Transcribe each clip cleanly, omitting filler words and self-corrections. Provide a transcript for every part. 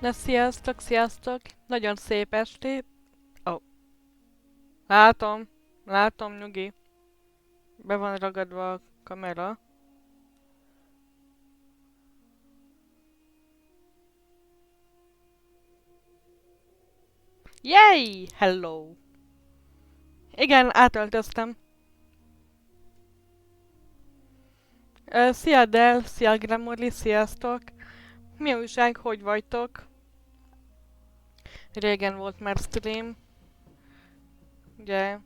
Na, sziasztok, sziasztok! Nagyon szép estét. Ó, látom, látom, nyugi. Be van ragadva a kamera. Yay! Hello! Igen, átöltöztem. Szia Del, szia Gramorli, sziasztok! Mi újság, hogy vagytok? Régen volt már stream. Ugye,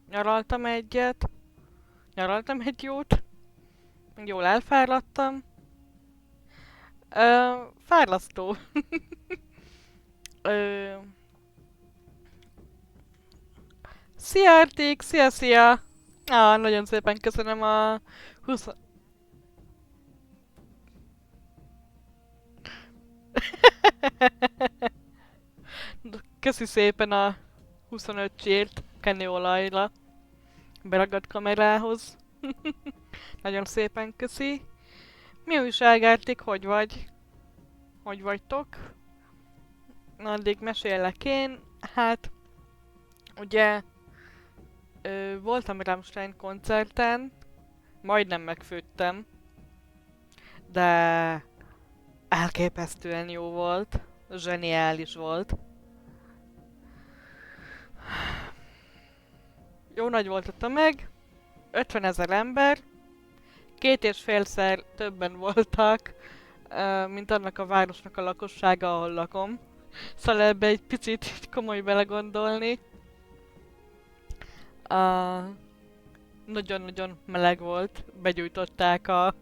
nyaraltam egyet. Nyaraltam egy jót. Jól elfáradtam. Fárasztó. Ö, Szia Artik, szia szia! Nagyon szépen köszönöm a 20... Köszi szépen a 25 csért kenőolajra beragadt kamerához. Nagyon szépen köszi. Mi újság, Artik, hogy vagy? Hogy vagytok? Addig mesélek én. Hát, ugye voltam Rammstein koncerten, majdnem megfőttem, de elképesztően jó volt, zseniális volt. Jó nagy volt a tömeg, 50 000 ember, 2,5-szer többen voltak, mint annak a városnak a lakossága, ahol lakom. Szóval ebbe egy picit komoly belegondolni. Nagyon-nagyon meleg volt, begyújtották a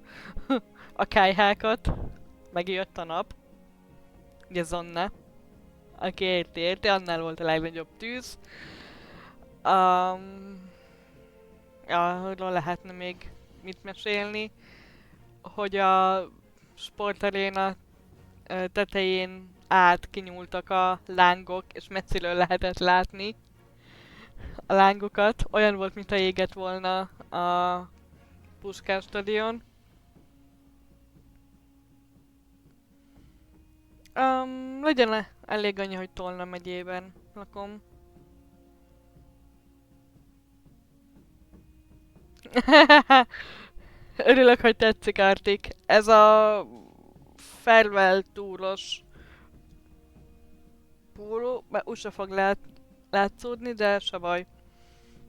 kályhákat, megjött a nap, ugye Zonne, aki érti, annál volt a legnagyobb tűz. Arról lehetne még mit mesélni, hogy a sportaréna tetején át kinyúltak a lángok, és messziről lehetett látni a lángokat. Olyan volt, mintha égett volna a Puskás stadion. Legyen elég annyi, hogy Tolna megyében lakom. Örülök, hogy tetszik, Artik. Ez a farewell túros póló, mert úgyse fog látszódni, de se baj.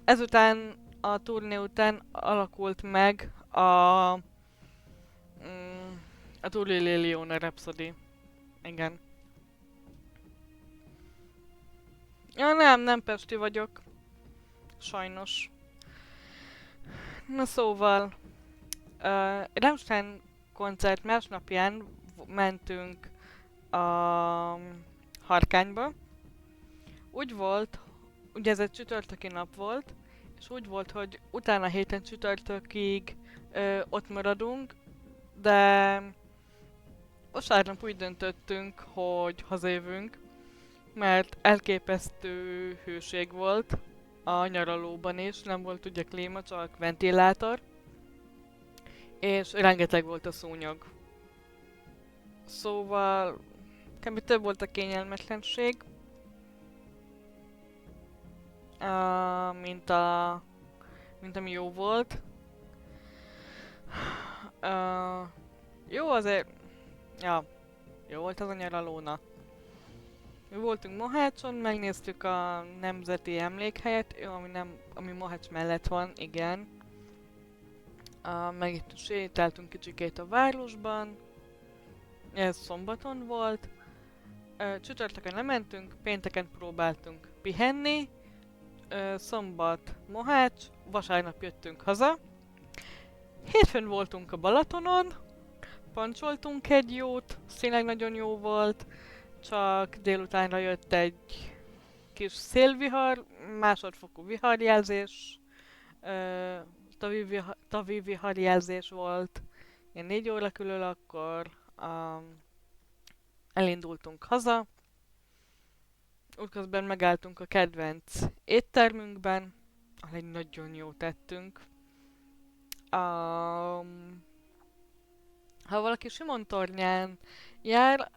Ezután, a turné után alakult meg a Tulli Leone Rhapsody. Igen. Ja, nem pesti vagyok. Sajnos. Na szóval, Rammstein koncert másnapján mentünk a Harkányba. Úgy volt, ugye ez egy csütörtöki nap volt, és úgy volt, hogy utána héten csütörtökig ott maradunk, de vasárnap úgy döntöttünk, hogy hazajövünk, mert elképesztő hőség volt a nyaralóban is, nem volt ugye klíma, csak ventilátor, és rengeteg volt a szúnyog. Szóval kb. Több volt a kényelmetlenség, mint mint ami jó volt. Jó azért, ja, jó volt az a nyaralóna. Mi voltunk Mohácson, megnéztük a nemzeti emlékhelyet, jó, ami Mohács mellett van, igen. Meg itt sétáltunk kicsikét a városban, ez szombaton volt. Csütörtökön nem mentünk, pénteken próbáltunk pihenni, szombat Mohács, vasárnap jöttünk haza. Hétfőn voltunk a Balatonon, pancsoltunk egy jót, tényleg nagyon jó volt, csak délutánra jött egy kis szélvihar, másodfokú viharjelzés, tavi viharjelzés volt, ilyen 4 óra körül, akkor elindultunk haza. Útközben megálltunk a kedvenc éttermünkben, ahol egy nagyon jót tettünk. Ha valaki Simon tornyán jár,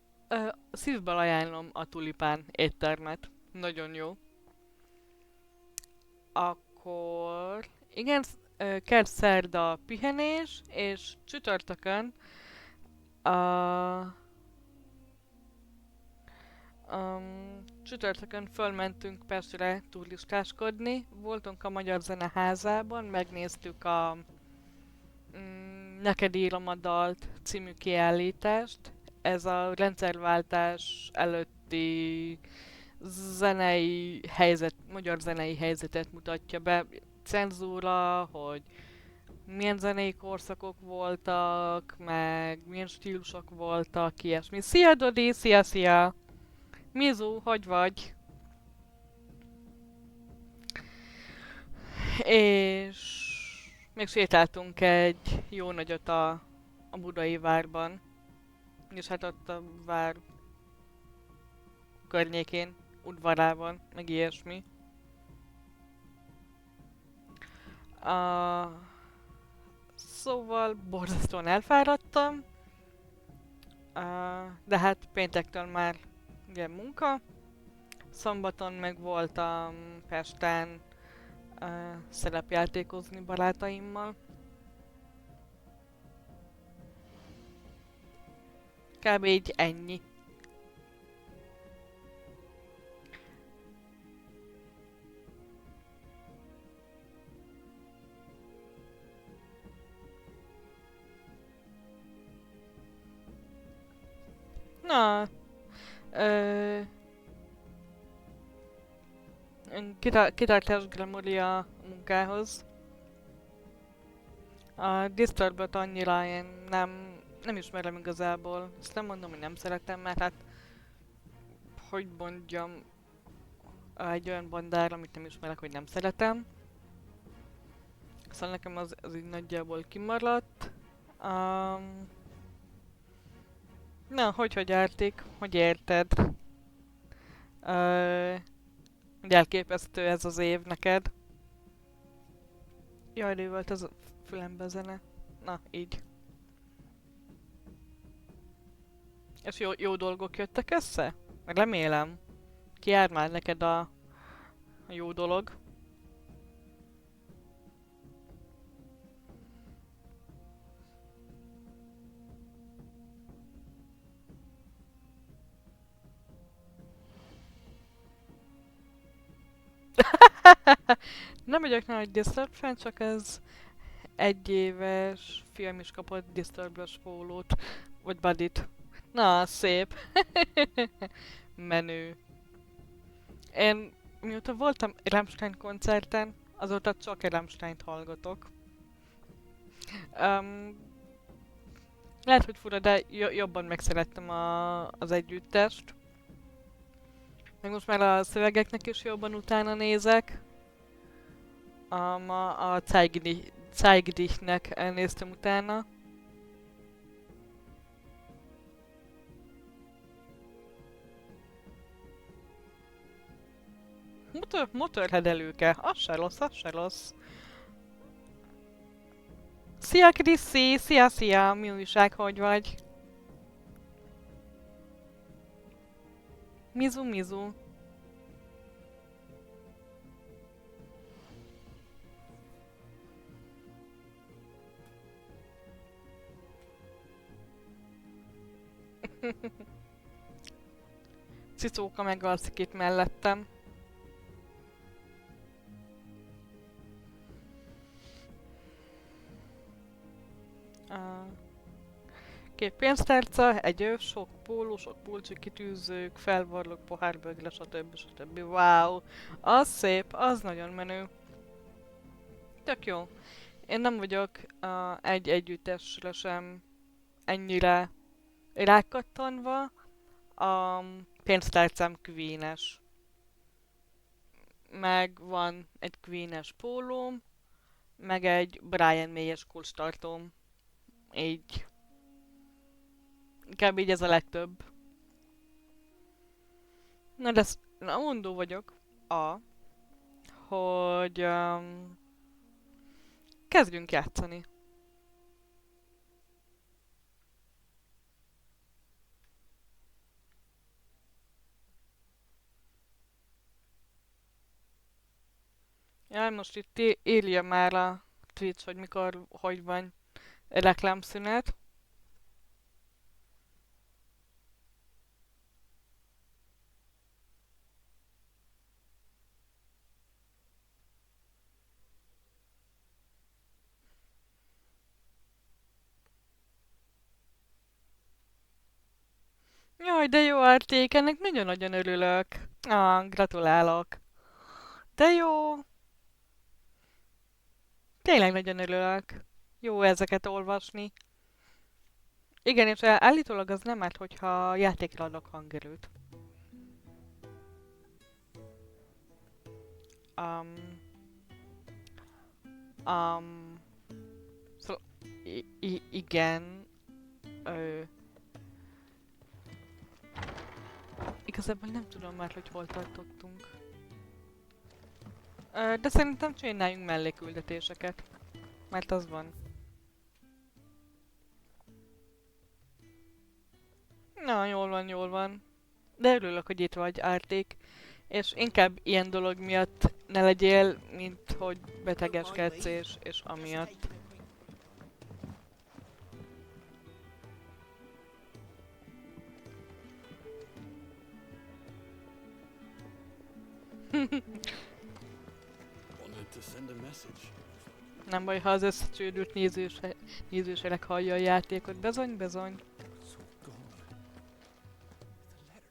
Szívből ajánlom a tulipán éttermet. Nagyon jó. Akkor... Igen, kedd szerda pihenés, és csütörtökön a... Csütörtökön fölmentünk Pestre turistáskodni. Voltunk a Magyar Zeneházában, megnéztük a Neked írom a dalt című kiállítást. Ez a rendszerváltás előtti magyar zenei helyzetet mutatja be. Cenzúra, hogy milyen zenei korszakok voltak, meg milyen stílusok voltak, ilyesmi. Szia Dodi, szia szia! Mizu, hogy vagy? És még sétáltunk egy jó nagyot a budai várban. És hát ott a vár környékén, udvarában, meg ilyesmi. Uh, szóval borzasztóan elfáradtam, de hát péntektől már ugye munka. Szombaton meg voltam Pesten szerepjátékozni barátaimmal. Kb. Így ennyi. Na, ö, kitartás gramória a munkához. A Disturbot annyira én nem ismerem igazából. Ezt nem mondom, hogy nem szeretem, mert hát, hogy mondjam, egy olyan bandára, amit nem ismerek, hogy nem szeretem. Szóval nekem az így nagyjából kimaradt. Na, hogy járték? Hogy érted? Hogy elképesztő ez az év neked. Jaj, de volt az a fülembe zene. Na, így. És jó dolgok jöttek össze? Remélem. Ki jár már neked a jó dolog? Nem vagyok nagy Disturb fan, csak ez egyéves fiam is kapott Disturbos pólót, vagy badit. Na, szép. Menő. Én mióta voltam Rammstein koncerten, azóta csak Rammsteint hallgatok. Um, Lehet, hogy fura, de jobban megszerettem az együttest. Meg most már a szövegeknek is jobban utána nézek. A Zeig dich-nek elnéztem utána. Motorhead-előke. Az se rossz, az se rossz. Szia Kriszi! Szia, szia! Mi újság, hogy vagy? Mizu, mizu. Cicóka megalszik itt mellettem. Két pénztárca, egy öv, sok póló, sok pulcsi kitűzők, felvarlók, pohárbögle, stb. Wow! Az szép, az nagyon menő. Tök jó. Én nem vagyok egy együttesre sem ennyire rákattanva. A pénztárcám Queen-es. Meg van egy Queen-es pólóm, meg egy Brian May-es kulcstartóm. Így. Inkább így ez a legtöbb. Na de mondó vagyok, hogy kezdjünk játszani. Jaj, most itt írja már a Twitch, hogy mikor, hogy van reklámszünet. Jaj, de jó Arték, ennek nagyon-nagyon örülök. Gratulálok. De jó, tényleg nagyon örülök. Jó ezeket olvasni. Igen, és állítólag az nem árt, hogyha játékra adok hangerőt. Um, um, szóval, igen. Ö, igazából nem tudom már, hogy hol tartottunk. De szerintem csináljunk melléküldetéseket. Mert az van. Na, jól van, jól van. De örülök, hogy itt vagy, Árték. És inkább ilyen dolog miatt ne legyél, mint hogy betegeskedsz és amiatt. Nem baj, ha az összecsődült nézősereg hallja a játékot. Bezony, bezony.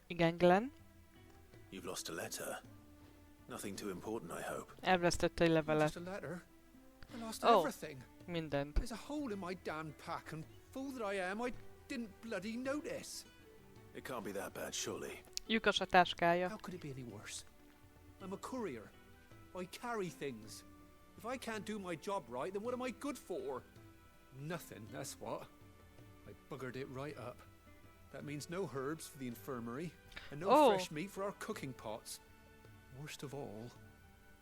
Igen, Glenn. You've lost a letter. Nothing too important, I hope. Elvesztette egy levelet. Oh, mindent. There's a hole in my damn pack, and fool that I am, I didn't bloody notice. It can't be that bad, surely. Lyukas a táskája. How could it be any worse? I'm a courier. I carry things. If I can't do my job right, then what am I good for? Nothing, that's what. I buggered it right up. That means no herbs for the infirmary, and no fresh meat for our cooking pots. Worst of all,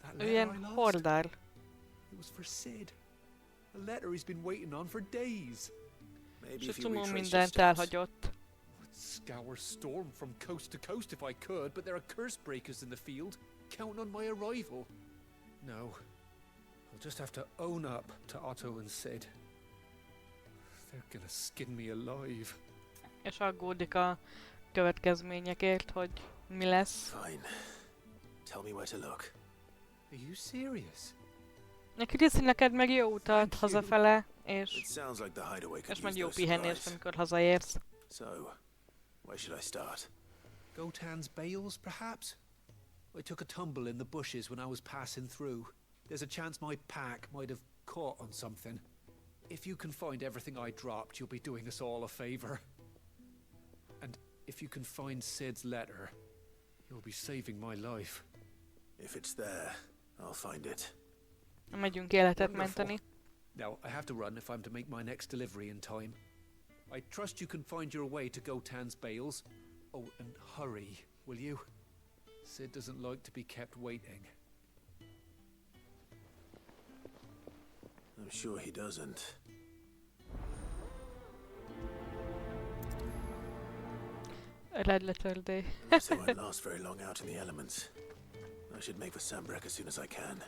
that letter I lost. Hordár. It was for Sid. A letter he's been waiting on for days. Maybe És if you csomó retrace your mindent steps. elhagyott. I'd scour Storm from coast to coast if I could, but there are curse breakers in the field, counting on my arrival. No, I'll just have to own up to Otto and Sid. They're gonna skin me alive. És aggódik a következményekért, hogy mi lesz. Fine. Tell me where to look. Are you serious? Neki Kriszi, neked meg jó utat hazafele, It és sounds like the hideaway could meg use jó those pihenést, supplies. amikor hazaérsz. So, where should I start? Gotan's bales, perhaps? I took a tumble in the bushes when I was passing through. There's a chance my pack might have caught on something. If you can find everything I dropped, you'll be doing us all a favor. And if you can find Sid's letter, you'll be saving my life. If it's there, I'll find it. Megyünk életet Wonderful. menteni. Now, I have to run if I'm to make my next delivery in time. I trust you can find your way to Gotan's bales. Oh, and hurry, will you? Sid doesn't like to be kept waiting. I'm sure he doesn't. Red Letter Day. Unless it won't last very long out in the elements. I should make for Sambrek as soon as I can.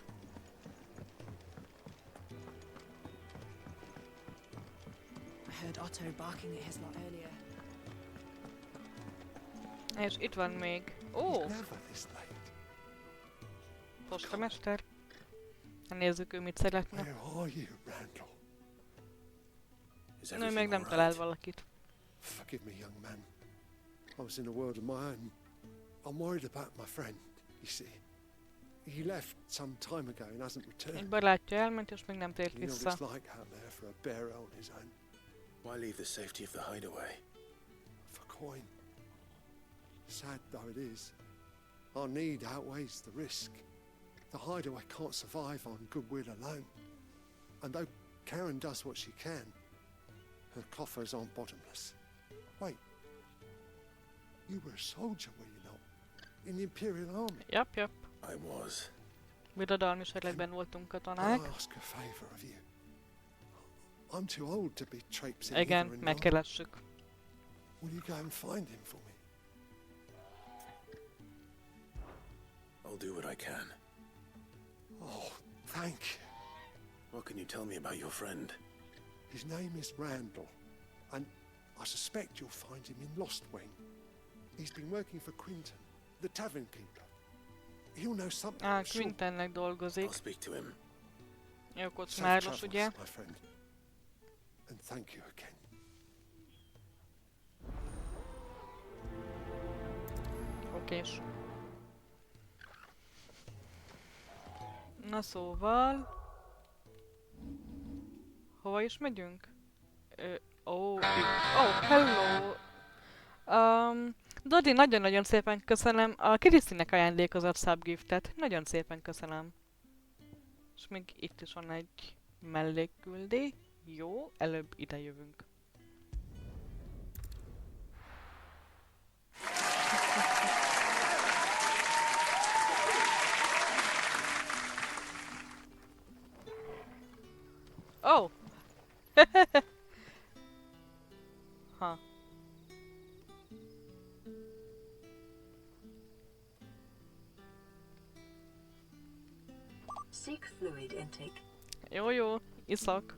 I heard Otto barking at his lot earlier. És itt van még. Never this late. Postamester. Nézzük, ő mit szeretne. Where are you, Randall? Is Nő, everything még nem all talál right? valakit. Forgive me, young man. I was in a world of my own. I'm worried about my friend, you see. He left some time ago and hasn't returned. Egy barátja elment, és még nem tért You know what vissza. it's like out there for a bear on his own. Why leave the safety of the hideaway? For coin. Sad though it is, our need outweighs the risk. The hideaway can't survive on goodwill alone. And though Karen does what she can, her coffers aren't bottomless. Wait. You were a soldier, were you not? In the Imperial Army? Jap. I was. Birodalmi seregben voltunk Can katonák. I ask a favour of you? I'm too old to be traipsing Igen, hither and yon. megkeressük. Will you go and find him for me? I'll do what I can. Oh, Thank you. What can you tell me about your friend? His name is Randall, and I suspect you'll find him in Lost Wing. He's been working for Quinton, the tavern keeper. He'll know something. I'm sure. Quintennek I'll dolgozik. speak to him. Ő Safe kocsmáros, ugye? travels, my friend. And thank you again. Okés. Na szóval... Hova is megyünk? Hello! Dodi, nagyon-nagyon szépen köszönöm a Krisztinek ajándékozott subgiftet. Nagyon szépen köszönöm. És még itt is van egy mellékküldé. Jó, előbb ide jövünk. Oh! Ha. Seek fluid intake. Jó, iszak.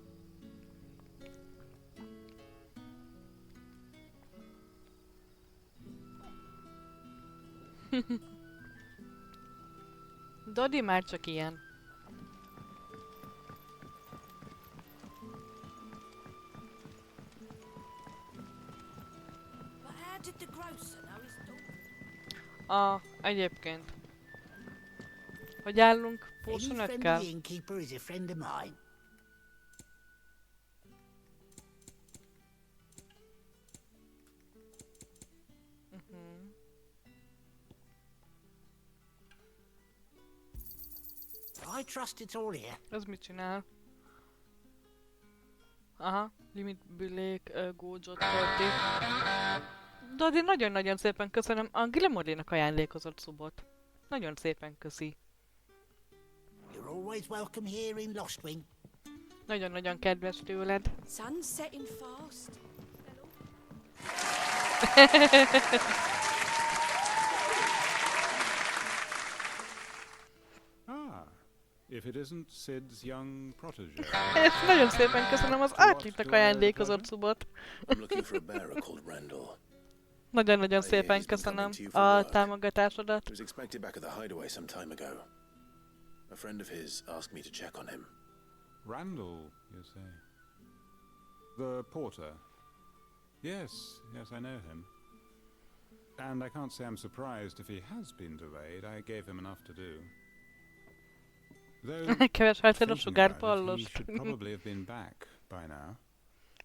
Dodi már csak ilyen. But how did the grocer know his daughter? Egyébként. Hogy állunk Any pósonökkel? friendly innkeeper is a friend of mine. I trust it's all here. Ez mit csinál? Aha, limit bülék, gócsot tölti. Dodi, nagyon-nagyon szépen köszönöm a Gilmorinak ajándékozott szubot. Nagyon szépen köszi. You're always welcome here in Lost Wing. Nagyon-nagyon kedves tőled. Sun's setting fast. If it isn't Sid's young protege. És nagyon szépen köszönöm az Architnak ajándékozott szubot. I'm looking for a bearer called Randall. Nagyon-nagyon szépen köszönöm a támogatásodat. He was expected back at the hideaway some time ago. A friend of his asked me to check on him. Randall, you say? The porter? Yes, I know him. And I can't say I'm surprised if he has been delayed. I gave him enough to do. Though, Keveselted a thinking about it, he sugárpallost. should probably have been back by now.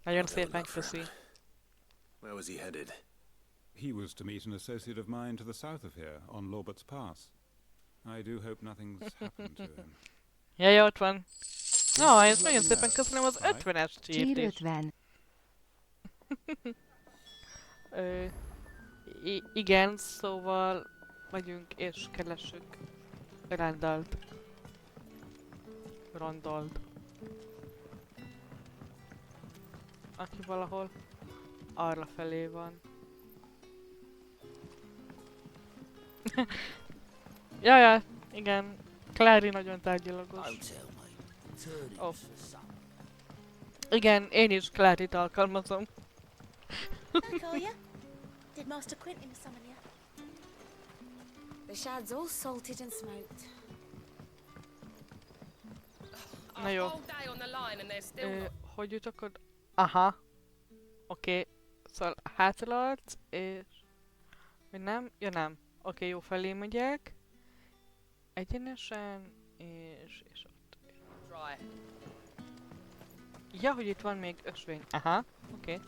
Nagyon Well, szépen enough, köszi. friend. Where was he headed? He was to meet an associate of mine to the south of here, on Lorbert's Pass. I do hope nothing's happened to him. Jaj, ott van. És Let nagyon me szépen know. köszönöm az Right. 50-es csírt Csír is. 50. Igen, szóval megyünk és keressük Randalt. Aki valahol arra felé van. Jaj, igen. Clary nagyon tárgyalagos. Hotel, mate. Turning Oh. for some. Igen, én is Claryt alkalmazom. I call you. Did Master Quentin summon you? The shad's all salted and smoked. Na jó. Whole day on the line and they're still not. Hogy jutok oda? Aha. Oké. Szóval hátralarc, és... Vagy nem? Ja nem. Oké, jó, felé megyek. Egyenesen, és ott. Right. Ja, hogy itt van még ösvény. Aha, oké.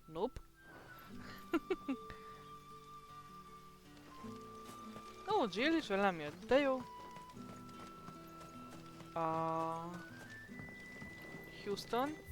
Nope. Ó, Jill is velem jött, de jó. Houston.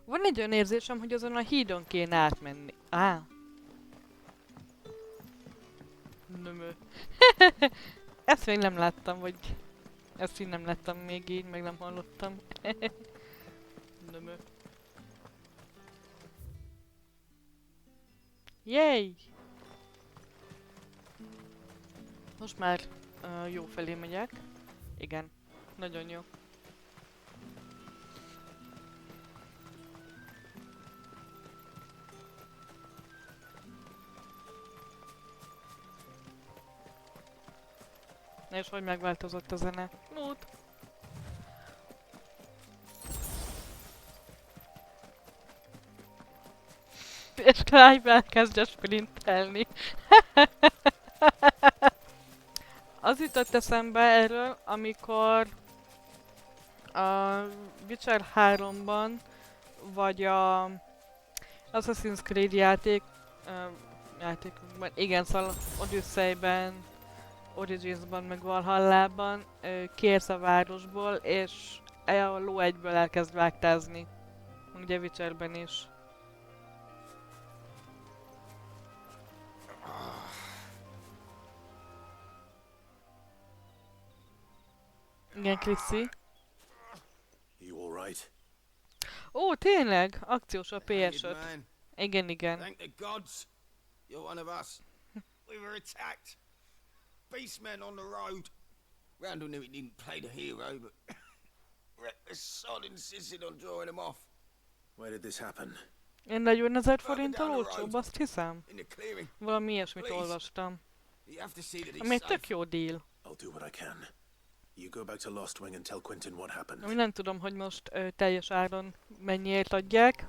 Van egy olyan érzésem, hogy azon a hídon kéne átmenni. Nömö. Ezt még nem láttam, vagy... Ezt így nem láttam még így, meg nem hallottam. Nömö. Yay! Most már jó felé megyek. Igen, nagyon jó. És hogy megváltozott a zene. Mód. És Clive elkezdje sprintelni. Az jutott eszembe erről, amikor a Witcher 3-ban, vagy a Assassin's Creed játékokban, igen, szóval Odyssey-ben, Originsban, meg Valhallában kérsz a városból, és a ló egyből elkezd vágtázni. Ugye Witcherben is. Igen, Chrissy. You all right? Ó, tényleg? Akciós a Hanged PS5. man. Igen, igen. Thank the gods. You're one of us. We were attacked. Beastmen on the road. Randall knew he didn't play the hero, but reckless sod insisted on drawing him off. Where did this happen? Én 40 000 forinttal olcsóbb, azt hiszem. In the clearing. Valami ilyesmit Please. olvastam. You have to see that Ami he's egy safe. tök jó deal. I'll do what I can. You go back to Lost Wing and tell Quentin what happened. Ami nem tudom, hogy most teljes áron mennyiért adják.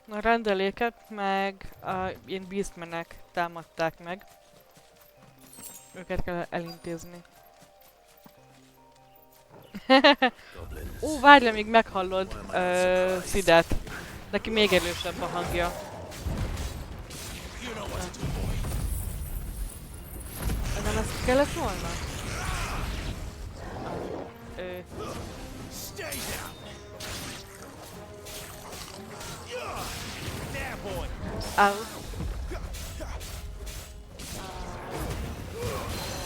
A rendeléket meg ilyen beastmenek támadták meg. Őket kell elintézni. Goblins. Ó, várj, amíg meghallod Sidet. Neki még erősebb a hangja. Nem ezt kellett volna? Stay down. There, boy. Au.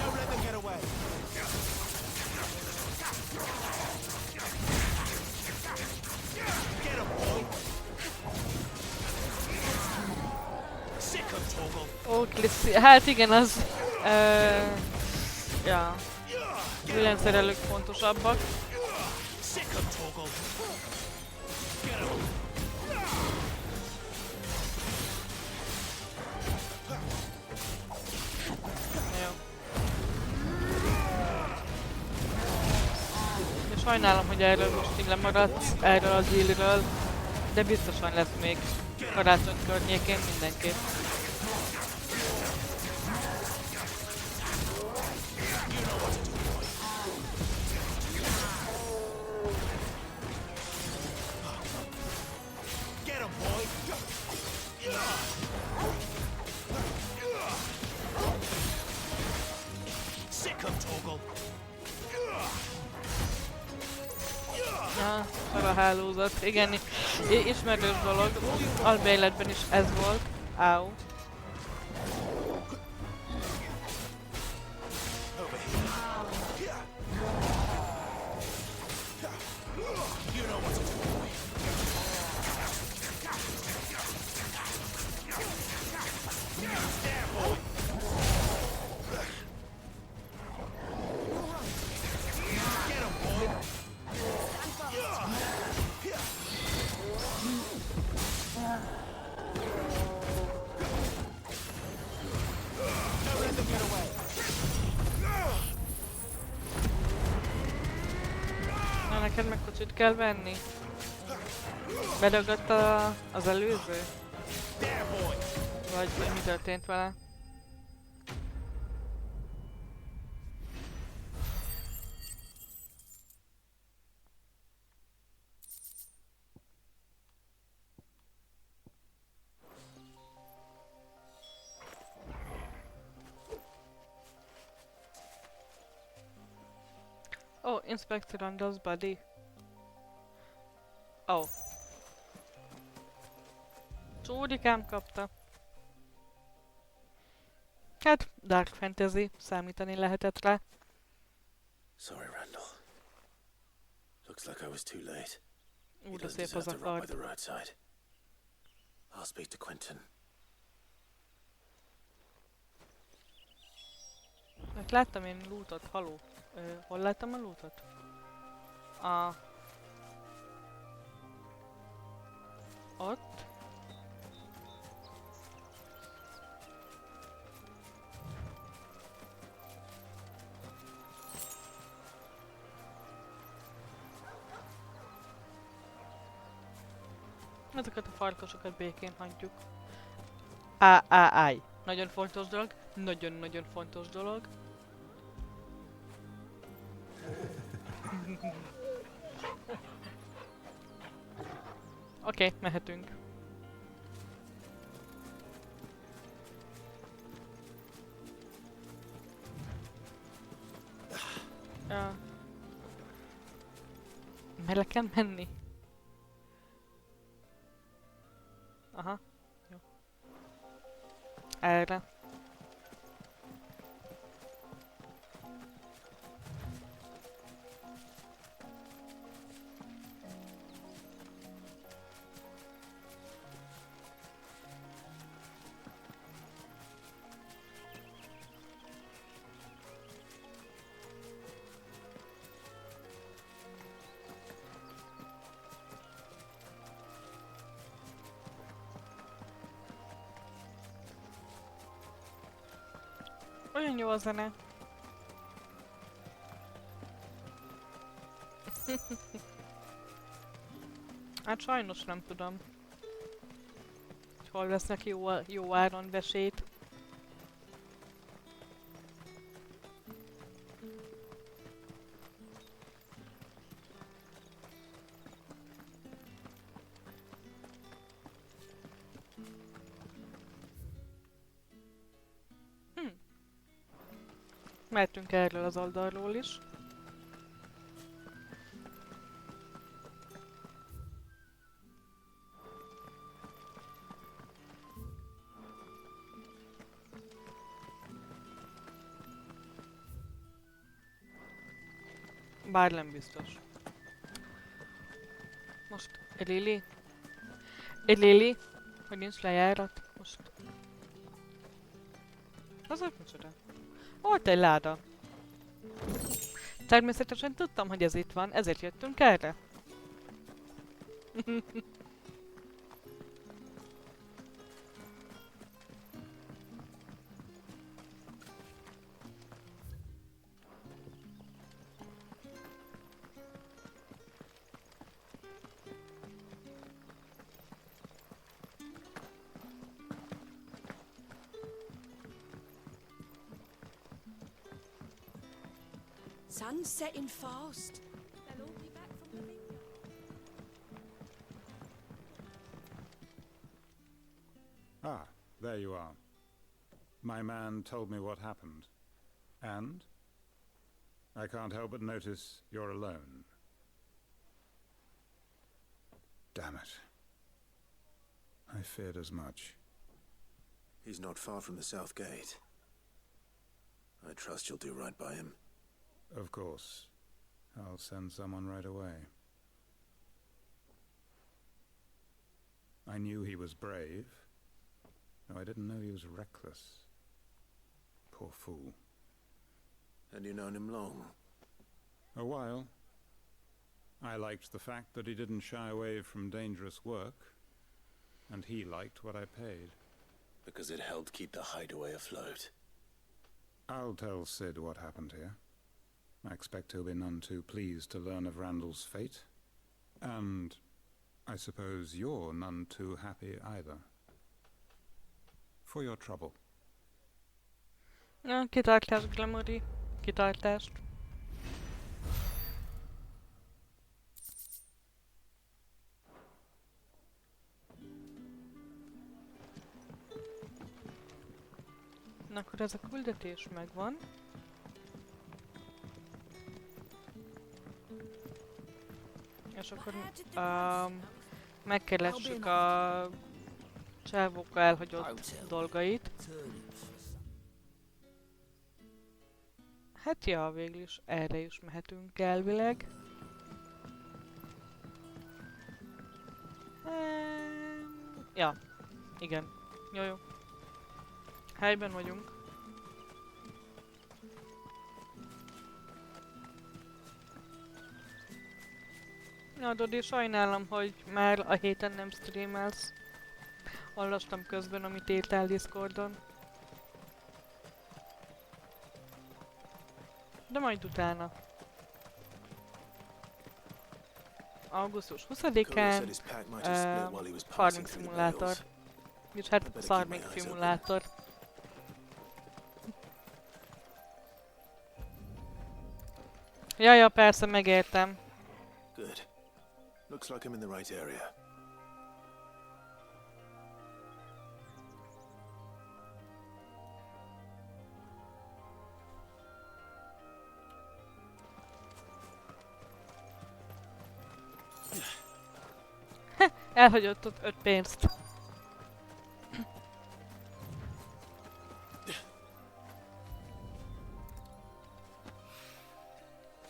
Don't let them get away. Get him, boy. Sick of Toggle. Ó, Clissy. Hát igen, az... ja. Villanszerelők fontosabbak. Sick of Toggle. Get him. Jó. És sajnálom, hogy erről most így lemaradsz, erről a dealről, de biztosan lesz még karácsony környékén mindenképp. Get him, boy. Sick of Toggle. Ja, a hálózat. Igen, ismerős dolog. Albéletben is ez volt. Áú. You know what to do, boy. There, boy. Get him, boy. Don't let them get away. Na, neked meg kocsit kell venni? Bedagadt az előző? There, boy. Vagy mi történt vele? Oh, Inspector Randall's body. Oh. Csódikám kapta. Hát, Dark Fantasy, számítani lehetett rá. Sorry, Randall. Looks like I was too late. He Ú, de doesn't szép az deserve a to rot by kard. the roadside. I'll speak to Quentin. Mert láttam én lootot, haló. Hol láttam a lootot? Ott. Ezeket a farkasokat békén hagyjuk. Áj. Nagyon fontos dolog. Nagyon-nagyon fontos dolog. Oké, mehetünk. Merre kell menni? Aha, jó. Erre. Olyan jó a zene. Hát sajnos nem tudom. Hogy hol vesznek jó áron vesét. Mehetünk erről az oldalról is. Bár nem biztos. Most Lili, hogy nincs lejárat. Most. Azok micsoda? Volt egy láda. Természetesen tudtam, hogy ez itt van, ezért jöttünk erre. Sun's setting fast. They'll all be back from the vineyard. Ah, there you are. My man told me what happened. And? I can't help but notice you're alone. Damn it. I feared as much. He's not far from the south gate. I trust you'll do right by him. Of course. I'll send someone right away. I knew he was brave, though I didn't know he was reckless. Poor fool. And you known him long? A while. I liked the fact that he didn't shy away from dangerous work, and he liked what I paid. Because it helped keep the hideaway afloat. I'll tell Sid what happened here. I expect he'll be none too pleased to learn of Randall's fate. And I suppose you're none too happy either. For your trouble. Ja, kitartás, Glamouri. Kitartást. Na, akkor ez a küldetés megvan. és akkor megkeressük a csávóka elhagyott dolgait. Hát ja, végül is erre is mehetünk elvileg. Ja, igen. Jó. Helyben vagyunk. Na, Dodi, sajnálom, hogy már a héten nem streamelsz. Olvastam közben, amit írtál Discordon. De majd utána. Augusztus 20-án farming szimulátor. És hát farming szimulátor. Ja, persze, megértem. Good. Looks like I'm in the right area. Elhagyott ott 5 pénzt.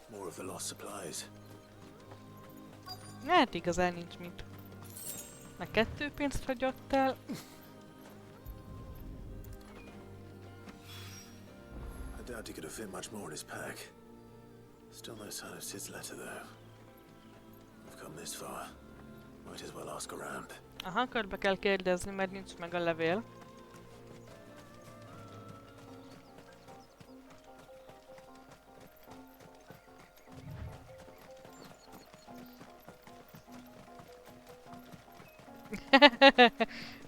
More of the lost supplies. Hát igazán nincs mit. Meg 2 pénzt hagyott el. I doubt he could have fit much more in his pack. Still no sign of Sid's letter, though. We've come this far. Might as well ask around. Aha, körbe kell kérdezni, mert nincs meg a levél.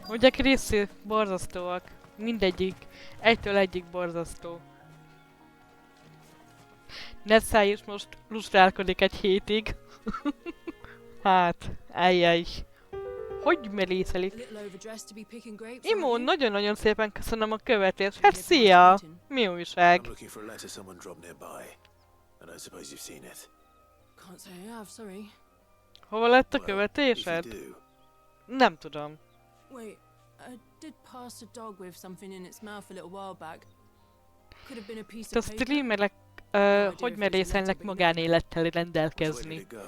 Ugye Kriszi, borzasztóak. Mindegyik. Egytől egyik borzasztó. Nessai is most lustrálkodik egy hétig. Hát, ejjjj. Hogy melészelik? Imón, nagyon-nagyon szépen köszönöm a követést. Hát szia! Mi újság? I'm looking for a letter someone dropped nearby. And I suppose you've seen it. Can't say I have, sorry. Hova lett a Well, if követésed? you do, Nem tudom. Wait, I did pass a dog with something in its mouth a little while back. Could have been a piece A of paper. streamerek hogy merészelnek magánélettel rendelkezni? ready to go.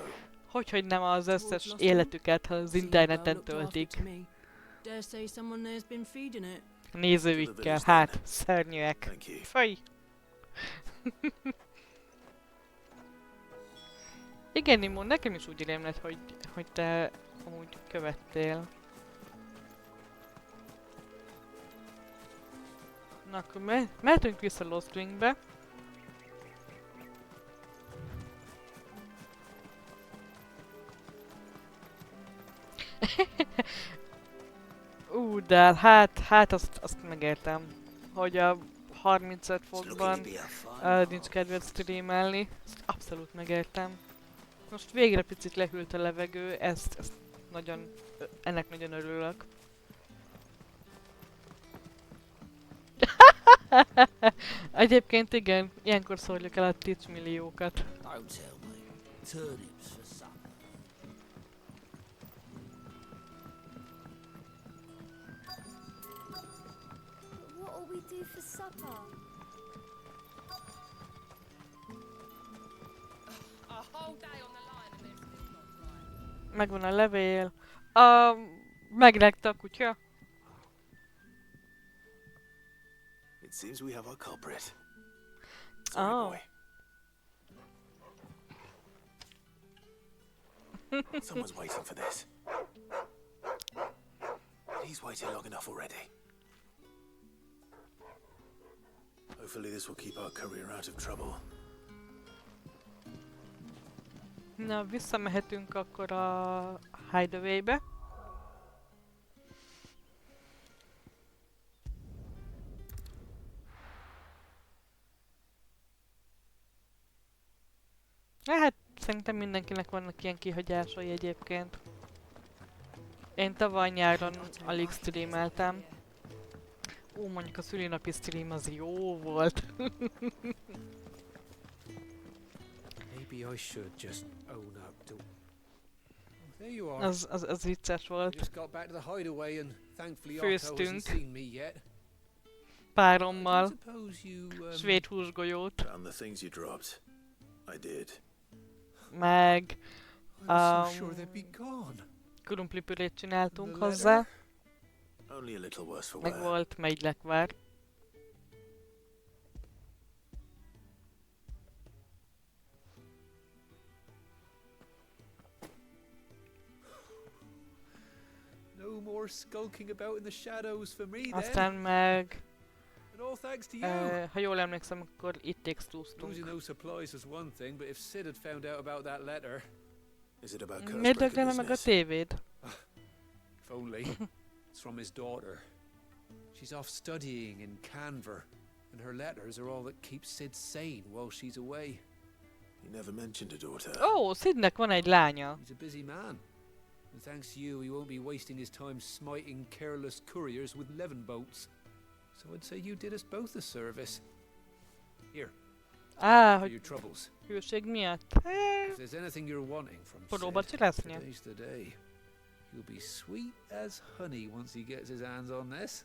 Hogy nem az összes életüket az interneten töltik. Dare say someone there's been feeding it. Nézőikkel, hát, szörnyűek. Thank you. Faj! Igen, Imon, nekem is úgy rémlett, hogy te amúgy követtél. Na, akkor mehetünk vissza Lost Wingbe. De hát azt megértem, hogy a 35 fokban nincs kedved streamelni. Ezt abszolút megértem. Most végre picit lehűlt a levegő, ezt nagyon, ennek nagyon örülök. Egyébként igen, ilyenkor szórjuk el a 10 milliókat. Don't tell me. Turnips for supper. What'll we do for supper? A whole day on the line and they're still not dry. Megvan a levél. Meglegte a kutya. It seems we have our culprit. Oh. Sorry, boy. Someone's waiting for this. He's waited long enough already. Hopefully this will keep our career out of trouble. Na, visszamehetünk akkor a Hideaway-be. Hát szerintem mindenkinek vannak ilyen kihagyásai egyébként. Én tavaly nyáron alig streameltem. Mondjuk a szülinapi stream az jó volt. Maybe I should just own up to There you are. Az vicces I volt. just got back to the hideaway and thankfully Otto Főztünk. hasn't seen me yet. I Párommal. suppose you Svéd húsgolyót. Found the things you dropped. I did. Meg I was so sure they'd be gone. krumplipürét csináltunk The hozzá. letter? Only a little worse for Meg wear. volt megylekvár. No more skulking about in the shadows for me then. Aztán meg, And all thanks to you. ha jól emlékszem, akkor itt textúztunk. Losing those supplies was one thing, but if Sid had found out about that letter, Is it about Miért Cursebreaker döglene meg a business? tévéd? if only. It's from his daughter. She's off studying in Canver, and her letters are all that keeps Sid sane while she's away. He never mentioned a daughter. Ó, Sidnek van egy lánya. He's a busy man. And thanks to you, he won't be wasting his time smiting careless couriers with levin bolts. So I'd say you did us both a service. Here, Á, for hogy your troubles. hőség miatt? If there's anything you're wanting from Próba Sid, cseresznyje. today's the day. He'll be sweet as honey once he gets his hands on this.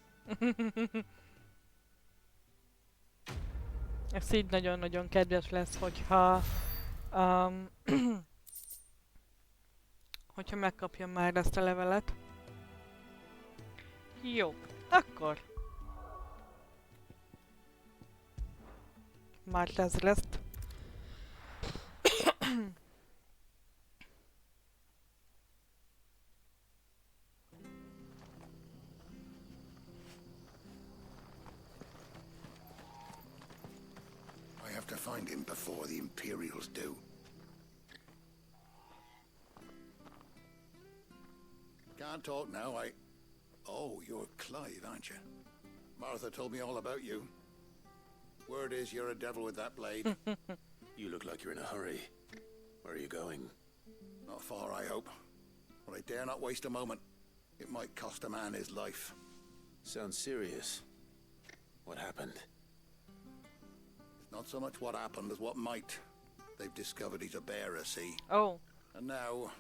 Ez így nagyon-nagyon kedves lesz, hogyha um, hogyha megkapja már ezt a levelet. Jó, akkor már lesz. I have to find him before the Imperials do. Can't talk now, Oh, you're Clive, aren't you? Martha told me all about you. Word is you're a devil with that blade. You look like you're in a hurry. Where are you going? Not far, I hope. But I dare not waste a moment. It might cost a man his life. Sounds serious. What happened? It's not so much what happened as what might. They've discovered he's a bearer, see? Oh, And now,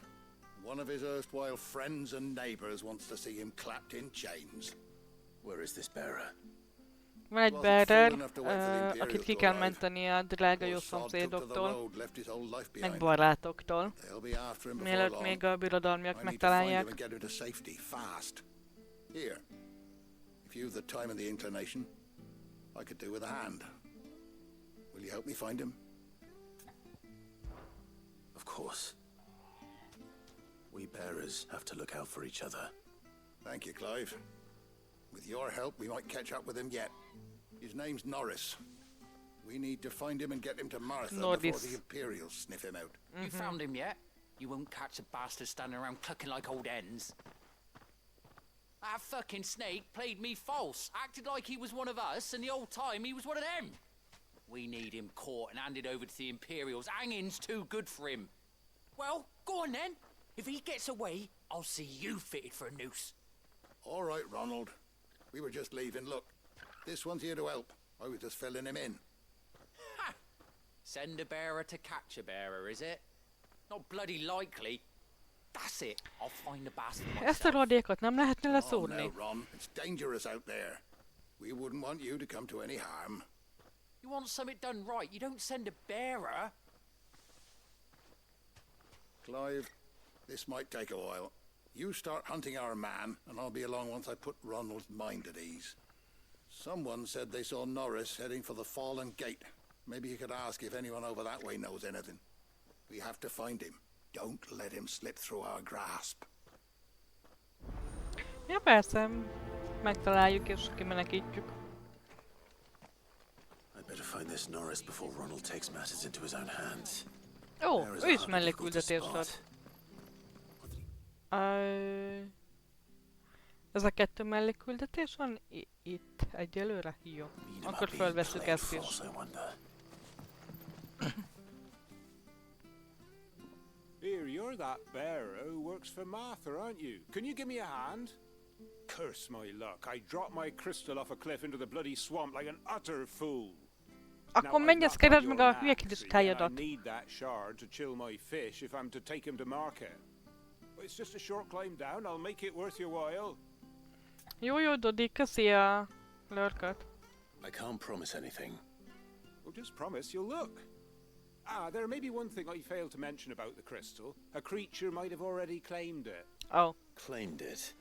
one of his erstwhile friends and neighbors wants to see him clapped in chains. Where is this bearer? van egy bearer, akit ki kell menteni a drága jó szomszédoktól, meg barátoktól, mielőtt még a birodalmiak megtalálják. Here, if you've the time and the inclination, I could do with a hand. Will you help me find him? Of course. We bearers have to look out for each other. Thank you, Clive. With your help, we might catch up with him yet. His name's Norris. We need to find him and get him to Martha before the Imperials sniff him out. You found him yet? You won't catch a bastard standing around clucking like old hens. That fucking snake played me false, acted like he was one of us, and the whole time he was one of them. We need him caught and handed over to the Imperials. Hanging's too good for him. Well, go on then. If he gets away, I'll see you fitted for a noose. All right, Ronald. We were just leaving. Look, this one's here to help. I was just filling him in. Ha! Send a bearer to catch a bearer, is it? Not bloody likely. That's it. I'll find the bastard myself. Ezt a rodékot nem lehetne Oh, leszúrni? no, Ron. It's dangerous out there. We wouldn't want you to come to any harm. You want something done right, you don't send a bearer. Clive, this might take a while. You start hunting our man, and I'll be along once I put Ronald's mind at ease. Someone said they saw Norris heading for the Fallen Gate. Maybe you could ask if anyone over that way knows anything. We have to find him. Don't let him slip through our grasp. Ja persze, megtaláljuk és kimenekítjük. I'd better find this Norris before Ronald takes matters into his own hands. Ó, There is ő a is hard melléküldetést ad. spot. Ez a kettő melléküldetés van itt egyelőre? Jó. Akkor fölveszük ezt is. False, I wonder. Here, you're that bearer who works for Martha, aren't you? Can you give me a hand? Curse my luck. I dropped my crystal off a cliff into the bloody swamp like an utter fool. Akkor menj, ezt keresd meg a hülye kis kájadat. I need that shard to chill my fish if I'm to take him to market. it's just a short climb down. I'll make it worth your while. Jó, Dodi, köszi a lurköt. I can't promise anything. Well, just promise you'll look. Ah, there may be one thing I failed to mention about the crystal. A creature might have already claimed it. Oh. Claimed it?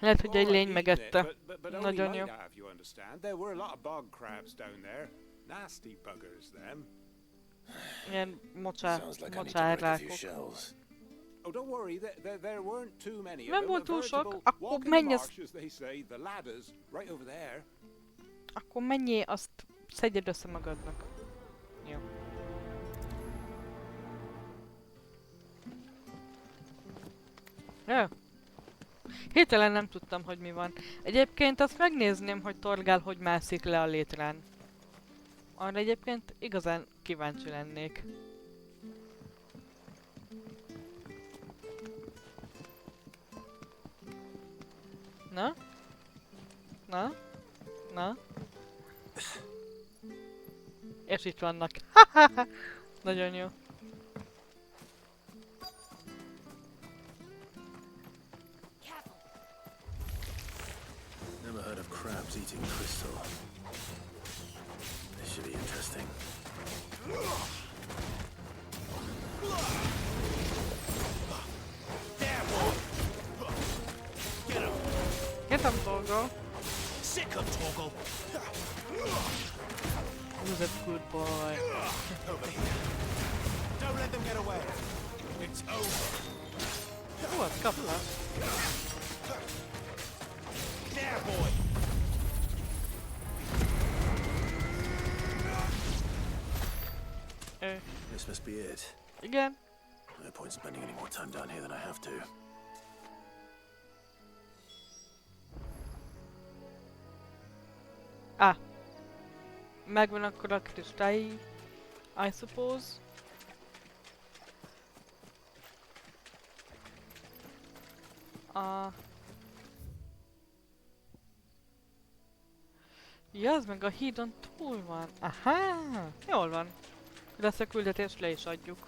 Lehet, hogy egy lény Alright, megette. but only Nagyon jó. might have, you understand. There were a lot of bog crabs down there. Nasty buggers, them. Ilyen Sounds like I need to break a few mocsárrákok. shells. Oh, don't worry, there weren't too many of Nem them. volt A túl sok, veritable akkor walk in the menj marsh, ezt... as they say, the ladders, right over there. Akkor menjél, azt szedjed össze magadnak. Jó. Jó. Hirtelen nem tudtam, hogy mi van. Egyébként azt megnézném, hogy Torgál hogy mászik le a létrán. Arra egyébként igazán kíváncsi lennék. Na? Na? Na? És itt vannak. Nagyon jó. Never heard of crabs eating crystal. This should be interesting. Get him, Torgo. Sick of Torgal. Who's a good boy? Over here. Don't let them get away. It's over. Ó, azt kapta. There, boy. This must be it. Igen. No point spending any more time down here than I have to. Ah. Megvan akkor a kristály, I suppose. Ja, az meg a hídon túl van. Aha! Jól van. Lesz a küldetést, le is adjuk.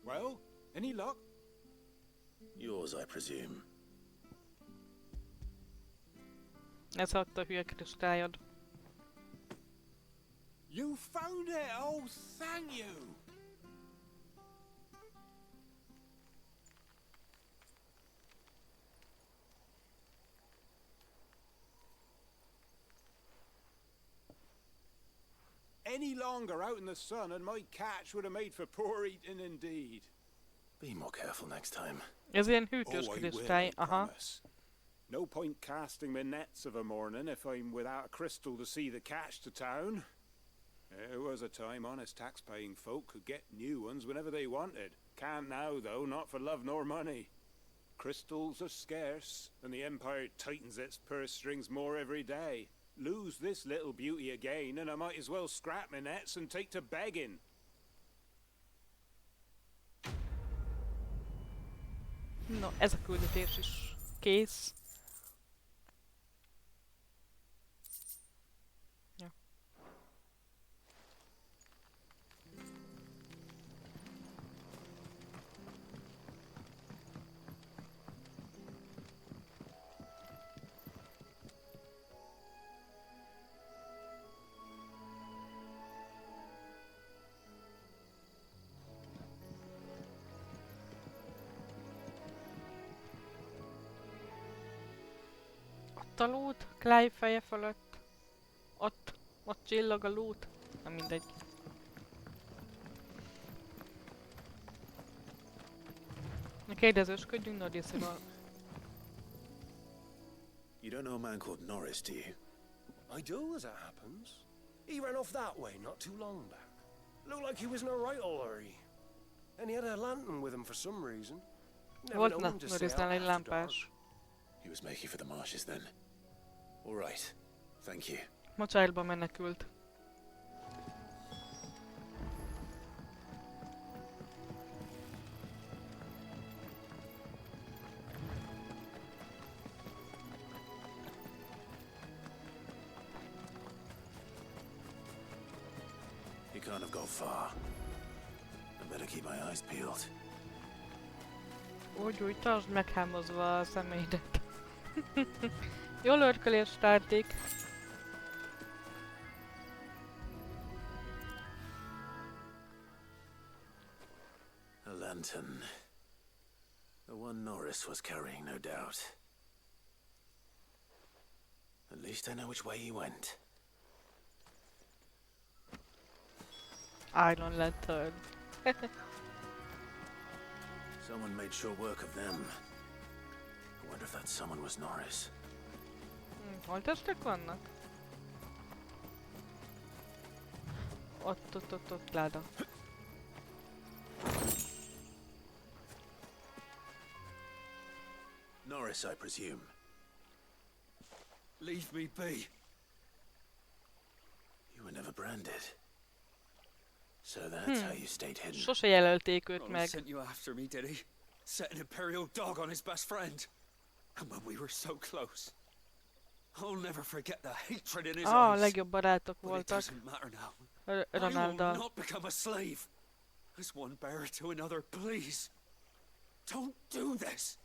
Well, any luck? Yours, I presume. Ez ott a hülye kristályod. You found it! Oh, thank you! Any longer out in the sun and my catch would have made for poor eating indeed. Be more careful next time. Ez ilyen hűtős Oh, I will, kristály, I aha. promise. No point casting my nets of a morning if I'm without a crystal to see the catch to town. There was a time honest tax-paying folk could get new ones whenever they wanted. Can't now, though, not for love nor money. Crystals are scarce, and the Empire tightens its purse strings more every day. Lose this little beauty again, and I might as well scrap my nets and take to begging. No, ez a küldetés is kész. Ja. Ott a lút, Clive feje fölött. Ott csillog a lút. Na mindegy. Na kérdezősködjünk Norrisról. You don't know a man called Norris, do you? I do, as it happens. He ran off that way not too long back. Looked like he was in a right old hurry. And he had a lantern with him for some reason. Never Volt known na him to stay out Norrisnál egy after dark. lámpás. He was making for the marshes then. All right. Thank you. Mocsárba menekült. He can't have got far. I better keep my eyes peeled. Úgy, tartsd meghámozva a személydet. Jól örkölés, tárték. A lantern. The one Norris was carrying, no doubt. At least I know which way he went. Iron Lantern. Someone made sure work of them. I wonder if that someone was Norris. Holttestek vannak? Ott, láda. Norris, I presume. Leave me be. You were never branded. So that's how you stayed hidden. Sose jelölték őt Ronald meg. sent you after me, did he? Set an Imperial dog on his best friend. And when we were so close. I'll never forget the hatred in his A eyes. legjobb barátok But it voltak. doesn't matter now. I will Ronalddal. not become a slave. As one bearer to another, please. Don't do this.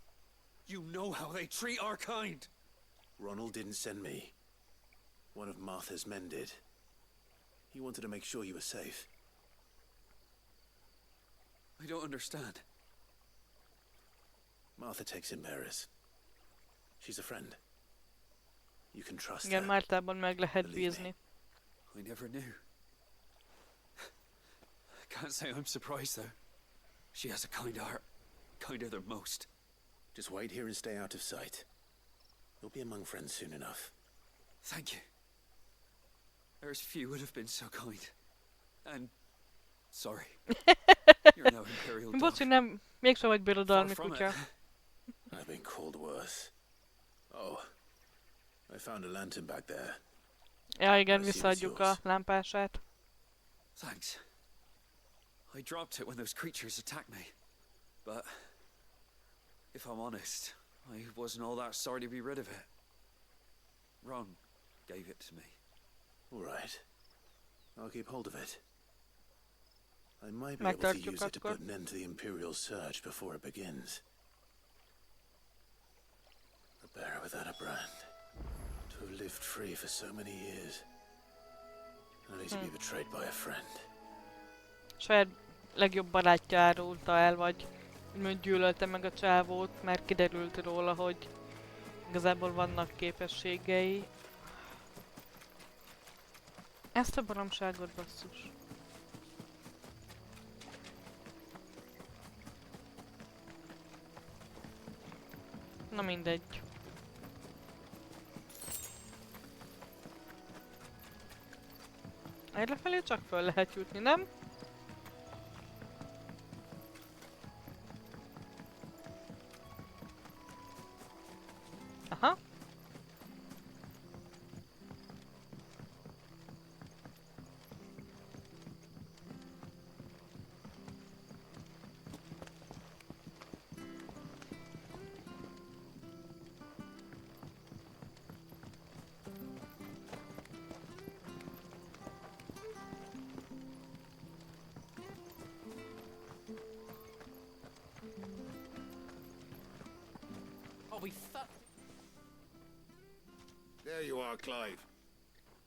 You know how they treat our kind. Ronald didn't send me. One of Martha's men did. He wanted to make sure you were safe. I don't understand. Martha takes in bearers. She's a friend. You can trust Igen, her. Mártában meg lehet Believe me. bízni. I never knew. I can't say I'm surprised, though. She has a kind heart. Kinder than most. Just wait here and stay out of sight. You'll be among friends soon enough. Thank you. There's few would have been so kind. And sorry. You're no Imperial dog. Bocs, hogy nem, mégsem vagy Far birodalmi from kutya. it. I've been called worse. Oh, I found a lantern back there. Ja igen, I see it's visszaadjuk a yours. lámpását. Thanks. I dropped it when those creatures attacked me. But if I'm honest, I wasn't all that sorry to be rid of it. Ron gave it to me. All right. I'll keep hold of it. I might be able to Megtartjuk use it to akkor. put an end to the Imperial surge before it begins. A bearer without a brand. To have lived free for so many years. Only to be betrayed by a friend. Saját legjobb barátja árulta el, vagy úgymond gyűlölte meg a csávót, mert kiderült róla, hogy igazából vannak képességei. Ezt a baromságot, basszus. Na mindegy. Errefelé csak föl lehet jutni, nem? Aha. Oh, we fucked. There you are, Clive.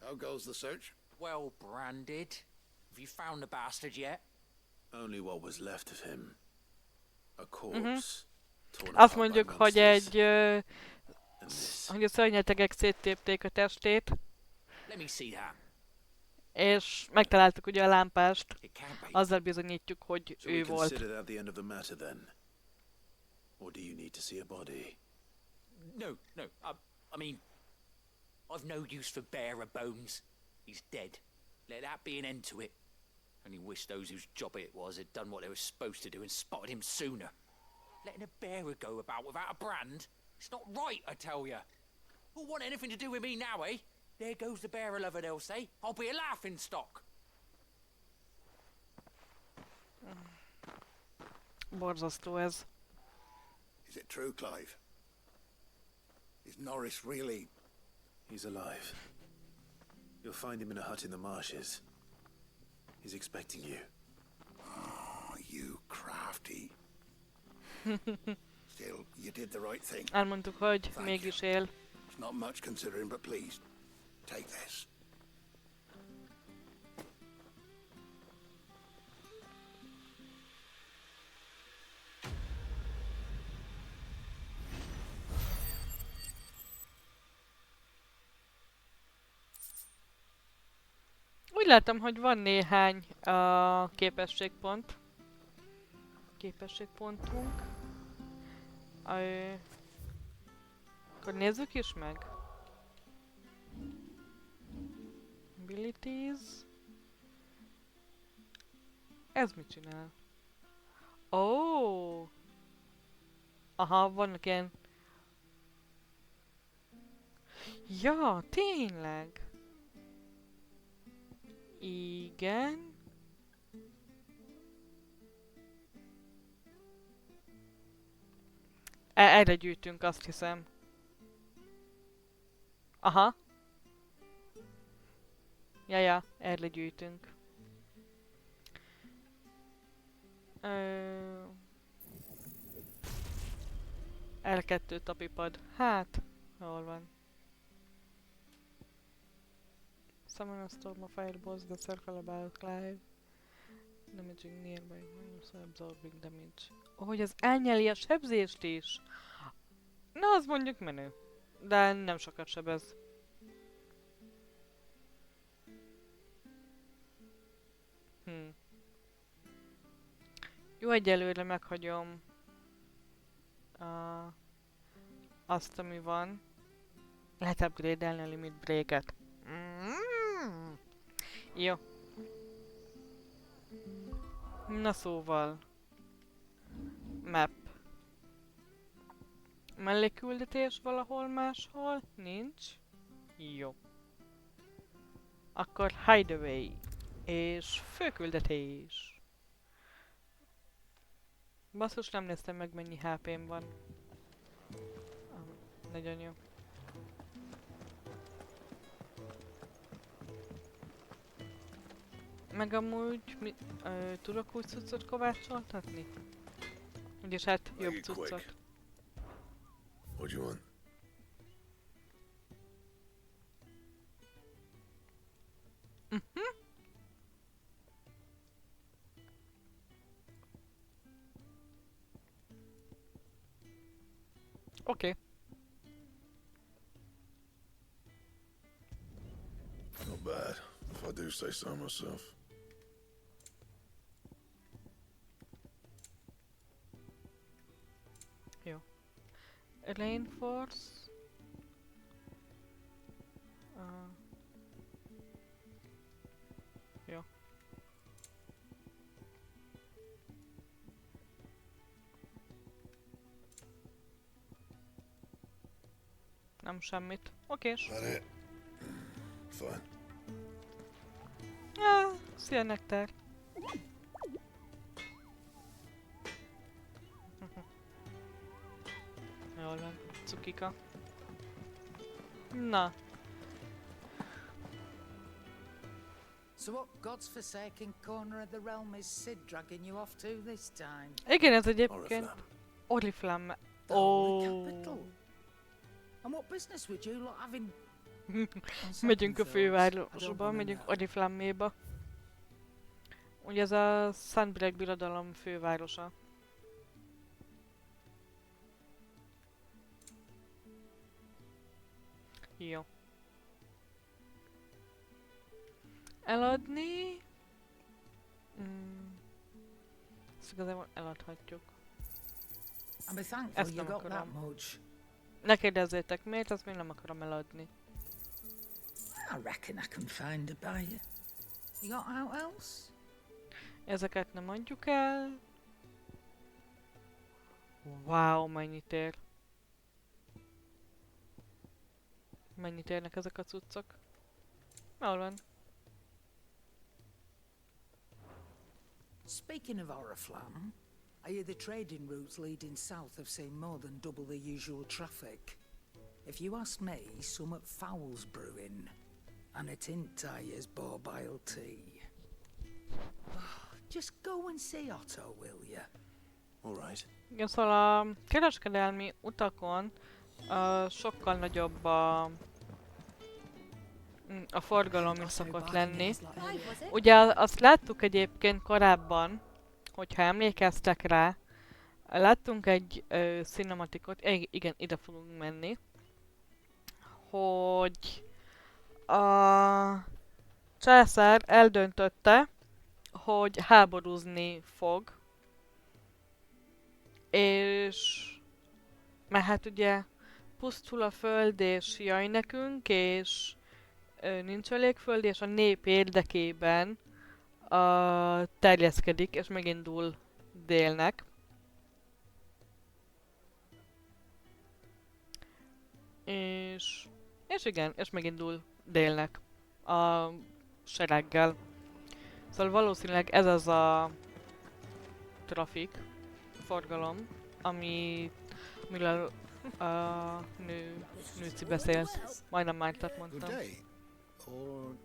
How goes the search? Well branded. Have you found the bastard yet? Only what was left of him. A corpse. Torn Azt apart by mondjuk, hogy monsters. egy... And this. hogy a szörnyetegek széttépték a testét, Let me see that. és megtaláltuk ugye a lámpást. It can't be. Azzal bizonyítjuk, hogy Shall we ő volt. consider that the end of the matter then? Or do you need to see a body? No. I mean, I've no use for bearer bones. He's dead. Let that be an end to it. Only wish those whose job it was had done what they were supposed to do and spotted him sooner. Letting a bearer go about without a brand? It's not right, I tell you. Who'll want anything to do with me now, eh? There goes the bearer lover, they'll say. I'll be a laughing stock. Borzasztó ez. Is it true, Clive? Is Norris really... He's alive. You'll find him in a hut in the marshes. He's expecting you. Oh, you crafty. Still, you did the right thing. Elmondtuk, hogy Thank mégis you. él. It's not much considering, but please, take this. Úgy látom, hogy van néhány képességpont. Képességpontunk. Akkor nézzük is meg. Abilities. Ez mit csinál? Oh! Aha, vannak ilyen... Ja, tényleg! Igen. Erre gyűjtünk, azt hiszem. Aha. Ja, erre gyűjtünk. L2 tapipad. Hát, hol van? Summon a storm of fireballs that circle about Clive. Damaging nearby, minus absorbing damage. Hogy az elnyeli a sebzést is! Na, az mondjuk menő. De nem sokat sebez. Jó, egyelőre meghagyom azt, ami van. Lehet upgrade-elni a limit break-et. Jó. Na szóval. Map. Melléküldetés valahol máshol? Nincs. Jó. Akkor hideaway. És főküldetés. Basszus, nem néztem meg, mennyi HP-m van. Nagyon jó. Meg amúgy tudok úgy cuccot kovácsoltatni? Úgyis hát jobb cuccot. What do you want? Oké. Not bad, if I do say so myself. Jó. Reinforce. Jó. Nem semmit. Okés. That it? Fine. Szia, Nektar. Jól van. Cukika. Na. So what God's forsaken corner of the realm is Sid dragging you off to this time? Igen, ez egyébként Oriflamme. Capital. And what business would you lot having? Megyünk a fővárosba, megyünk Oriflamméba. Ugye ez a Sunbreak birodalom fővárosa. Jó. Eladni? Ezt igazából eladhatjuk. Ezt nem akarom. Ne kérdezzétek miért, azt még nem akarom eladni. I reckon I can find a buyer. You got out else? Ezeket nem adjuk el. Wow, mennyit ér. mennyit érnek ezek a cuccok. Jól van. Speaking of Oriflamme, I hear the trading routes leading south have seen more than double the usual traffic. If you ask me, somewhat foul's brewing. And it ain't Tyre's borbile tea. Just go and see Otto, will ya? All right. Igen, szóval a kereskedelmi utakon sokkal nagyobb a forgalom is szokott lenni. Ugye azt láttuk egyébként korábban, hogyha emlékeztek rá, láttunk egy cinematikot, igen, ide fogunk menni, hogy a császár eldöntötte, hogy háborúzni fog, és mert hát ugye pusztul a föld, és jaj nekünk, és nincs elég föld, és a nép érdekében terjeszkedik, és megindul délnek. És igen, és megindul délnek a sereggel. Szóval valószínűleg ez az a trafik, forgalom, amiről a nőci beszélt. Majdnem Mártát mondtam. Good day. Or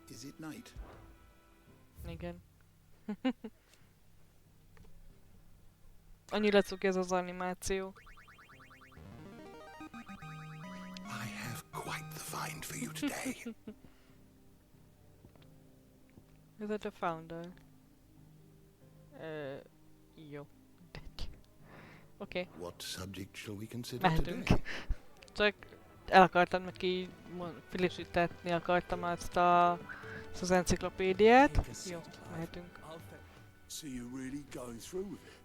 is it night? Igen. Annyira cuki ez az animáció. I have quite the find for you today. Is it a founder? Jó. Oké. What subject shall we consider Mehetünk. today? Csak el akartam neki frissítetni akartam azt az enciklopédiát. Jó, mehetünk. So you're really going through with it?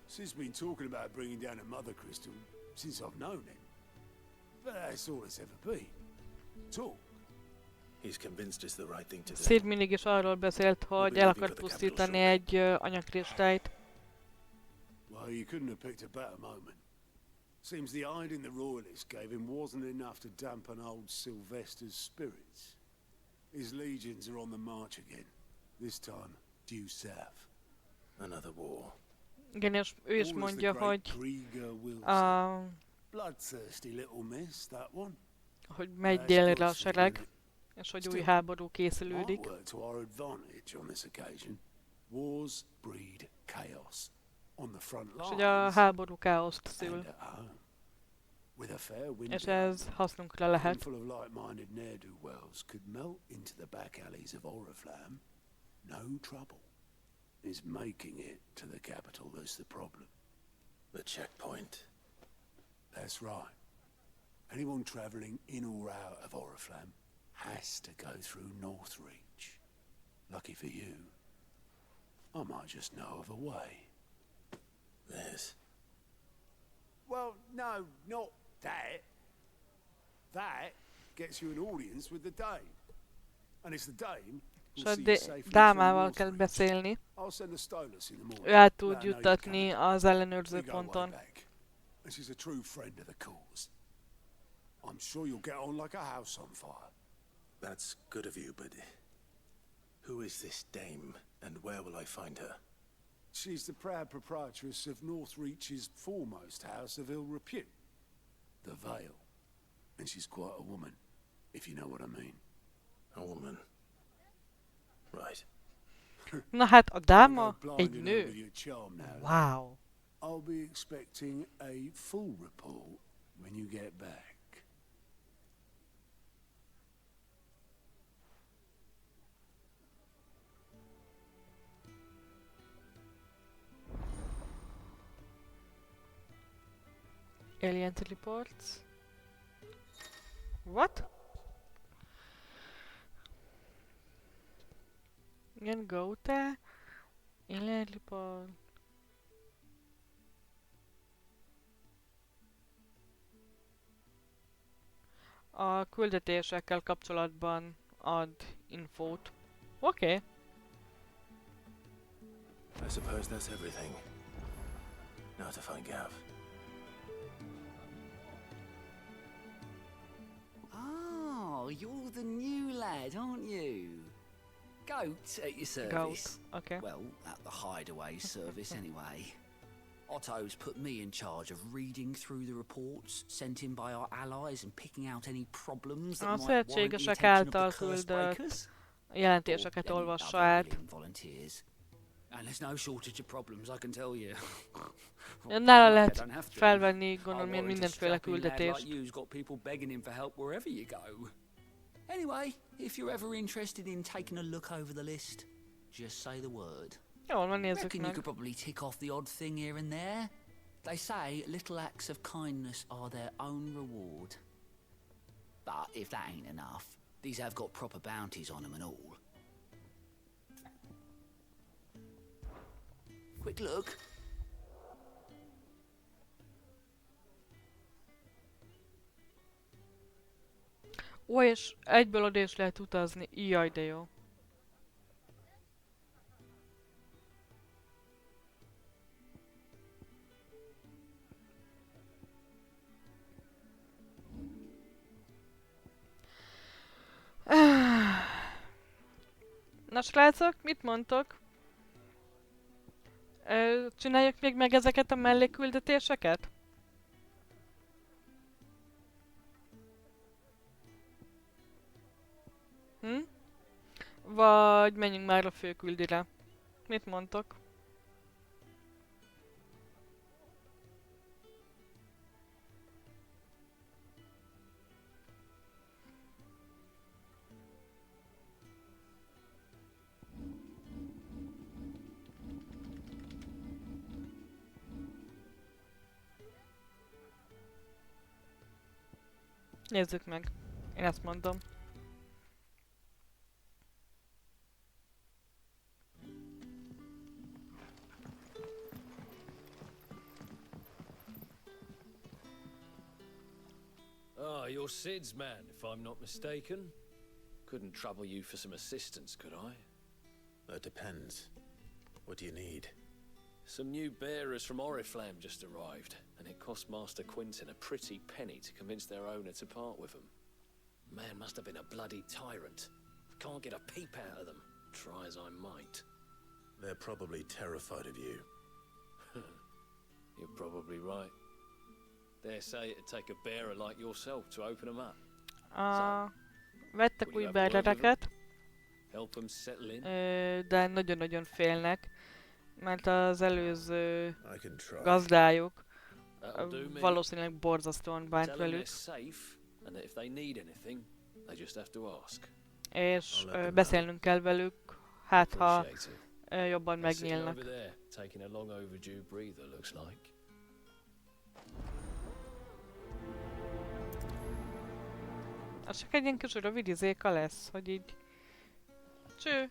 Sid's been talking about bringing down a mother crystal since I've known him. But that's all it's ever been. Talk. He's convinced it's the right thing to do. Sid mindig is arról beszélt, hogy el akar pusztítani egy anyagkristályt. Well, you couldn't have picked a better moment. Seems the hiding the royalists gave him wasn't enough to dampen old Sylvester's spirits. His legions are on the march again. This time, due south. Another war. Igen, és ő is mondja, hogy bloodthirsty little miss, that one. Hogy megy délre a sereg, és hogy új háború készülődik. To our advantage on this occasion. Wars breed chaos. On the front lines, és hogy a háború káoszt szül. With a fair wind, és ez hasznunkra lehet. Full of like-minded ne'er-do-wells could melt into the back alleys of Oriflamme. No trouble. Is making it to the capital that's the problem. The checkpoint. That's right. Anyone travelling in or out of Oriflamme has to go through Northreach. Lucky for you, I might just know of a way. There's... Well, no, not that. That gets you an audience with the Dame. And it's the Dame és a dámával kell beszélni. Ő át tud juttatni az ellenőrző ponton. And she's a true friend of the cause. I'm sure you'll get on like a house on fire. That's good of you, but who is this dame, and where will I find her? She's the proud proprietress of Northreach's foremost house of ill repute, the Vale. And she's quite a woman, if you know what I mean. A woman. Right. Na hát a dáma egy nő. Wow. I'll be expecting a full report when you get back. Alien reports. What? Igen, go te. Alien report. A küldetésekkel kapcsolatban ad infót. Oké. Okay. I suppose that's everything. Now to find Gav. you're the new lad, aren't you? Goat at your service. Goat, okay. Well, at the hideaway service anyway. Otto's put me in charge of reading through the reports sent in by our allies and picking out any problems that A might warrant the szövetségesek attention of által the curse küldött breakers. jelentéseket Or any olvassa other át. willing volunteers. And there's no shortage of problems, I can tell you. Nála I lehet don't have to. felvenni, gondolom, I warrant a mindenféle strapping lad küldetést. like you's got people begging him for help wherever you go. Anyway, if you're ever interested in taking a look over the list, just say the word. Jól van, nézzük Reckon you meg. could probably tick off the odd thing here and there. They say little acts of kindness are their own reward. But if that ain't enough, these have got proper bounties on them and all. Quick look. Ó, és egyből oda is lehet utazni. Jaj, de jó. Na srácok, mit mondtok? Csináljuk még meg ezeket a melléküldetéseket? Vagy menjünk már a főküldire? Mit mondtok? Nézzük meg. Én ezt mondom. Ah, you're Sid's man, if I'm not mistaken. Couldn't trouble you for some assistance, could I? That depends. What do you need? Some new bearers from Oriflamme just arrived, and it cost Master Quinton a pretty penny to convince their owner to part with them. Man must have been a bloody tyrant. Can't get a peep out of them, try as I might. They're probably terrified of you. You're probably right. Dare say it'd take a bearer like yourself to open them up. Vettek új bearereket, Help them settle in. de nagyon-nagyon félnek, mert az előző gazdájuk valószínűleg borzasztóan bánt velük. És beszélnünk kell velük, hát ha jobban megnyílnak. Az csak egy ilyen kis rövid izéka lesz, hogy így... Cső!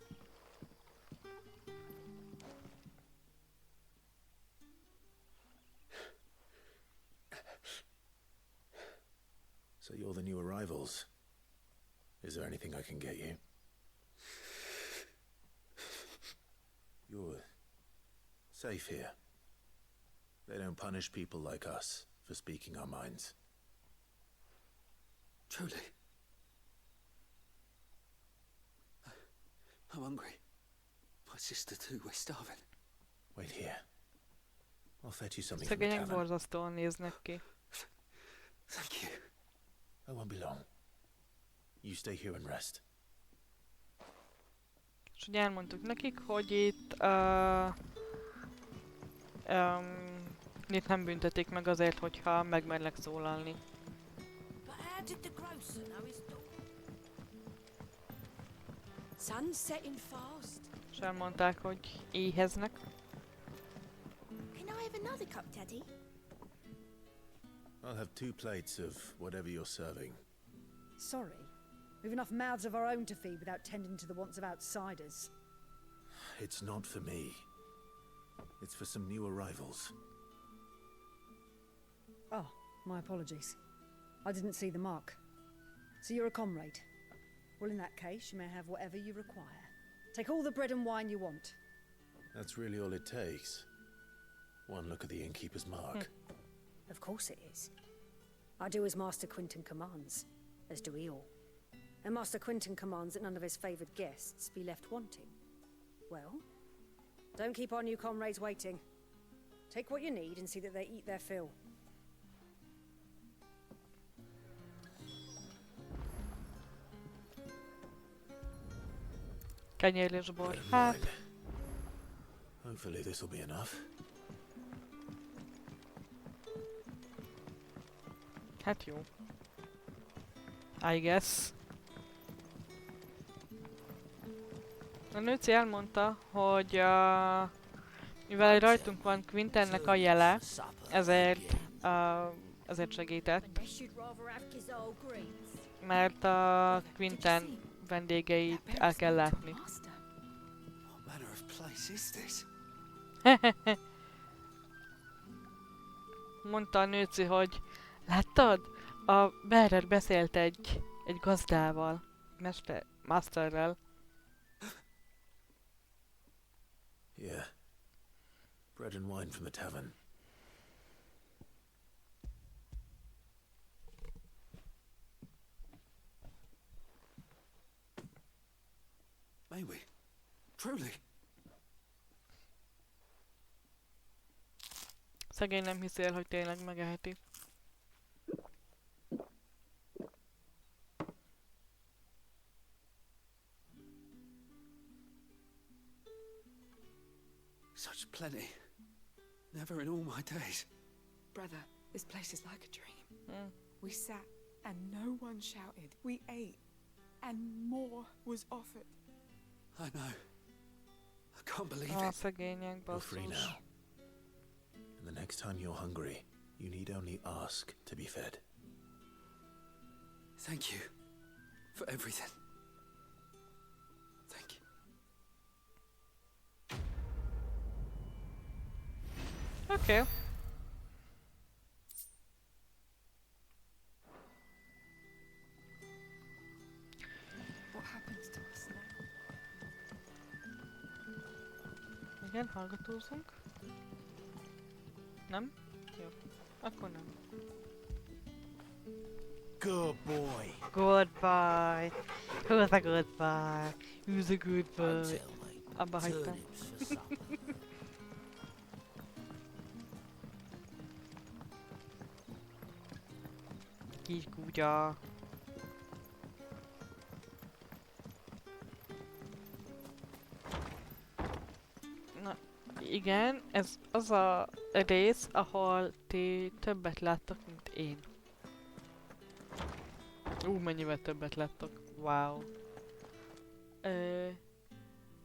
So you're the new arrivals. Is there anything I can get you? You're safe here. They don't punish people like us for speaking our minds. Truly. I'm hungry. My sister too, we're starving. Wait here. I'll fetch you something from the Szegények tavern. borzasztóan néznek ki. Thank you. I won't be long. You stay here and rest. És ugye elmondtuk nekik, hogy itt itt nem büntetik meg azért, hogyha megmerlek szólalni. But how did the grocer know his daughter? Sun's setting fast. És elmondták, hogy éheznek. Can I have another cup, Daddy? I'll have 2 plates of whatever you're serving. Sorry. We've enough mouths of our own to feed without tending to the wants of outsiders. It's not for me. It's for some new arrivals. Oh, my apologies. I didn't see the mark. So you're a comrade. Well, in that case, you may have whatever you require. Take all the bread and wine you want. That's really all it takes. One look at the innkeeper's mark. Of course it is. I do as Master Quinton commands, as do we all. and Master Quentin commands that none of his favoured guests be left wanting. Well, don't keep our new comrades waiting. Take what you need and see that they eat their fill. Kenyér és bor. Never Hát, mind. Hopefully this will be enough. hát jó. I guess. A nőci elmondta, hogy mivel rajtunk van Quintennek a jele, ezért segített. Mert a Quinten vendégeit el kell látni. What manner of place is this? Mondta a nőci, hogy láttad? A Bearer beszélt egy gazdával, Masterrel. Yeah. Bread and wine from the tavern. May we? Truly? Szegény nem hiszi el, hogy tényleg megeheti. Such plenty. Never in all my days. Brother, this place is like a dream. Mm. We sat and no one shouted. We ate and more was offered. I know. I can't believe A it. szegények, You're free basszus. now. And the next time you're hungry, you need only ask to be fed. Thank you for everything. Thank you. Okay. What happens to us now? Igen, hallgatózunk. Nem? Jó. Akkor nem. Good boy. Goodbye. Who's a good boy? Who's a good boy? Don't tell me. Abba hagytam. Turnips for supper. Kis kutya. Na, igen, ez az a rész, ahol ti többet láttok, mint én. Mennyivel többet láttok. Wow.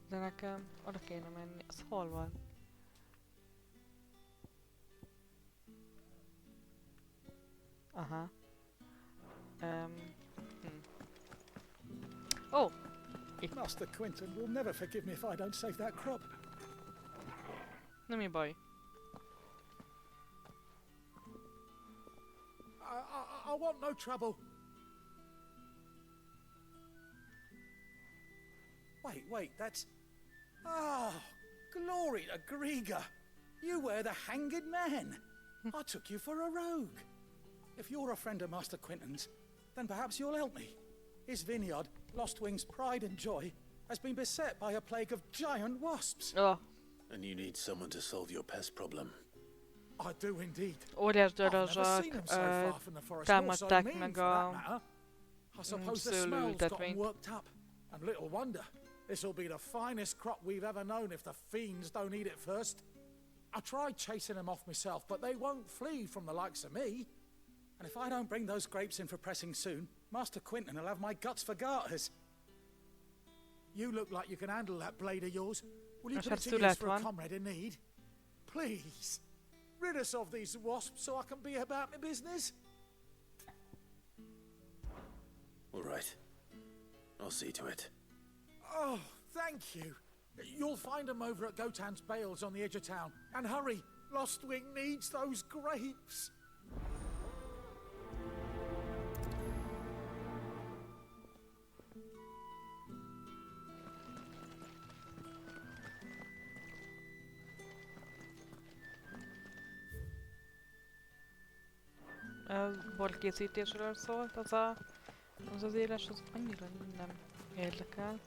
De nekem oda kéne menni. Az hol van? Aha. Oh! Master Quentin will never forgive me if I don't save that crop. Nem mi baj. I want no trouble. Wait, that's... Oh, glory to Griga. You were the hanged man. I took you for a rogue. If you're a friend of Master Quentin's, then perhaps you'll help me. His vineyard, Lostwing's pride and joy, has been beset by a plague of giant wasps. Oh. And you need someone to solve your pest problem. I do indeed. Óriás I've never darazsak seen them so far from the forest, also támadták mean meg for that a matter. I suppose the smell's got 'em szőlőültetvényt. worked up. And little wonder. This'll be the finest crop we've ever known if the fiends don't eat it first. I tried chasing them off myself, but they won't flee from the likes of me. And if I don't bring those grapes in for pressing soon, Master Quentin will have my guts for garters. You look like you can handle that blade of yours. Will you Most put it to hát use for a szület van. comrade in need? Please, rid us of these wasps so I can be about my business. All right. I'll see to it. Oh, thank you. You'll find them over at Gotan's bales on the edge of town. And hurry, Lostwing needs those grapes. Borkészítésről szólt az Az az éles, az annyira nem érdekel.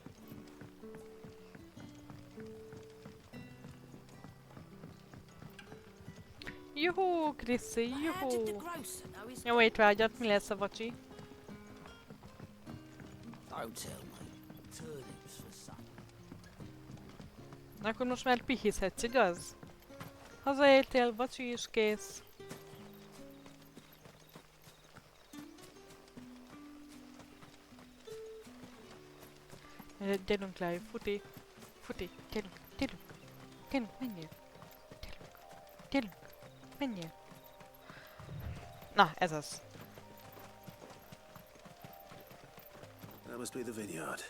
Juhú, Kriszi, juhú! Jó étvágyat, mi lesz a vacsi? Na akkor most már pihiszhetsz, igaz? Hazaértél, vacsi is kész. Gyerünk le, futi, futi, gyerünk, gyerünk, gyerünk, menjél, gyerünk, gyerünk, menjél. Na, ez az. That must be the vineyard.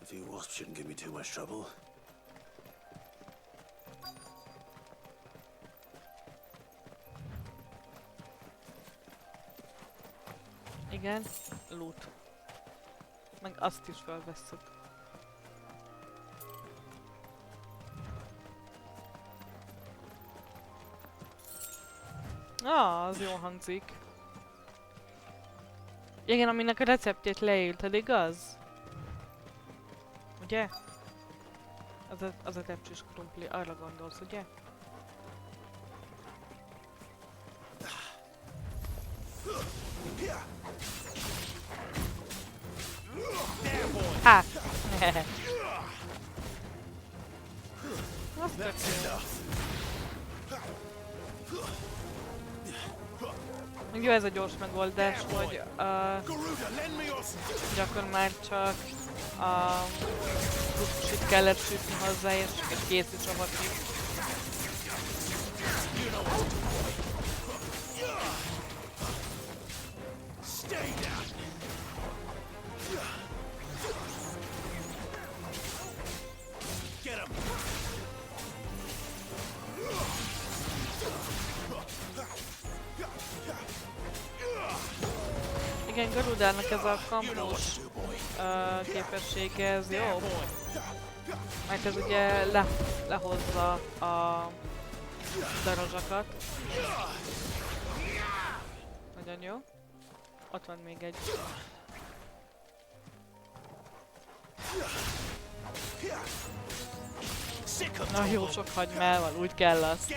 A few wasps shouldn't give me too much trouble. Igen, loot. Meg azt is felvesszük. Ah, az jól hangzik. Igen, aminek a receptjét leírtad, igaz? Ugye? Az a tepsis krumpli, arra gondolsz, ugye? Hát! Azt tök jó. Még jó ez a gyors megoldás, hogy gyakran már csak a krumplit kellett sütni hozzá, és egy kész is a vacsi. Igen, Garudának ez a kampus képessége, ez jó. Mert ez ugye lehozza a darazsakat. Nagyon jó. Ott van még egy. Na jó, sok hagymával, úgy kell az.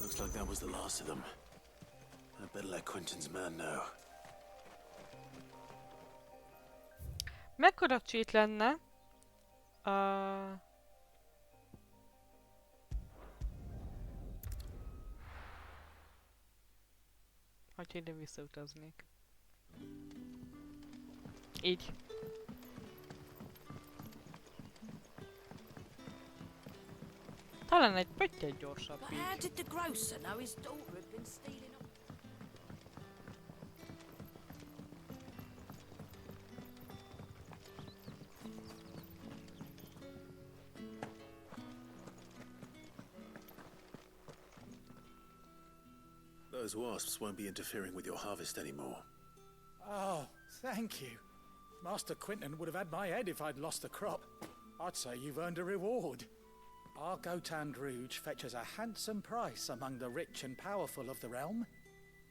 Looks like that was the last of them. I better let Quentin's man know. Mekkora cheat lenne? Hogy ide visszautaznék. Így. Talán egy pöttyet gyorsabb így. How did the grocer know his daughter had been stealing all... Those wasps won't be interfering with your harvest anymore. Oh, thank you. Master Quentin would have had my head if I'd lost the crop. I'd say you've earned a reward. Our Gotand Rouge fetches a handsome price among the rich and powerful of the realm.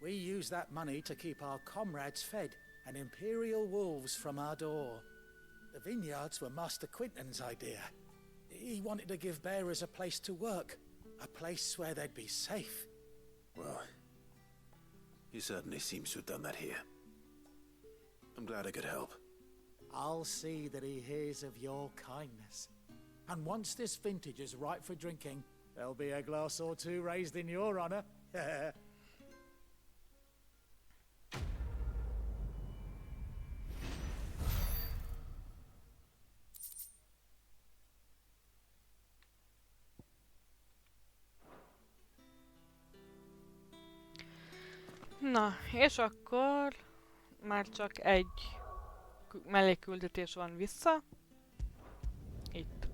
We use that money to keep our comrades fed and imperial wolves from our door. The vineyards were Master Quentin's idea. He wanted to give bearers a place to work, a place where they'd be safe. Well, he certainly seems to have done that here. I'm glad I could help. I'll see that he hears of your kindness. And once this vintage is ripe for drinking, there'll be a glass or two raised in your honor. Na, és akkor már csak egy mellékküldetés van vissza. Itt.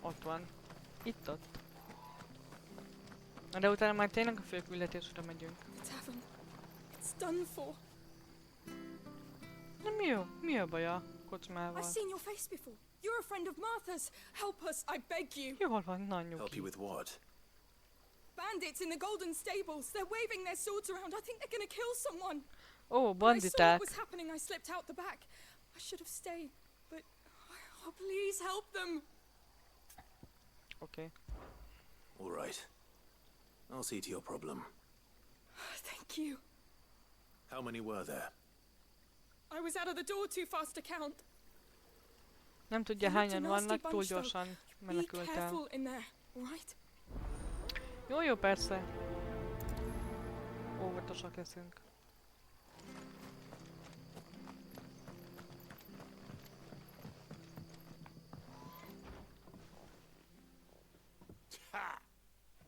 Ott van. Itt-ott. Na de utána már tényleg a főküldetésre megyünk. Tavern. It's done for. Na mi a baj a kocsmával? I've seen your face before. You're a friend of Martha's. Help us, I beg you. Jól van, na Help nyugi. you with what? Bandits in the Golden Stables. They're waving their swords around. I think they're gonna kill someone. Ó, When I saw what banditák. was happening, I slipped out the back. I should have stayed, but oh, please help them. Oké. All right. I'll see to your problem. Thank you. How many were there? I was out of the door too fast to count. Nem tudja They looked a hányan nasty vannak, túl bunch, though. gyorsan Be menekült el. careful in there, all right? Jó, persze. Óvatosak leszünk. Ha!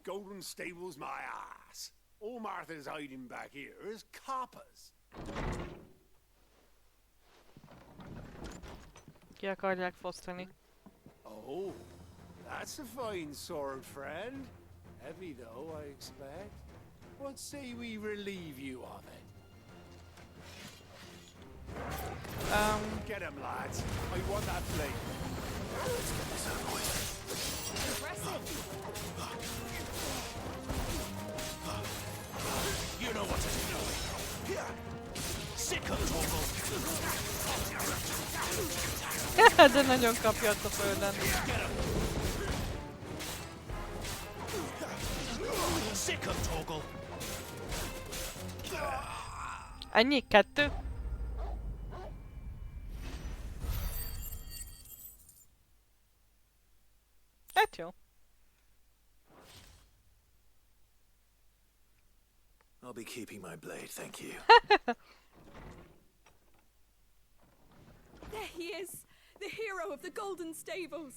Golden Stables my ass. All Martha's hiding back here is coppers. Ki akarják fosztani. Oh, that's a fine sword, friend. Heavy though, I expect. What say we relieve you of it? Get him, lads. I want that blade. Let's get this over with. You know what to do. Here. Sick of Torval. De nagyon kapja ott a földön. Sick of Torgal. Ennyi? 2? Hát jó. I'll be keeping my blade, thank you. There he is, the hero of the Golden Stables.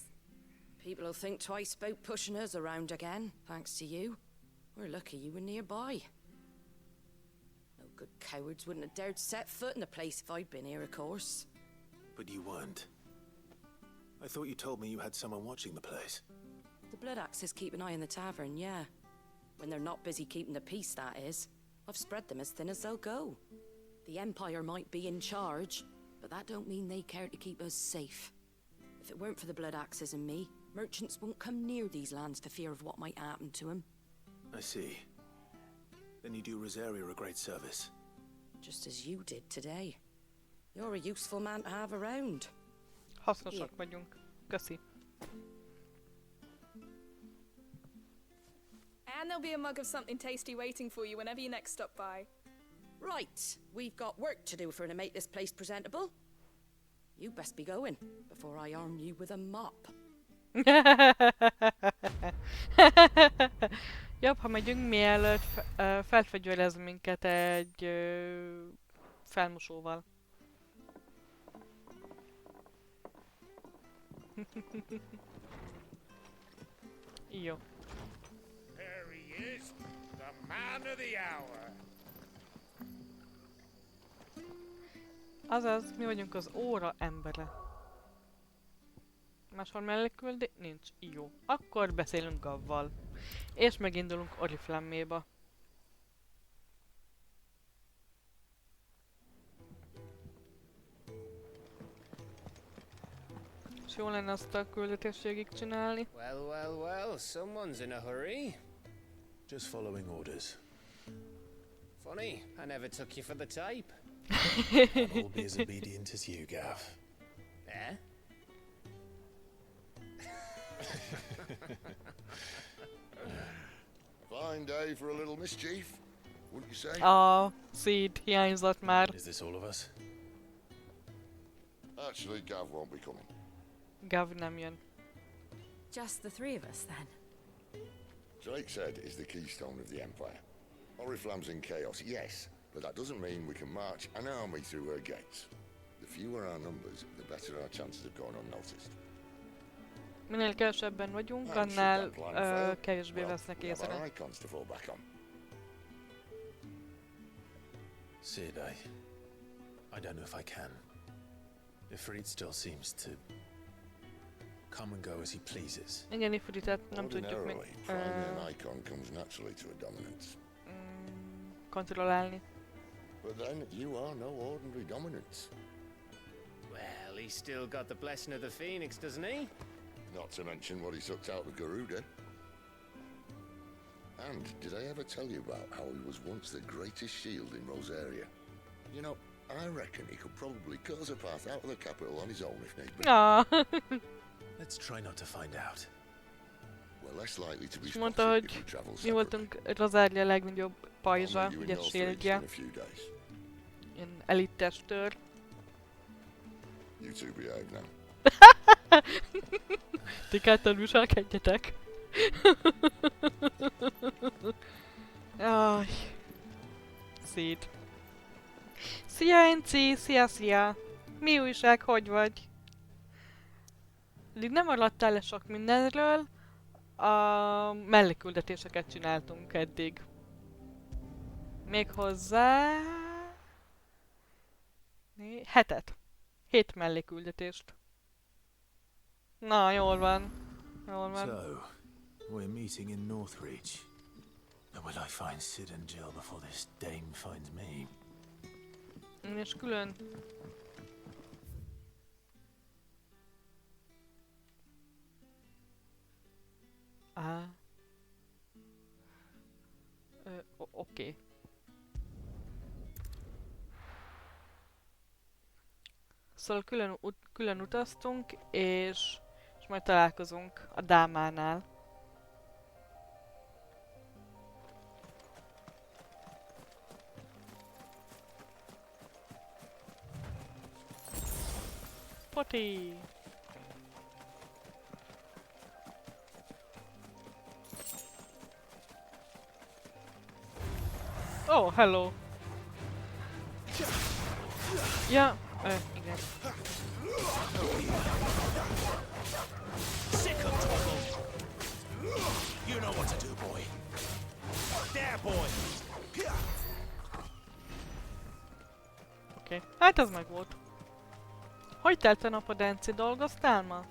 People will think twice about pushing us around again, thanks to you. We're lucky you were nearby. No good cowards wouldn't have dared set foot in the place if I'd been here, of course. But you weren't. I thought you told me you had someone watching the place. The Blood Axes keep an eye on the tavern, yeah. When they're not busy keeping the peace, that is. I've spread them as thin as they'll go. The Empire might be in charge, but that don't mean they care to keep us safe. If it weren't for the Blood Axes and me, merchants won't come near these lands for fear of what might happen to them. I see. Then you do Rosaria a great service. Just as you did today. You're a useful man to have around. Hasznosak vagyunk. Köszi. And there'll be a mug of something tasty waiting for you whenever you next stop by. Right, we've got work to do to make this place presentable. You best be going, before I arm you with a mop. Jobb, ha megyünk, mielőtt felfegyverez minket egy felmosóval. Jó. There he is, the man of the hour. Azaz, mi vagyunk az óra embere. Máshol melléküldi? Nincs. Jó. Akkor beszélünk Gavval. És megindulunk Oriflamméba. És jó lenne azt a küldetést végig csinálni. Well, someone's in a hurry. Just following orders. Funny, I never took you for the type. Can't all be as obedient as you, Gav. Eh? Fine day for a little mischief, wouldn't you say? Seed hiányzott már. Is this all of us? Actually, Gav won't be coming. Gav nem jön. Just the three of us, then? Drake said is the keystone of the Empire. Oriflamme's in chaos, yes, but that doesn't mean we can march an army through her gates. The fewer our numbers, the better our chances of going unnoticed. Minél kevesebben vagyunk, annál kevésbé vesznek észre. Icons to fall back on. Sid, I don't know if I can. Ifrit still seems to come and go as he pleases. Igen, Ifritet nem tudjuk még Priming an icon comes naturally to a dominance. kontrollálni. But then you are no ordinary dominance. Well, he's still got the blessing of the Phoenix, doesn't he? Not to mention what he sucked out of Garuda. And did I ever tell you about how he was once the greatest shield in Rosaria? You know, I reckon he could probably cut us a path out of the capital on his own if need be. Let's try not to find out. We're less likely to be És mondta, spotted if hogy we travel mi separately. voltunk Rosaria legnagyobb pajzsa, I'll meet you in ugye Northridge shieldje. in a few days. Ilyen elittestőr. You two behave now. Ti ketten viselkedjetek. Jaj. Szét. Szia, Enci! Szia! Mi újság, hogy vagy? Eddig nem maradtál le sok mindenről. A melléküldetéseket csináltunk eddig. Méghozzá... 7 melléküldetést. Na, jól van. So, we're meeting in Northridge. But will I find Sid and Jill before this dame finds me? És külön... Oké. Szóval külön utaztunk, és majd találkozunk a dámánál. Poti! Oh, hello! Ja, igen. Sick of trouble. You know what to do, boy. There, boy. Oké, hát ez meg volt. Hogy telt a nap a Denci? Dolgoztál ma?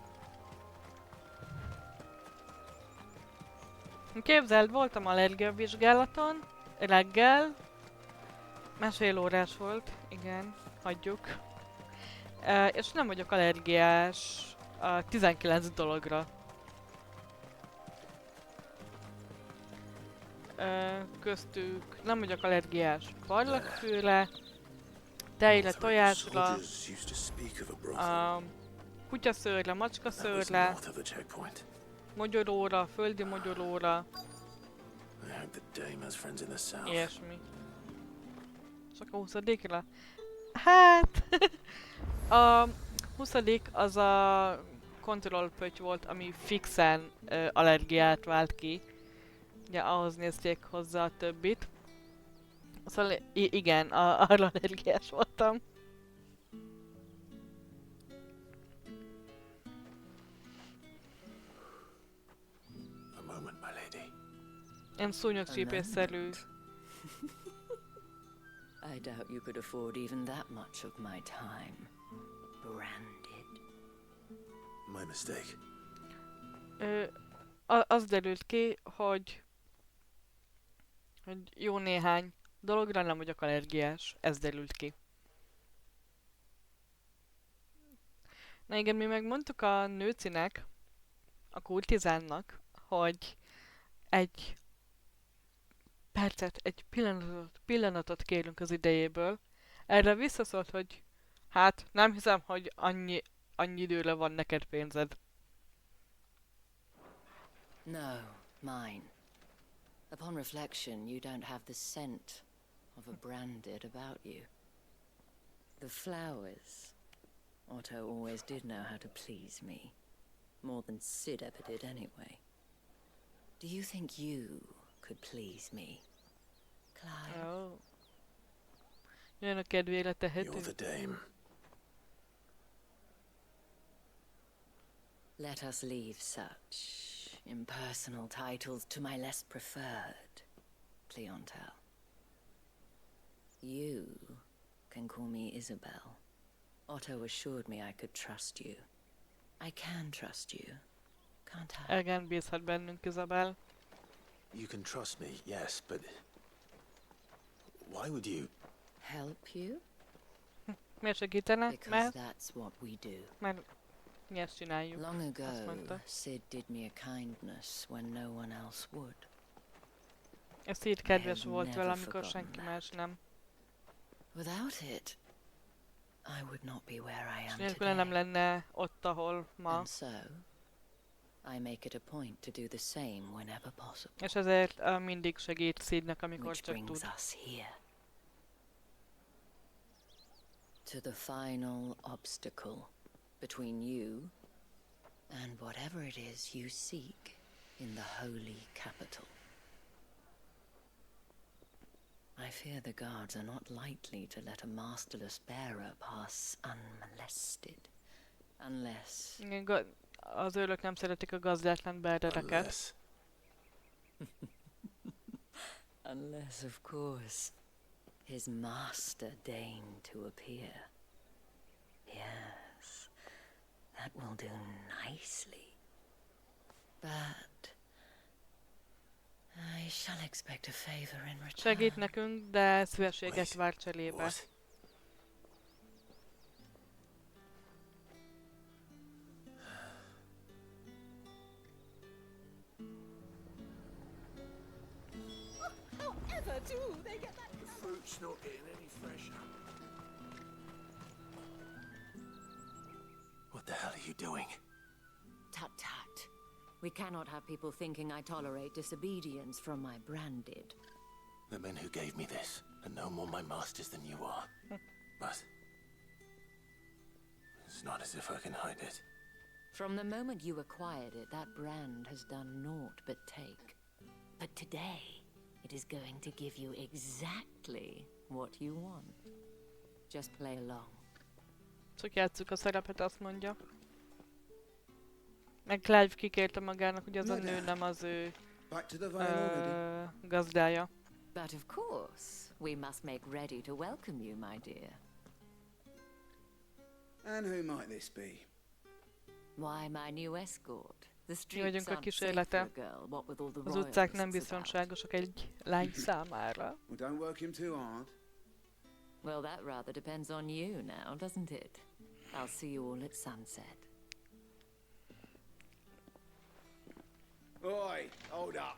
Képzeld, voltam allergiavizsgálaton reggel. Másfél órás volt, igen, hagyjuk. És nem vagyok allergiás a 19 dologra. Köztük nem vagyok allergiás parlagfűre, tejre, tojásra, kutyaszőrre, macskaszőrre, mogyoróra, földi mogyoróra, ilyesmi. Csak a 20-ra? Hát... a 20 az a kontrollpötty volt, ami fixen allergiát vált ki. Ugye ahhoz nézték hozzá a többit. Szóval igen, arra allergiás voltam. A moment, my lady. Ilyen szúnyogcsípésszerű. I doubt you could afford even that much of my time. Branded. My mistake. Az derült ki, hogy jó néhány dologra nem vagyok allergiás. Ez derült ki. Na igen, mi megmondtuk a nőcinek, a kurtizánnak, hogy egy percet, egy pillanatot kérünk az idejéből. Erre visszaszólt, hogy hát nem hiszem, hogy annyi időre van neked pénzed. No, mine. Upon reflection, you don't have the scent of a branded about you. The flowers. Otto always did know how to please me. More than Sid ever did anyway. Do you think you could please me, Clive? Oh. Jön a kedvére tehető. You're the dame. Let us leave such impersonal titles to my less preferred clientele. You can call me Isabel. Otto assured me I could trust you. I can trust you, can't I? Igen, bízhat bennünk, Isabel. You can trust me, yes, but why would you? Help you? Miért segítene? Because Mert? that's what we do. Mert mi ezt csináljuk. Long Azt ago, mondta. Sid did me a kindness when no one else would. Ez így kedves volt vele, amikor senki más nem. Without it, I would not be where I És am nélküle nem today. lenne ott, ahol ma. And so, I make it a point to do the same whenever possible. És ezért mindig segít Sidnek, amikor Which csak brings tud. us here. To the final obstacle between you and whatever it is you seek in the holy capital. I fear the guards are not likely to let a masterless bearer pass unmolested. Unless... Igen, az őrök nem szeretik a gazdátlan beárereket. Unless, of course, his master deigned to appear. Yes, that will do nicely. But I shall expect a favor in return. Segít nekünk, de szívességet vár cserébe. What? However do they get that? The fruit's not getting any fresher. What the hell are you doing? Tut tut. We cannot have people thinking I tolerate disobedience from my branded. The men who gave me this are no more my masters than you are. But it's not as if I can hide it. From the moment you acquired it, that brand has done naught but take. But today, it is going to give you exactly what you want. Just play along. Csak játsszuk a szerepet, azt mondja. Meg Clive kikérte magának, hogy az a nő nem az ő gazdája. But of course, we must make ready to welcome you, my dear. And who might this be? Why, my new escort. The Mi streets vagyunk a aren't safe for kísérlete. a girl, what with all the Az utcák nem royalists about. biztonságosak egy lány számára. Well, don't work him too hard. Well, that rather depends on you now, doesn't it? I'll see you all at sunset. Oi, hold up.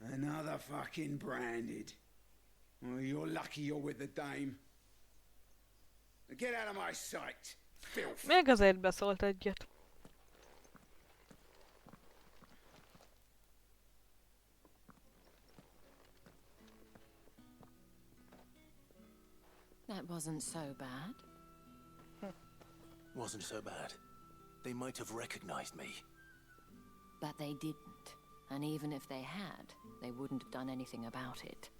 Another fucking branded. Well, you're lucky you're with the dame. Get out of my sight, filth. Még azért beszólt egyet. That wasn't so bad. Wasn't so bad. They might have recognized me. But they didn't. And even if they had, they wouldn't have done anything about it.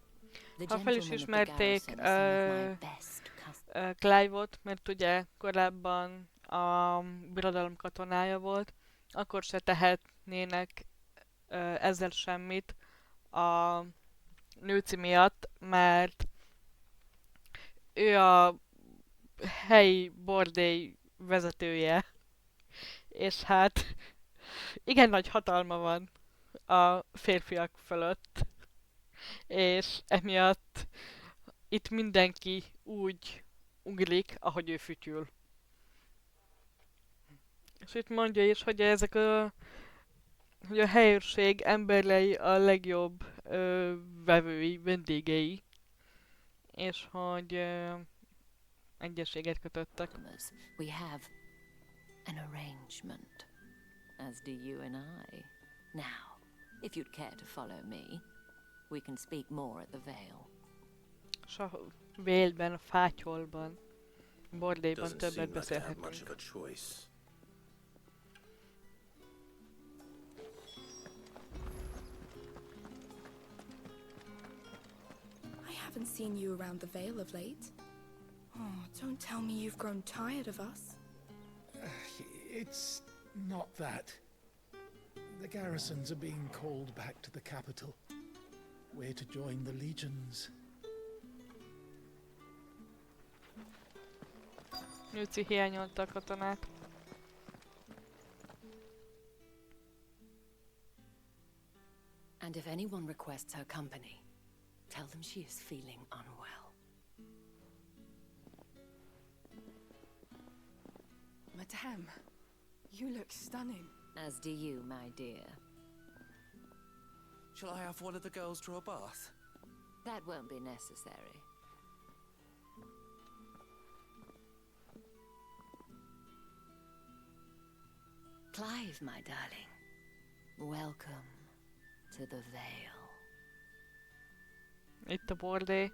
The Ha fel is gentlemen of the ismerték garrison are some of my best customers. Clive-ot, mert ugye korábban a birodalom katonája volt, akkor se tehetnének ezzel semmit a nőci miatt, mert ő a helyi bordély vezetője, és hát igen nagy hatalma van a férfiak fölött, és emiatt itt mindenki úgy ugrik, ahogy ő fütyül. És itt mondja is, hogy hogy a helyőrség emberlei a legjobb vevői, vendégei, és hogy egyességet kötöttek. We have an arrangement, as do you and I. Now, if you'd care to follow me, we can speak more at the Vale. És a Vale-ben, a fátyolban, bordélyban Doesn't többet seem like I have beszélhetünk. much of a choice. I haven't seen you around the Vale of late. Oh, don't tell me you've grown tired of us. It's not that. The garrisons are being called back to the capital. We're to join the legions Nyuci hiányolta a katonát. And if anyone requests her company, tell them she is feeling unwell. Madame, you look stunning. As do you, my dear. Shall I have one of the girls draw a bath? That won't be necessary. Clive, my darling. Welcome to the Vale. Itt a bordé.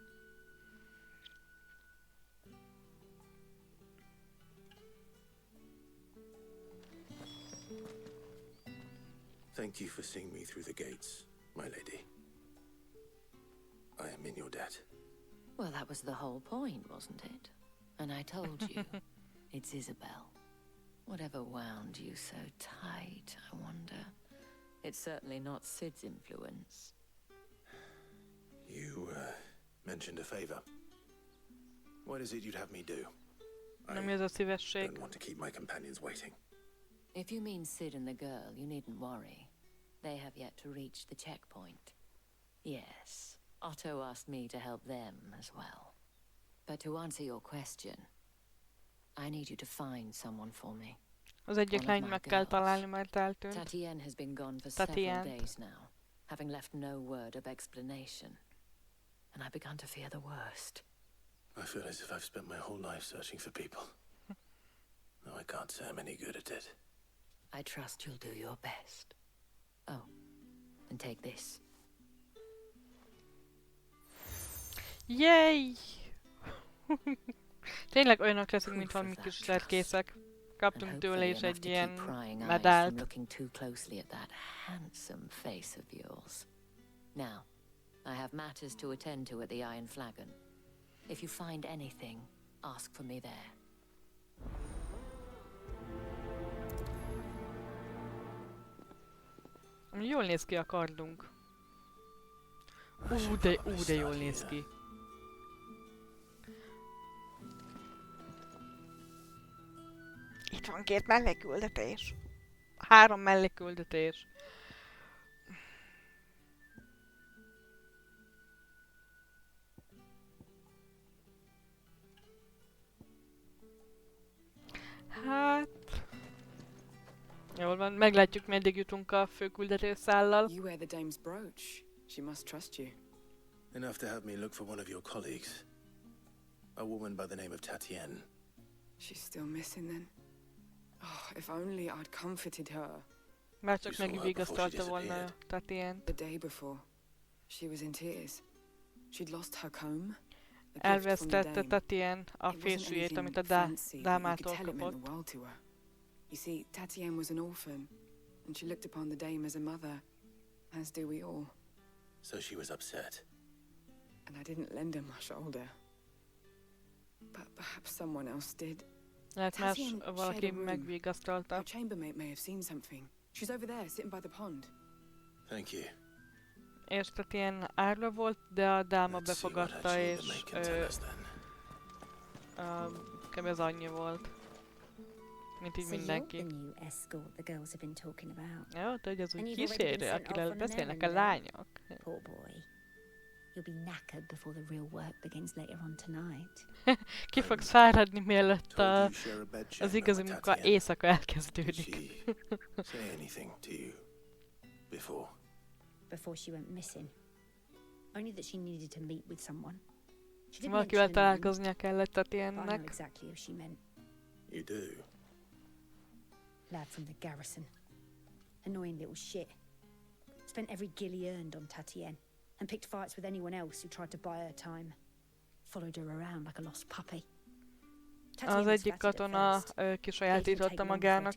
Thank you for seeing me through the gates, my lady. I am in your debt. Well, that was the whole point, wasn't it? And I told you, it's Isabel. Whatever wound you so tight, I wonder. It's certainly not Sid's influence. You, mentioned a favor. What is it you'd have me do? Nem ez a szívesség. Don't want to keep my companions waiting. If you mean Sid and the girl, you needn't worry. They have yet to reach the checkpoint. Yes, Otto asked me to help them as well. But to answer your question, I need you to find someone for me. Az egyik lányt meg kell találni, mert eltűnt. Tatienne has been gone for several days now, having left no word of explanation. And I've begun to fear the worst. I feel as if I've spent my whole life searching for people. No, I can't say I'm any good at it. I trust you'll do your best. Oh, and take this. Yay! Tényleg olyanok leszünk, mint valami kis lerkészek. Kaptunk tőle is egy ilyen medált. Looking too closely at that handsome face of yours. Now, I have matters to attend to at the Iron Flagon. If you find anything, ask for me there. Jól néz ki a kardunk. De jól néz ki. Itt van 2 melléküldetés. 3 melléküldetés. Hát... Jól van, meglátjuk, meddig jutunk a főküldetésszállal. You wear the dame's brooch. She must trust you. Enough to have me look for one of your colleagues. A woman by the name of Tatienne. She's still missing then? Oh, if only I'd comforted her. Már csak megvigasztalta volna Tatienne. The day before, she was in tears. She'd lost her comb. Elvesztette Tatienne a fésűjét, amit a dámától kapott. You see, Tatienne was an orphan, and she looked upon the dame as a mother, as do we all. So she was upset. And I didn't lend her my shoulder. But perhaps someone else did. Lehet más valaki megvigasztalta. Her chambermaid may have seen something. She's over there, sitting by the pond. Thank you. És Tatienne árva volt, de a dáma befogadta, és kb. Az anyja volt. Mint így mindenki. Jó, hogy az úgy kísérő, akiről beszélnek a lányok. Poor boy. You'll be knackered before the real work begins later on tonight. Ki fogsz fáradni, mielőtt az igazi munka éjszaka elkezdődik. Say anything to you before? Before she went missing. Only that she needed to meet with someone. Valakivel találkoznia kellett Tatienne-nek. I know exactly who she meant. You do? Lad from the garrison. Annoying little shit. Spent every guilly earned on Tatienne, and picked fights with anyone else who tried to buy her time. Followed her around like a lost puppy. Az egyik katona kisajátította magának.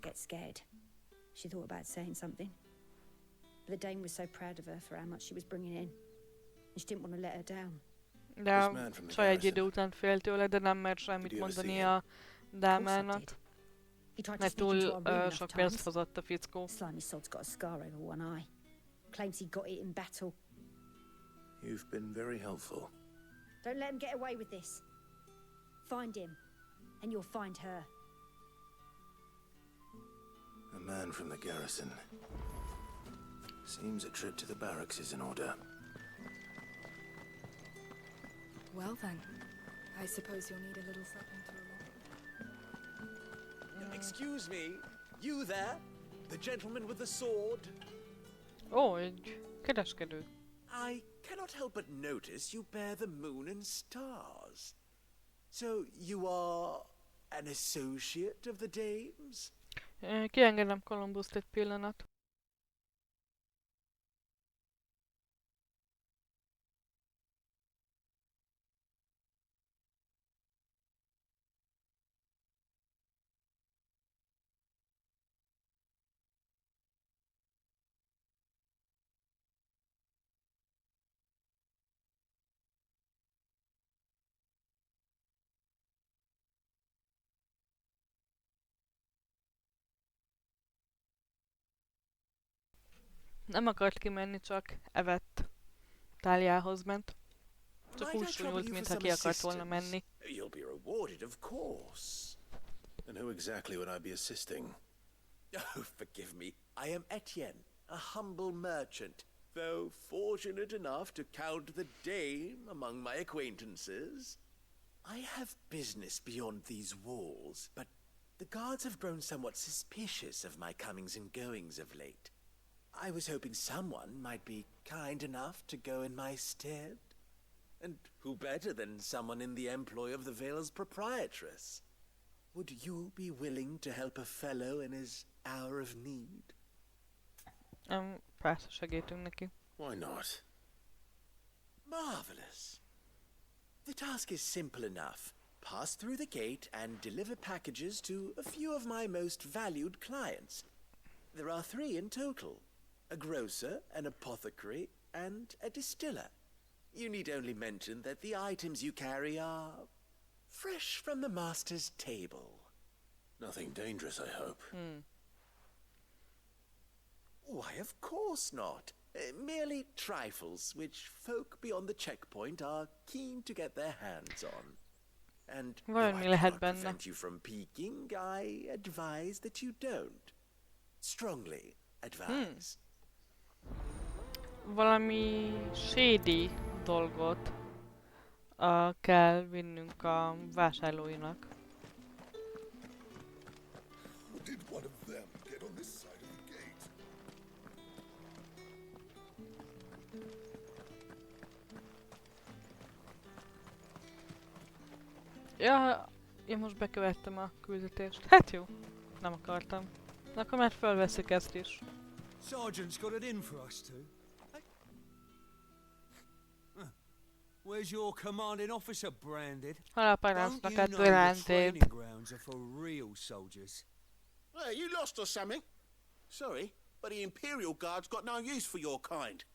She thought about saying something. But the dame was so proud of her for how much she was bringing in. And she didn't want to let her down. De a csaj egy idő után fél tőle, de nem mert semmit mondani a dámának. Mert túl sok pénzt hozott a fickó. Slimy sod's got a scar over one eye. Claims he got it in battle. You've been very helpful. Don't let him get away with this. Find him and you'll find her. A man from the garrison. Seems a trip to the barracks is in order. Well then, I suppose you'll need a little something to along. Excuse me, you there? The gentleman with the sword? Ó, egy kereskedő. I cannot help but notice you bear the moon and stars. So you are an associate of the dames? Kiengedem Columbust egy pillanat. Nem akart kimenni, csak evett. Táliához ment. Csak úgy súlyult, mintha ki akart volna menni. You'll be rewarded, of course. And who exactly would I be assisting? Oh, forgive me. I am Etienne, a humble merchant, though fortunate enough to count the dame among my acquaintances. I have business beyond these walls, but the guards have grown somewhat suspicious of my comings and goings of late. I was hoping someone might be kind enough to go in my stead. And who better than someone in the employ of the Vale's proprietress? Would you be willing to help a fellow in his hour of need? Persze segítünk neki. Why not? Marvelous. The task is simple enough. Pass through the gate and deliver packages to a few of my most valued clients. There are 3 in total. A grocer, an apothecary, and a distiller. You need only mention that the items you carry are fresh from the master's table. Nothing dangerous, I hope. Why, of course not. Merely trifles which folk beyond the checkpoint are keen to get their hands on. And though Valami I lehet cannot benne. prevent you from peeking, I advise that you don't. Strongly advise. Valami shady dolgot kell vinnünk a vásárlóinak. How did one of them get on this side of the gate? Ja, én most bekövettem a küldetést. Hát jó, nem akartam. Na akkor már felveszük ezt is. Sergeant's got it in for us two. Where's your commanding officer branded? Halaparancsnak a the Durandét. training grounds are for real soldiers? Hey, you lost or something? Sorry, but the Imperial Guard's got no use for your kind.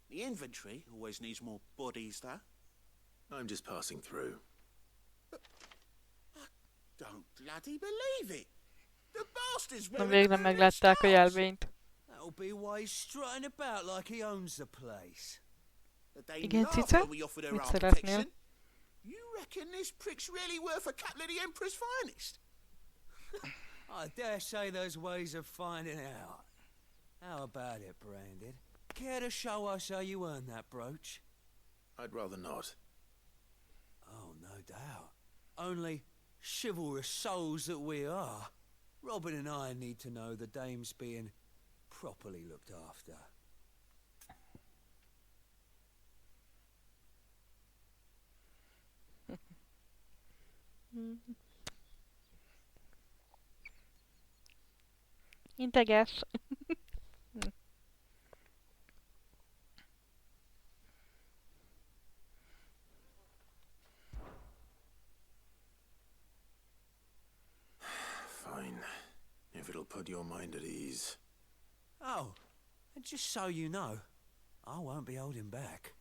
The infantry always needs more bodies, though. I'm just passing through. Don't bloody believe it! The bastard's Na wearing végre meglátták a jelvényt. That'll be why he's strutting about like he owns the place. They Igen, laughed cica? when we offered her Mit our szeretnél? protection. You reckon this prick's really worth a couple of the Emperor's finest? I dare say there's ways of finding out. How about it, Branded? Care to show us how you earned that brooch? I'd rather not. Oh, no doubt. Only chivalrous souls that we are. Robin and I need to know the dame's being properly looked after. Integes. Fine. If it'll put your mind at ease. Oh, and just so you know, I won't be holding back.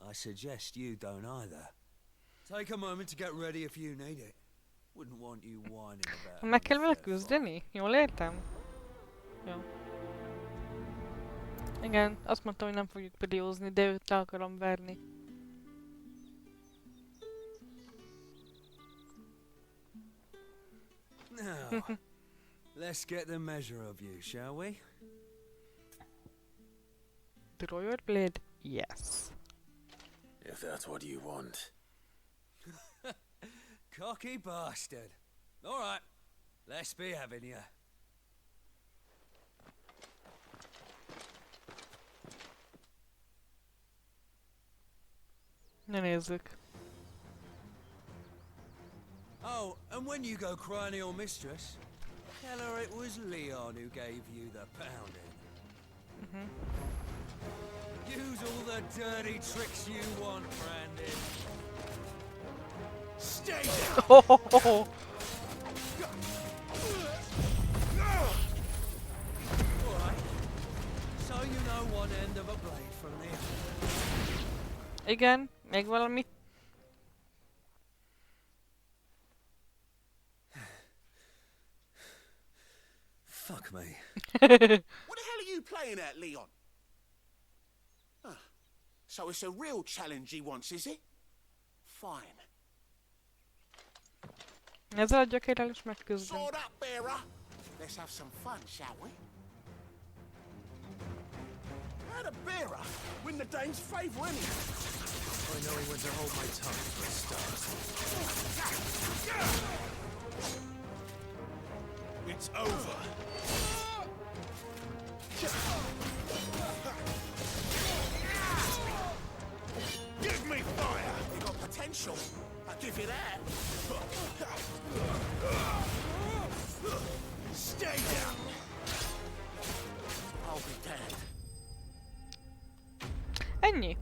I suggest you don't either. Take a moment to get ready if you need it. Wouldn't want you whining about Meg kell vele küzdeni? Jól értem? Jó. Igen, azt mondtam, hogy nem fogjuk periózni, de őt le akarom verni. let's get the measure of you, shall we? Draw your blade? Yes. If that's what you want. Cocky bastard. All right, let's be having you. Ne nézzük. Oh, and when you go crying to your mistress, tell her it was Leon who gave you the pounding. Use all the dirty tricks you want, Brandon. Stay down! Oh. Alright. So you know one end of a blade from the other. Igen, még valami? Fuck me. What the hell are you playing at, Leon? Ah, so it's a real challenge he wants, is it? Fine. Ezzel a gyökérrel is megküzdünk. Sword up, bearer. Let's have some fun, shall we? How'd a bearer win the dame's favour anyhow? I know he went to hold my tongue for a start. It's over. Give me fire! You got potential. I'll give you that. Stay down. I'll be dead. Ennyi.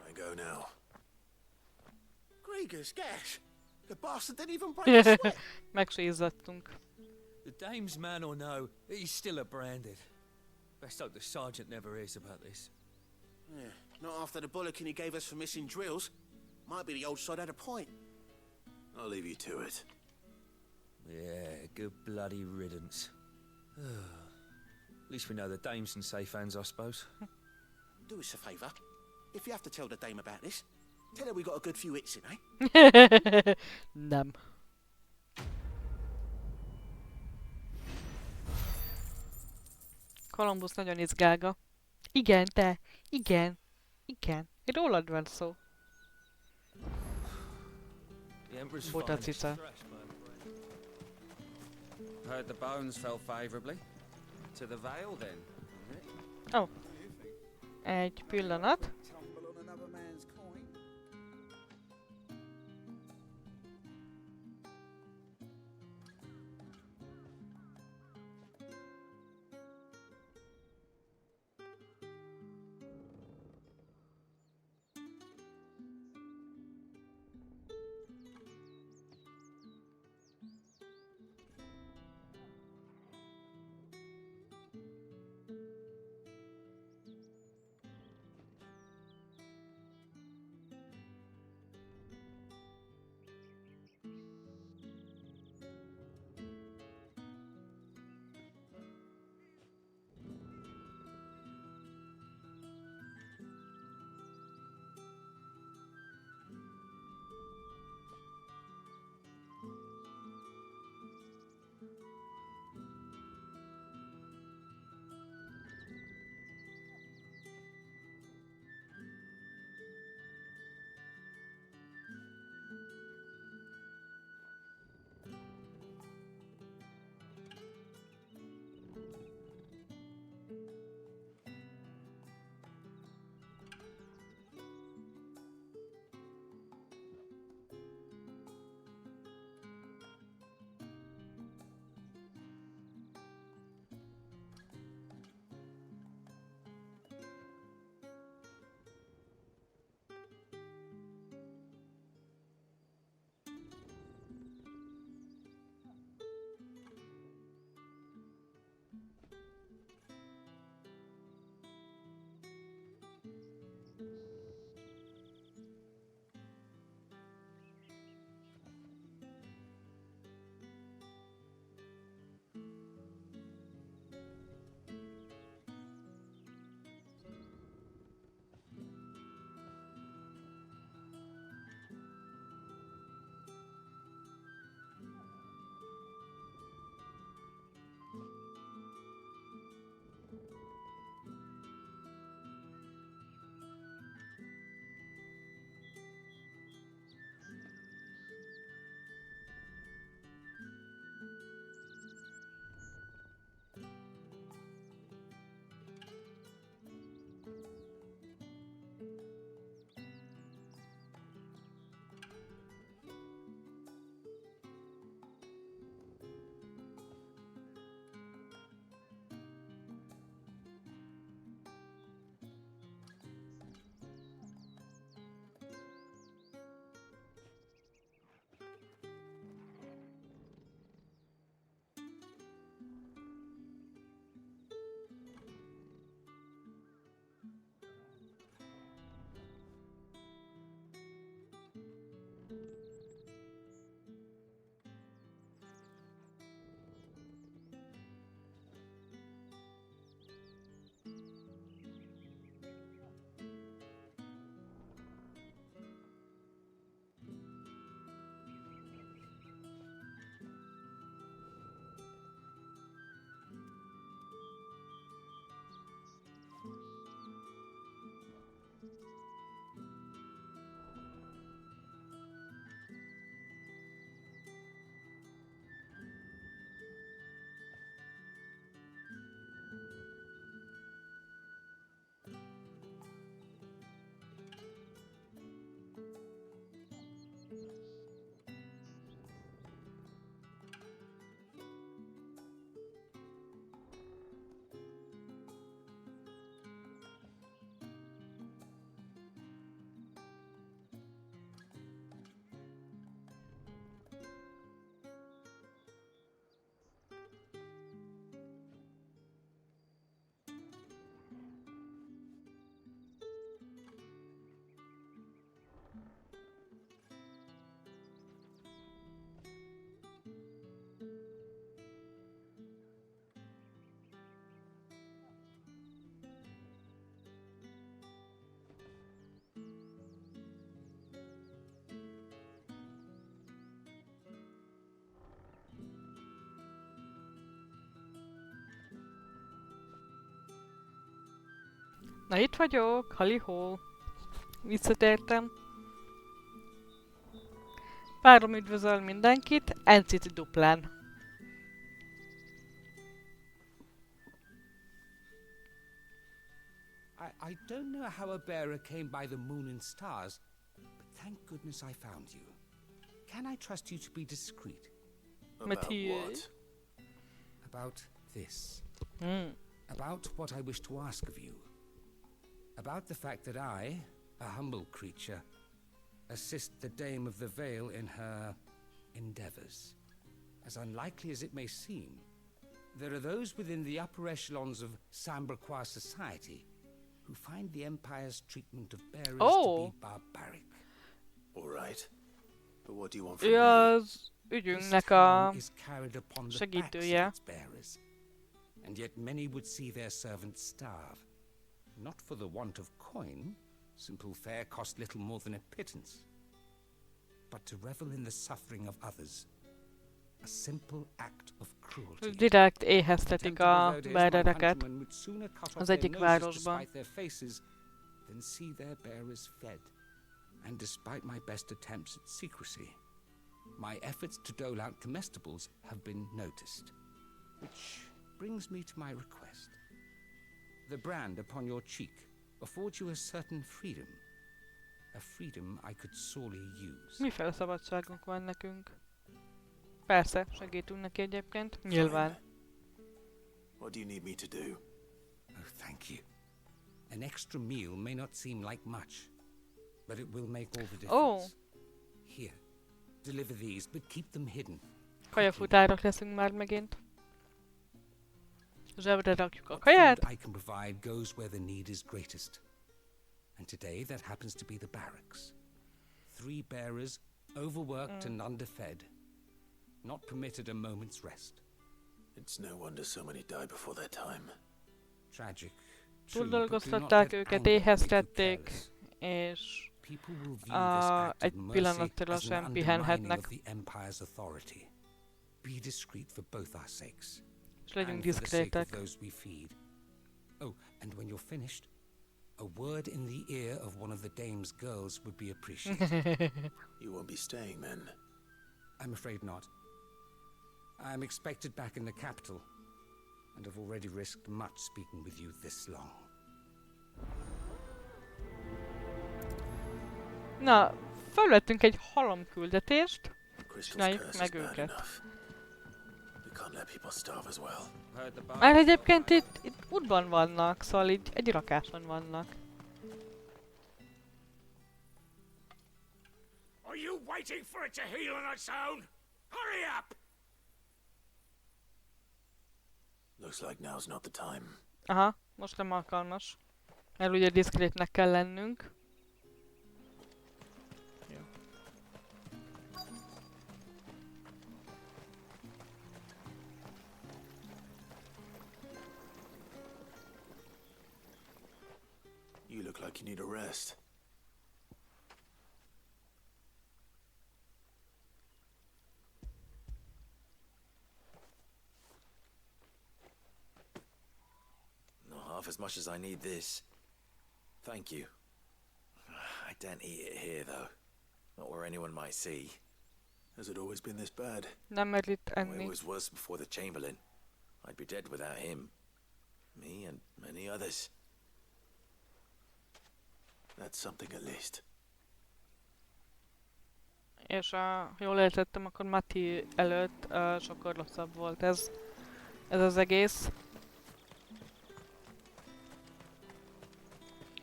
I go now. Grieger's gash. The bastard didn't even break a sweat. Meg se izzadtunk. The dame's man or no, he's still a branded. Best hope the sergeant never hears about this. Yeah, not after the bullocking he gave us for missing drills. Might be the old sod had a point. I'll leave you to it. Yeah, good bloody riddance. At least we know the dame's in safe hands, I suppose. Do us a favour. If you have to tell the dame about this, tell her we got a good few hits in, eh? Nem. Columbus nagyon izgága. Igen, te. Igen. Igen. Rólad van szó. The Emperor's Buta finest. cica. Heard the bones fell favourably. To the Vale, then. Oh. Egy pillanat. Na itt vagyok, halihó. Visszatértem. Párom üdvözöl mindenkit, Encit duplán. I don't know how a bearer came by the moon and stars, but thank goodness I found you. Can I trust you to be discreet? About what? About this. Mm. About what I wish to ask of you. About the fact that I, a humble creature, assist the Dame of the Vale in her endeavors. As unlikely as it may seem, there are those within the upper echelons of Samberquois society who find the Empire's treatment of bearers to be barbaric. All right. But what do you want from Ő me? az ügyünknek a segítője. And yet many would see their servants starve. Not for the want of coin, simple fare cost little more than a pittance, but to revel in the suffering of others. A simple act of cruelty. Direkt éheztetik a bearereket az egyik városban. Then see their bearers fed. And despite my best attempts at secrecy, my efforts to dole out comestibles have been noticed. Which brings me to my request. The brand upon your cheek affords you a certain freedom. A freedom I could sorely use. Miféle szabadságunk van nekünk? Persze, segítünk neki egyébként. Nyilván. What do you need me to do? Oh, thank you. An extra meal may not seem like much, but it will make all the difference. Oh. Here, deliver these, but keep them hidden. Kajafutárok leszünk már megint. Zsebre rakjuk a kaját. I can provide goes where the need is greatest. And today that happens to be the barracks. 3 bearers, overworked and underfed, not permitted a moment's rest. It's no wonder so many die before their time. Tragic. Túldolgoztatták őket, éheztették, és egy pillanatra sem pihenhetnek. Be discreet for both our sakes. És legyünk diszkrétek. Oh, and when you're finished, a word in the ear of one of the dame's girls would be appreciated. You won't be staying then? I'm afraid not. I'm expected back in the capital, and I've already risked much speaking with you this long. Na, felvettünk egy halomküldetést, csináljuk meg őket. Már egyébként itt útban vannak, szóval így egy rakáson vannak. Are you waiting for it to heal on its own? Hurry up! Looks like now's not the time. Aha, most nem alkalmas. Mert ugye diszkrétnek kell lennünk. Jó. You look like you need a rest. Half as much as I need this. Thank you. I daren't eat it here, though. Not where anyone might see. Has it always been this bad? Nem mer itt enni. It was worse before the Chamberlain. I'd be dead without him. Me and many others. That's something at least. És ha jól értettem, akkor Mati előtt sokkal rosszabb volt ez az egész.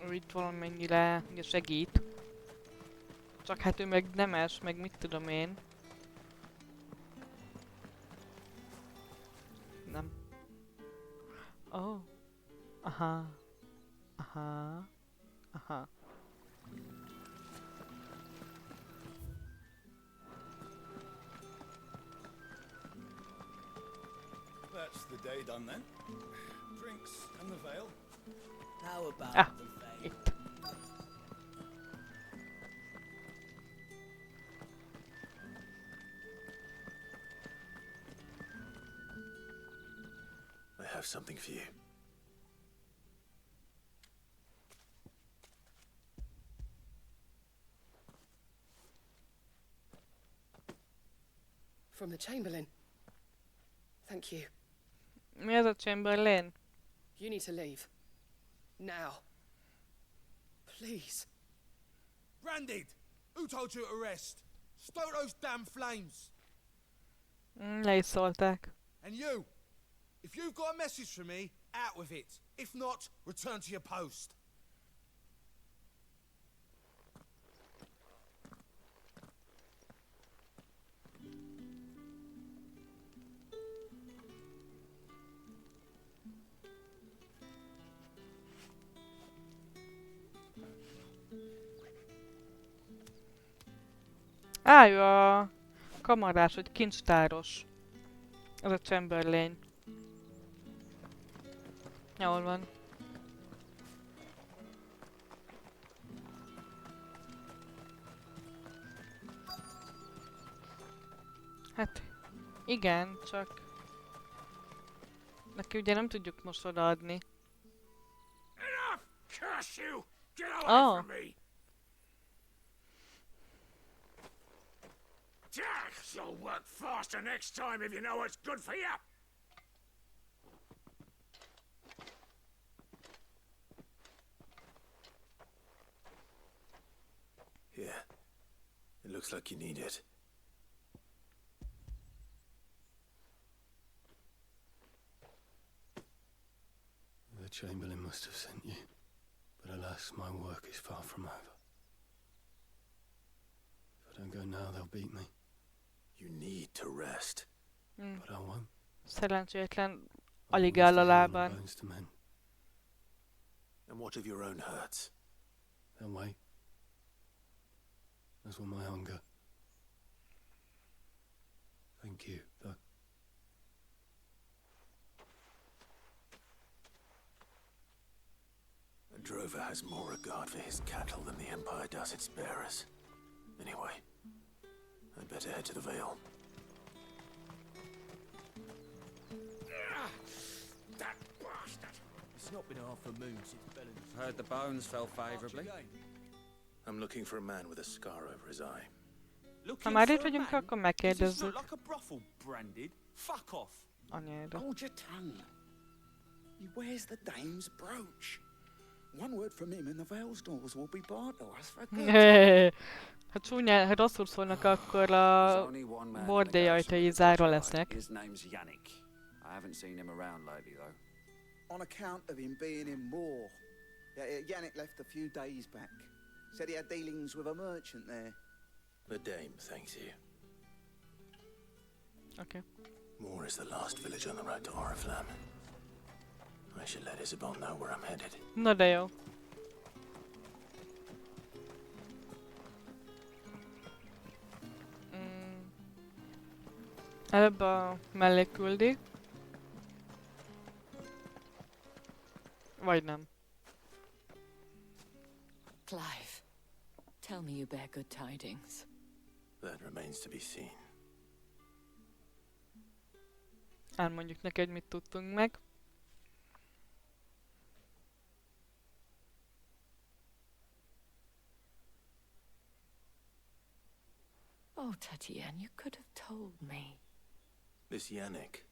Ő itt valamennyire segít. Csak hát ő meg nemes, meg mit tudom én. Nem. Oh. Aha. Aha. Aha. That's the day done then. Drinks and the veil. How about Ah, the veil? itt. I have something for you. From the Chamberlain. Thank you. Mi ez a Chamberlain? You need to leave. Now. Please. Branded! Who told you to rest? Stoke those damn flames! Le is szólták. And you! If you've got a message for me, out with it. If not, return to your post. Ő a kamarás, vagy kincstáros. Ez a Chamberlain. Jól van. Hát, igen, csak... Neki ugye nem tudjuk most odaadni. Enough! Curse you! Get away from me! Jack, you'll work faster next time if you know what's good for you! Here. It looks like you need it. The Chamberlain must have sent you, but alas, my work is far from over. If I don't go now, they'll beat me. You need to rest. But I won't. Szerencsétlen alig áll a lábán. And what of your own hurts? They'll wait. As will my hunger. Thank you, though. A drover has more regard for his cattle than the Empire does its bearers. Anyway, I'd better head to the Vale. That bastard! It's not been half a moon since Bellen's... Heard the bones fell favourably. I'm looking for a man with a scar over his eye. Ha már itt vagyunk, akkor megkérdezzük. Like a brothel, Branded. Fuck off. Anyáda. Hold your tongue. He wears the dame's brooch. One word from him and the Vale's doors will be barred to us for good. Ha csúnyán, ha rosszul szólnak, akkor a bordély ajtai zárva lesznek. His name's Yannick. I haven't seen him around lately, though. On account of him being in war. Yannick left a few days back. Said he had dealings with a merchant there. The dame thanks you. Okay. Moore is the last village on the road to Oriflamme. I should let Isabel know where I'm headed. Na de jó. Előbb a mellé küldi. Vagy nem. Clive, tell me you bear good tidings. That remains to be seen. Elmondjuk neked, mit tudtunk meg. Oh, Tatienne, you could have told me. This Yannick.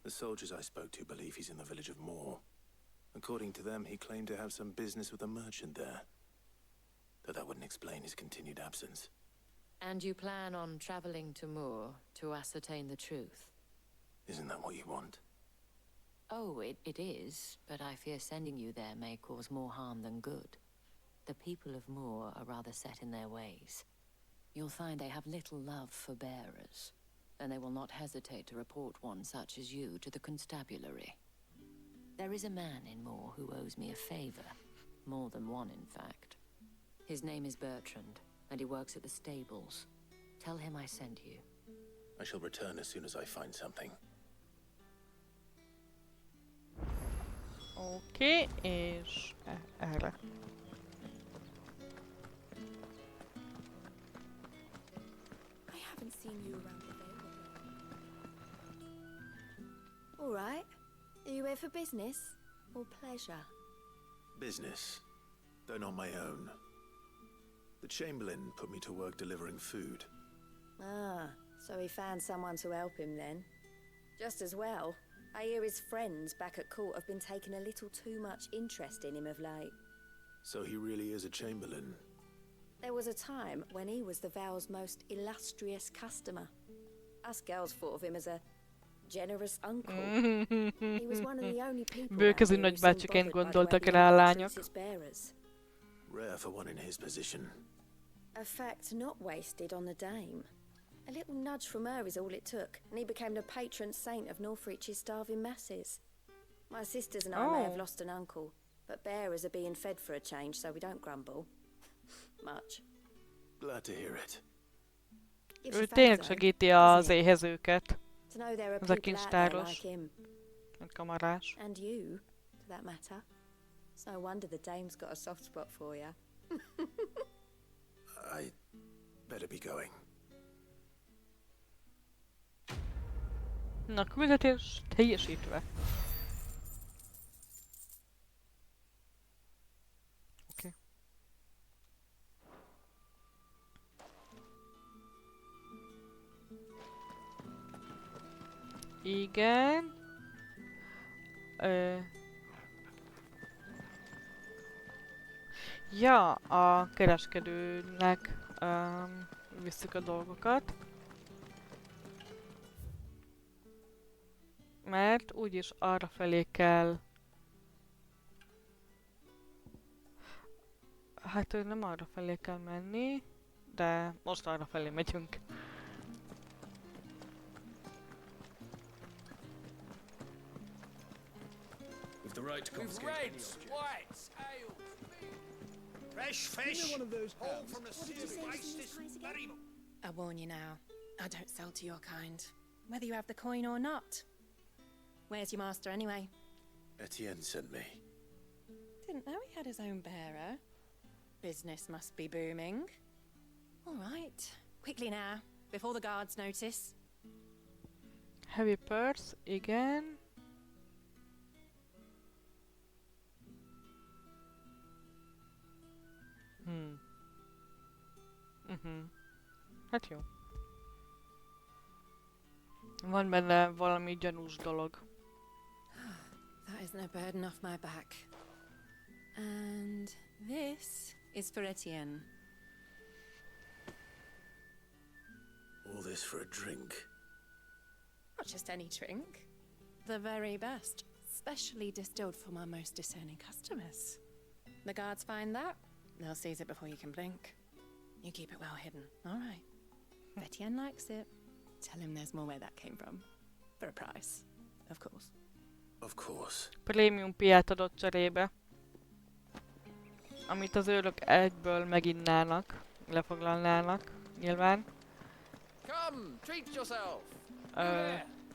The soldiers I spoke to believe he's in the village of Moore. According to them, he claimed to have some business with a merchant there. Though that wouldn't explain his continued absence. And you plan on traveling to Moore to ascertain the truth? Isn't that what you want? Oh, it is, but I fear sending you there may cause more harm than good. The people of Moore are rather set in their ways. You'll find they have little love for bearers, and they will not hesitate to report one such as you to the constabulary. There is a man in Moore who owes me a favor. More than one, in fact. His name is Bertrand, and he works at the stables. Tell him I sent you. I shall return as soon as I find something. Oké, és erre. I haven't seen you around the Vale. All right. Are you here for business or pleasure? Business, though not my own. The Chamberlain put me to work delivering food. Ah, so he found someone to help him then. Just as well, I hear his friends back at court have been taking a little too much interest in him of late. So he really is a Chamberlain. There was a time when he was the Vale's most illustrious customer. Us girls thought of him as a generous uncle. He was one of the only people Bőkezű around here who seemed nagybácsiként bothered by the way gondoltak the rá a Empire lányok. treats its bearers. Rare for one in his position. A fact not wasted on the dame. A little nudge from her is all it took, and he became the patron saint of Northreach's starving masses. My sisters and I may have lost an uncle, but bearers are being fed for a change, so we don't grumble. Much. Glad to hear it. Ő tényleg segíti az éhezőket. To know there are Ez a people out there like kincstáros. him. Meg kamarás. And you, for that matter. It's no wonder the dame's got a soft spot for you. I better be going. Na, küldetés teljesítve. Oké. Igen. Ja, a kereskedőnek visszük a dolgokat. Mert úgyis arra felé kell... Hát nem arra felé kell menni, de most arra felé megyünk. With the right With reds, whites, ale, fresh fish, all from the sea of Isis, very much. I warn you now, I don't sell to your kind, whether you have the coin or not. Where's your master anyway? Etienne sent me. Didn't know he had his own bearer. Business must be booming. All right, quickly now, before the guards notice. Heavy purse, igen. Hát jó. Van benne valami gyanús dolog. That isn't a burden off my back. And this is for Etienne. All this for a drink. Not just any drink. The very best. Specially distilled for my most discerning customers. The guards find that, they'll seize it before you can blink. You keep it well hidden, all right? If Etienne likes it, tell him there's more where that came from. For a price, of course. Of course. Prémium piát adott cserébe. Amit az őrök egyből meginnának, lefoglalnának, nyilván. Come, treat yourself.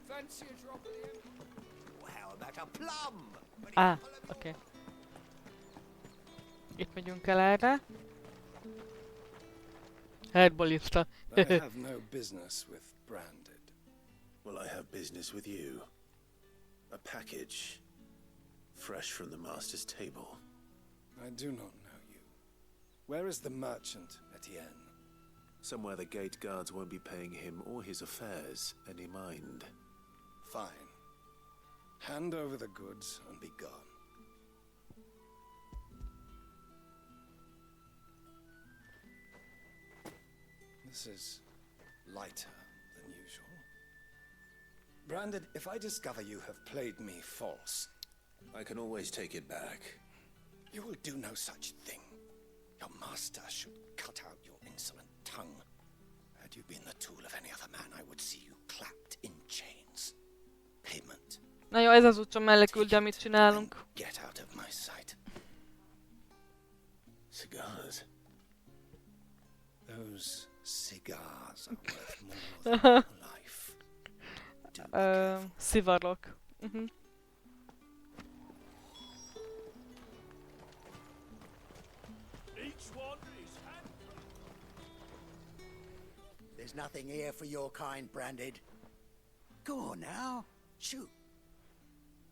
Fancy a drop of the Well, how about a plum? Oké. Itt megyünk el erre. Herbalista. I have no business with Branded. Well, I have business with you. A package. Fresh from the master's table. I do not know you. Where is the merchant, Etienne? Somewhere the gate guards won't be paying him or his affairs any mind. Fine. Hand over the goods and be gone. This is lighter than usual. Branded, if I discover you have played me false... I can always take it back. You will do no such thing. Your master should cut out your insolent tongue. Had you been the tool of any other man, I would see you clapped in chains. Payment. Na jó, ez az úgyse melleküld, de mit csinálunk? Get out of my sight. Cigars. Those cigars are worth more than your life. Szivarok. There's nothing here for your kind, Branded. Go on now, shoot.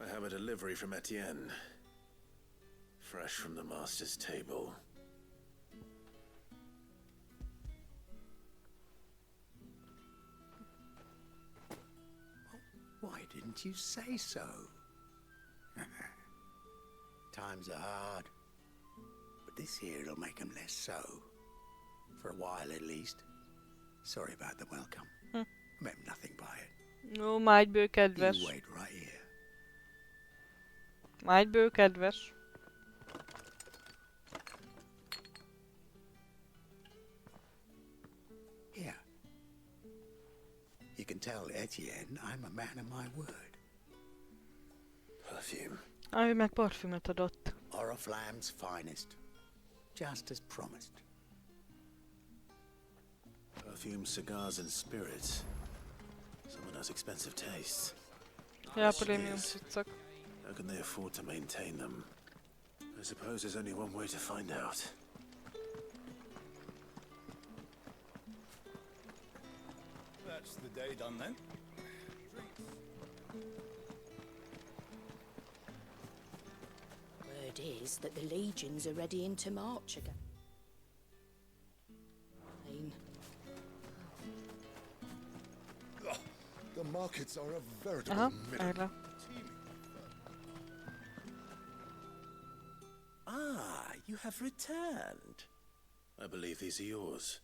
I have a delivery from Etienne. Fresh from the master's table. Didn't you say so? Times are hard. But this here'll make 'em less so. For a while at least. Sorry about the welcome. Meant nothing by it. Jó, már egyből kedves. You wait right here. Már egyből kedves. Here. You can tell Etienne I'm a man of my word. Perfume. Ő meg parfümöt adott. Oriflamme's finest. Just as promised. Perfume, cigars, and spirits. Someone has expensive tastes. Ja, prémium cuccok. How can they afford to maintain them? I suppose there's only one way to find out. That's the day done then. Word is that the legions are ready into march again. The markets are a veritable erre. Ah, you have returned. I believe these are yours.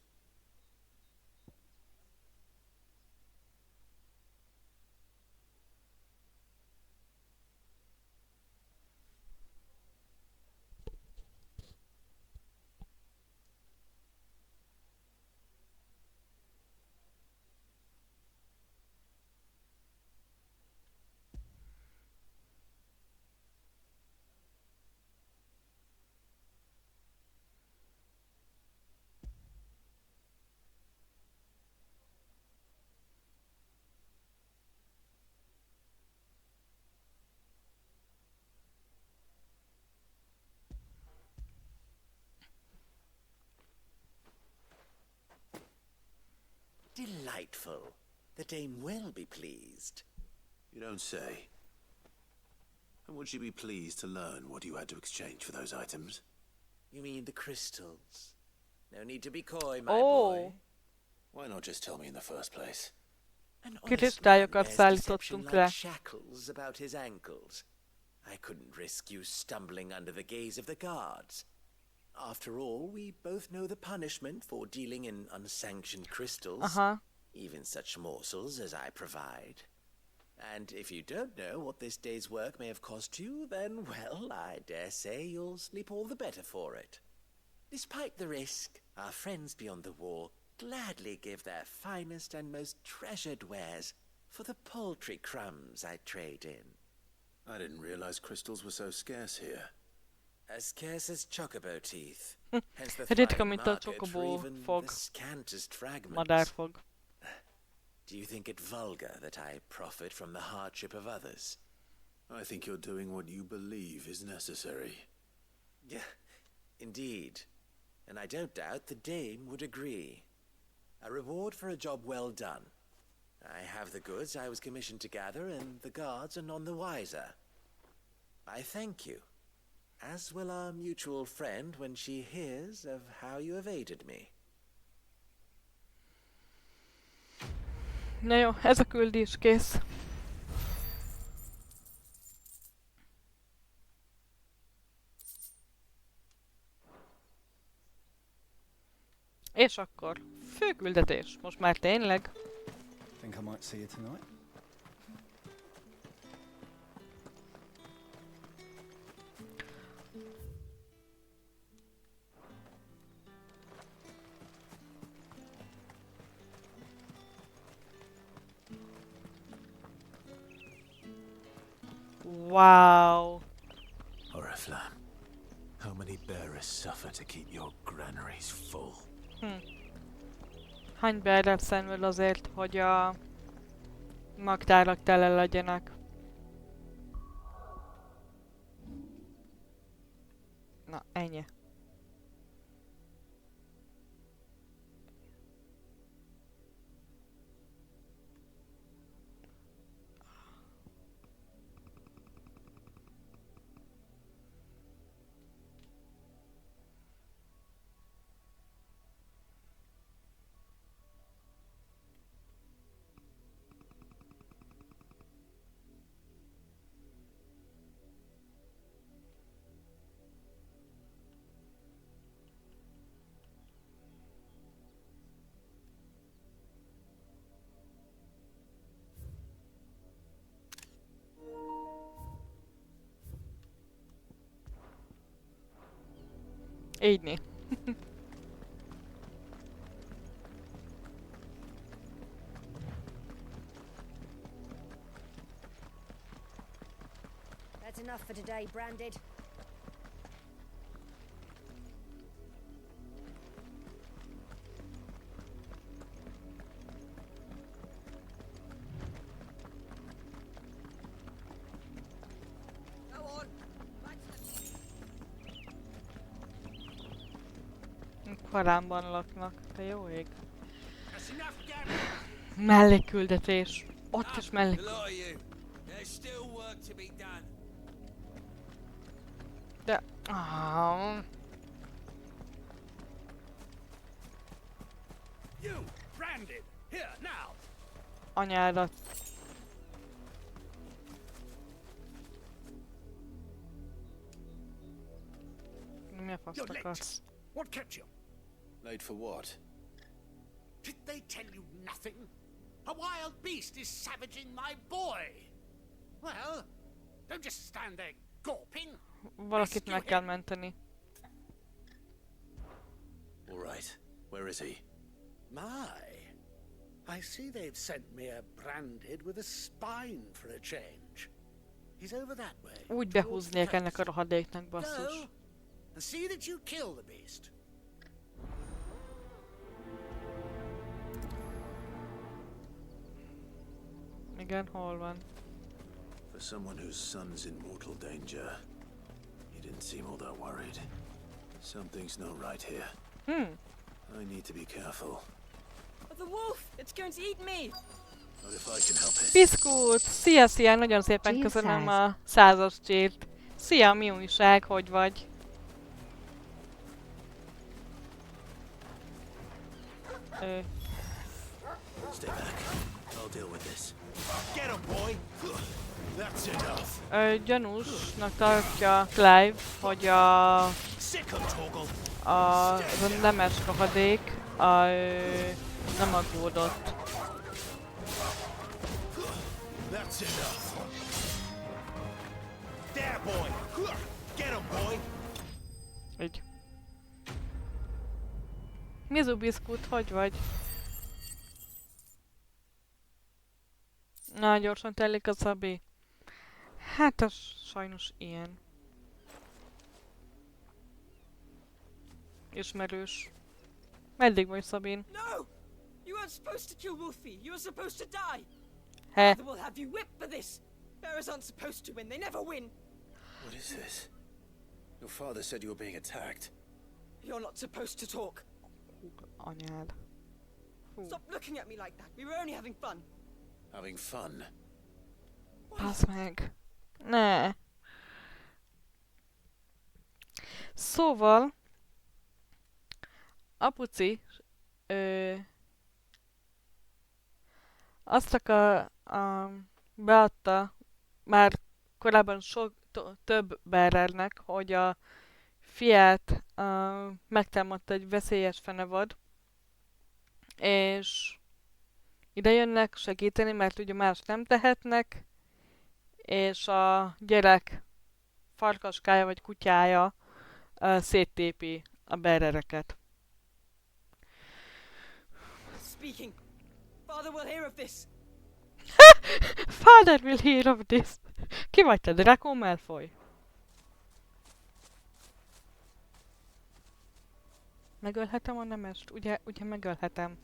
Delightful. The dame will be pleased. You don't say. And would she be pleased to learn what you had to exchange for those items? You mean the crystals? No need to be coy, my boy. Why not just tell me in the first place? An Kristályokat honest man wears deception szállítottunk like le. shackles about his ankles. I couldn't risk you stumbling under the gaze of the guards. After all, we both know the punishment for dealing in unsanctioned crystals. Even such morsels as I provide. And if you don't know what this day's work may have cost you, then, well, I dare say you'll sleep all the better for it. Despite the risk, our friends beyond the wall gladly give their finest and most treasured wares for the paltry crumbs I trade in. I didn't realize crystals were so scarce here. As scarce as chocobo teeth. Hence the Ritka, thriving mint a market for csokobó even fog. the scantest fragments. Madárfog. Do you think it vulgar that I profit from the hardship of others? I think you're doing what you believe is necessary. Yeah, indeed. And I don't doubt the dame would agree. A reward for a job well done. I have the goods I was commissioned to gather, and the guards are none the wiser. I thank you, as will our mutual friend when she hears of how you have aided me. Na jó, ez a küldés kész. És akkor főküldetés. Most már tényleg. Think I might see you tonight? Wow. Oriflamme, how many bearers suffer to keep your granaries full? Hány bearer szenved azért, hogy a magtárak tele legyenek? Na, ennyi. Így. That's enough for today, Branded. Karámban laknak, te jó ég. Mellékküldetés. Ott is mellékküldetés. De... Anyádat. Mi a faszt akarsz? What kept you? Late for what? Did they tell you nothing? A wild beast is savaging my boy. Well, don't just stand there gawping. Valakit meg kell menteni. All right. Where is he? My. I see they've sent me a Branded with a spine for a change. He's over that way. Úgy behúznék ennek a rohadéknak, basszus. Go and see that you kill the beast. Igen, hol van? For someone whose son's in mortal danger, he didn't seem all that worried. Something's not right here. I need to be careful. The wolf! It's going to eat me! Not if I can help it. Piszkút! Szia! Nagyon szépen köszönöm a 100-as csét. Szia, mi újság? Hogy vagy? Stay back. I'll deal with this. Get him, boy. That's enough. Gyanúsnak tartja Clive, hogy a nemes rohadék nem aggódott. That's enough. There, boy. Get him, boy. Így. Mizu Biszkút, hogy vagy? Na, gyorsan telik a Szabi. Hát, az sajnos ilyen. Ismerős. Meddig vagy, Szabin? No! You weren't supposed to kill Wolfie. You were supposed to die. He. Father will have you whipped for this. Bearers aren't supposed to win. They never win. What is this? Your father said you were being attacked. You're not supposed to talk. Anyád. Stop looking at me like that. We were only having fun. Having fun? Basz meg. Ne. Szóval... Apuci... azt beadta már korábban több bearernek, hogy a fiát megtámadta egy veszélyes fenevad, és ide jönnek segíteni, mert ugye más nem tehetnek, és a gyerek farkaskája vagy kutyája széttépi a bearereket. Speaking. Father will hear of this. Father will hear of this. Ki vagy te, Draco Malfoy? Megölhetem a nemest? Ugye megölhetem.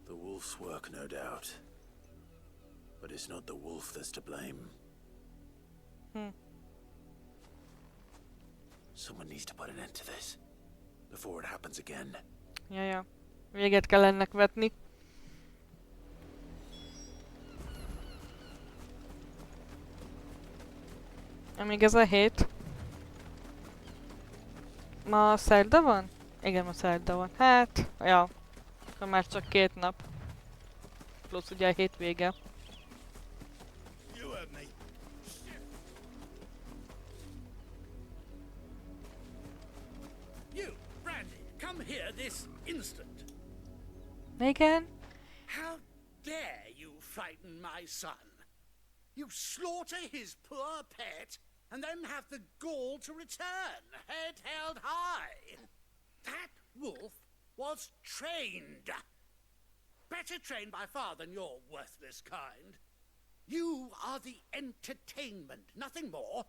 The wolf's work, no doubt. But it's not the wolf that's to blame. Someone needs to put an end to this before it happens again. Ja. Véget kell ennek vetni. Még ez a hét. Ma szerda van? Igen, ma szerda van. Hát, ja. Akkor már csak 2 nap. Plusz ugye a hétvége. You, Brandy, come here this instant. Igen? How dare you frighten my son? You slaughter his poor pet? and then have the gall to return, head held high. That wolf was trained. Better trained by far than your worthless kind. You are the entertainment, nothing more.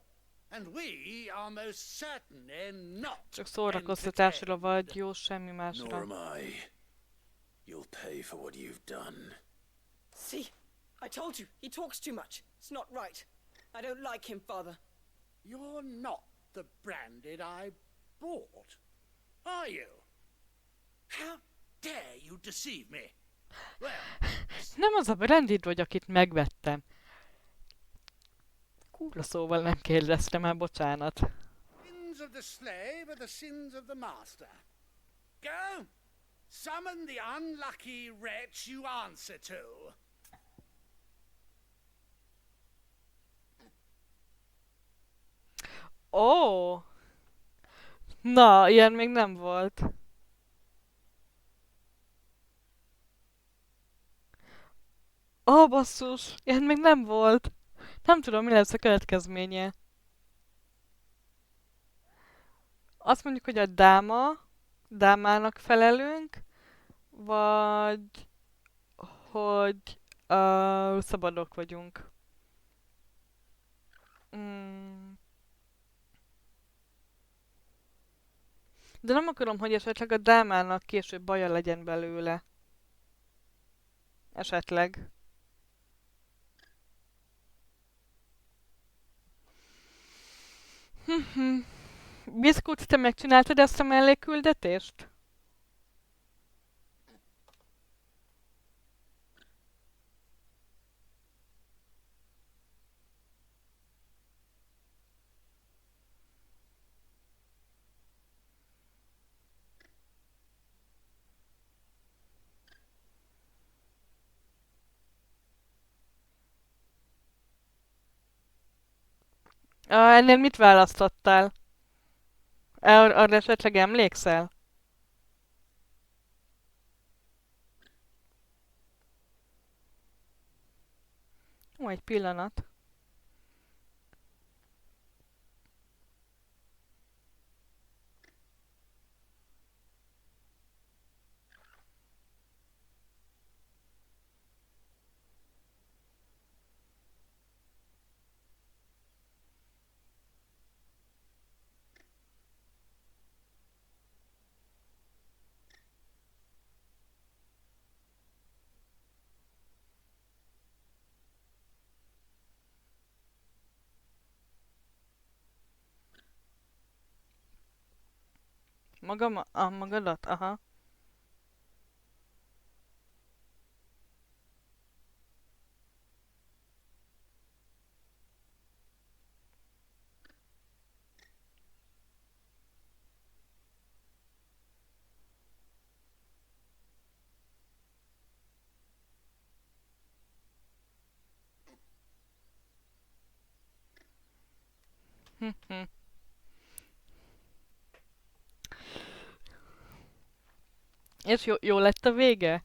And we are most certainly not. Csak szórakoztatásra vagy, jó, semmi másra. Nor am I. You'll pay for what you've done. See? I told you, he talks too much. It's not right. I don't like him, Father. You're not the branded I bought, are you? How dare you deceive me? Well, nem az a branded vagy, akit megvettem. Kurva szóval nem kérdeztem már, bocsánat. Sins of the slave are the sins of the master. Go! Summon the unlucky wretch you answer to. Ó! Na, ilyen még nem volt. Ó, basszus! Ilyen még nem volt. Nem tudom, mi lesz a következménye. Azt mondjuk, hogy a dámának felelünk, vagy hogy szabadok vagyunk. De nem akarom, hogy esetleg a dámának később baja legyen belőle. Esetleg. Biszkút, te megcsináltad ezt a mellékküldetést? Ennél mit választottál? Arra esetleg emlékszel? Ó, egy pillanat. Magadat? Aha. És jó lett a vége?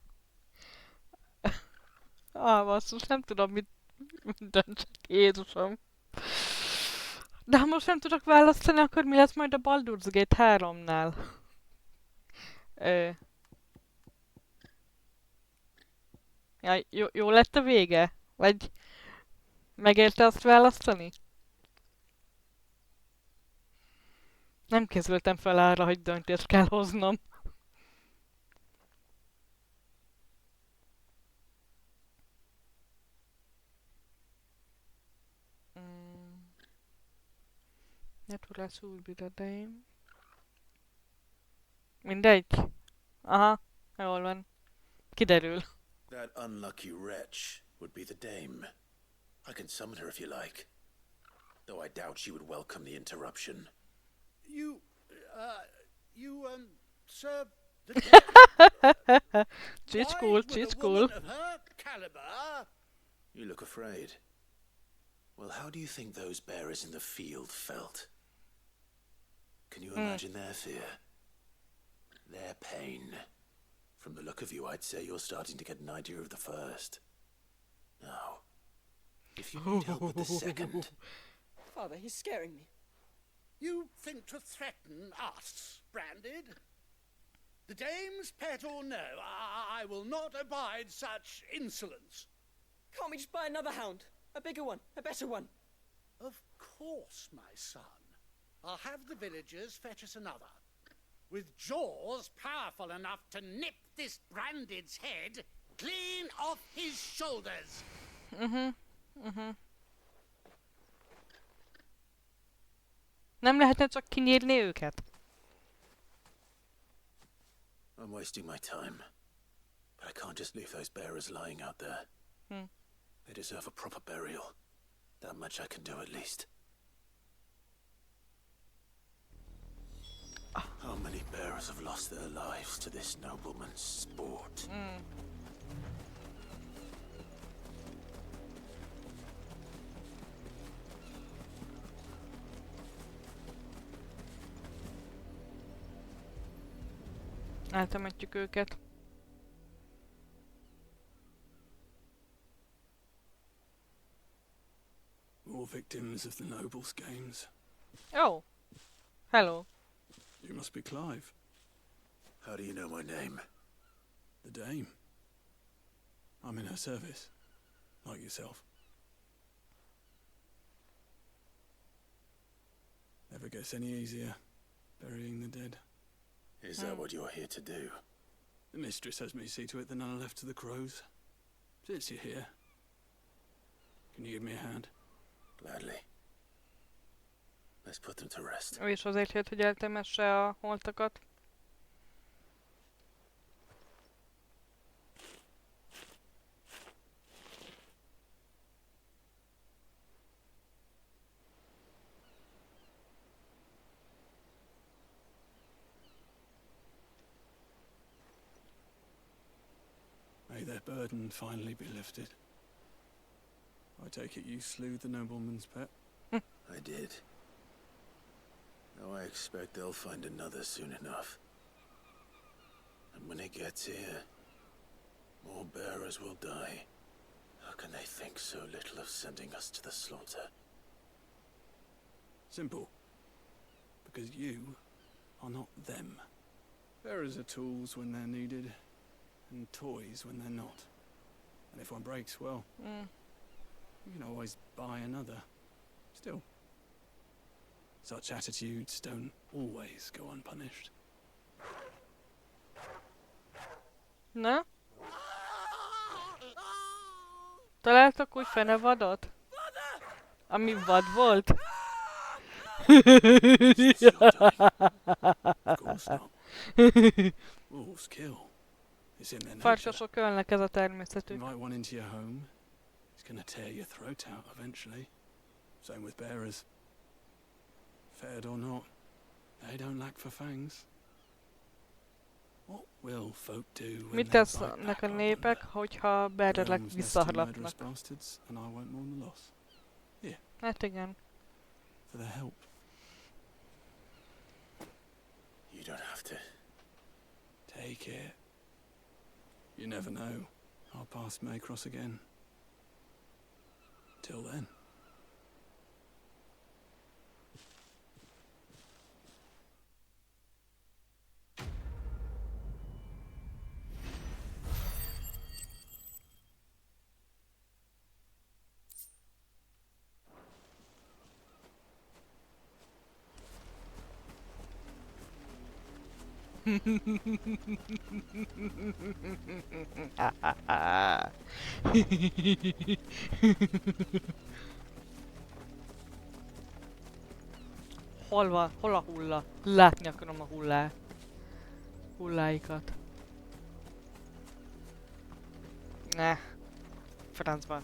Basszus, nem tudom, mit döntsek, Jézusom. De ha most nem tudok választani, akkor mi lesz majd a Baldur's Gate 3-nál? Ja, jó lett a vége? Vagy megérte azt választani? Nem készültem fel arra, hogy döntést kell hoznom. Natural will be the dame. Mindegy. Aha, jól van. Kiderül. That unlucky wretch would be the dame. I can summon her if you like. Though I doubt she would welcome the interruption. You serve the She's cool, she's cool. You look afraid. Well, how do you think those bearers in the field felt? Can you imagine their fear? Their pain? From the look of you, I'd say you're starting to get an idea of the first. Now, if you need help with the second, Father, he's scaring me. You think to threaten us, Branded? The dame's pet or no, I will not abide such insolence. Can't we just buy another hound? A bigger one, a better one. Of course, my son. I'll have the villagers fetch us another. With jaws powerful enough to nip this Branded's head clean off his shoulders. Nem lehetne csak kinyírni őket? I'm wasting my time. But I can't just leave those bearers lying out there. They deserve a proper burial. That much I can do at least. How many bearers have lost their lives to this nobleman's sport? Eltemetjük őket. More victims of the nobles' games. Oh. Hello. You must be Clive. How do you know my name? The Dame. I'm in her service. Like yourself. Never gets any easier, burying the dead. Is that what you're here to do? The mistress has me see to it that none are left to the crows. Since you're here, can you give me a hand? Gladly. Let's put them to rest. Ő is azért jött, hogy eltemesse a holtakat. May their burden finally be lifted. I take it you slew the nobleman's pet? I did. Now I expect they'll find another soon enough. And when it gets here, more bearers will die. How can they think so little of sending us to the slaughter? Simple. Because you are not them. Bearers are tools when they're needed, and toys when they're not. And if one breaks, well, you can always buy another. Still, such attitudes don't always go unpunished. Na? Találtak új fenevadot? Ami vad volt? Wolves kill. It's in their nature. Farkasok ölnek, ez a természetük. Invite one into your home, it's gonna tear your throat out eventually. Same with bearers. Fed or not, they don't lack for fangs. What will folk do when Mit they bite tesznek back, a I népek, wonder? hogyha berrelek Realms nest in murderous visszahallgatnak? bastards, and I won't mourn the loss. Here, Hát igen. for their help. You don't have to. Take it. You never know. Our paths may cross again. Till then. Hol van? Hol a hulla? Látni akarom a hulláikat. Ne. Francba.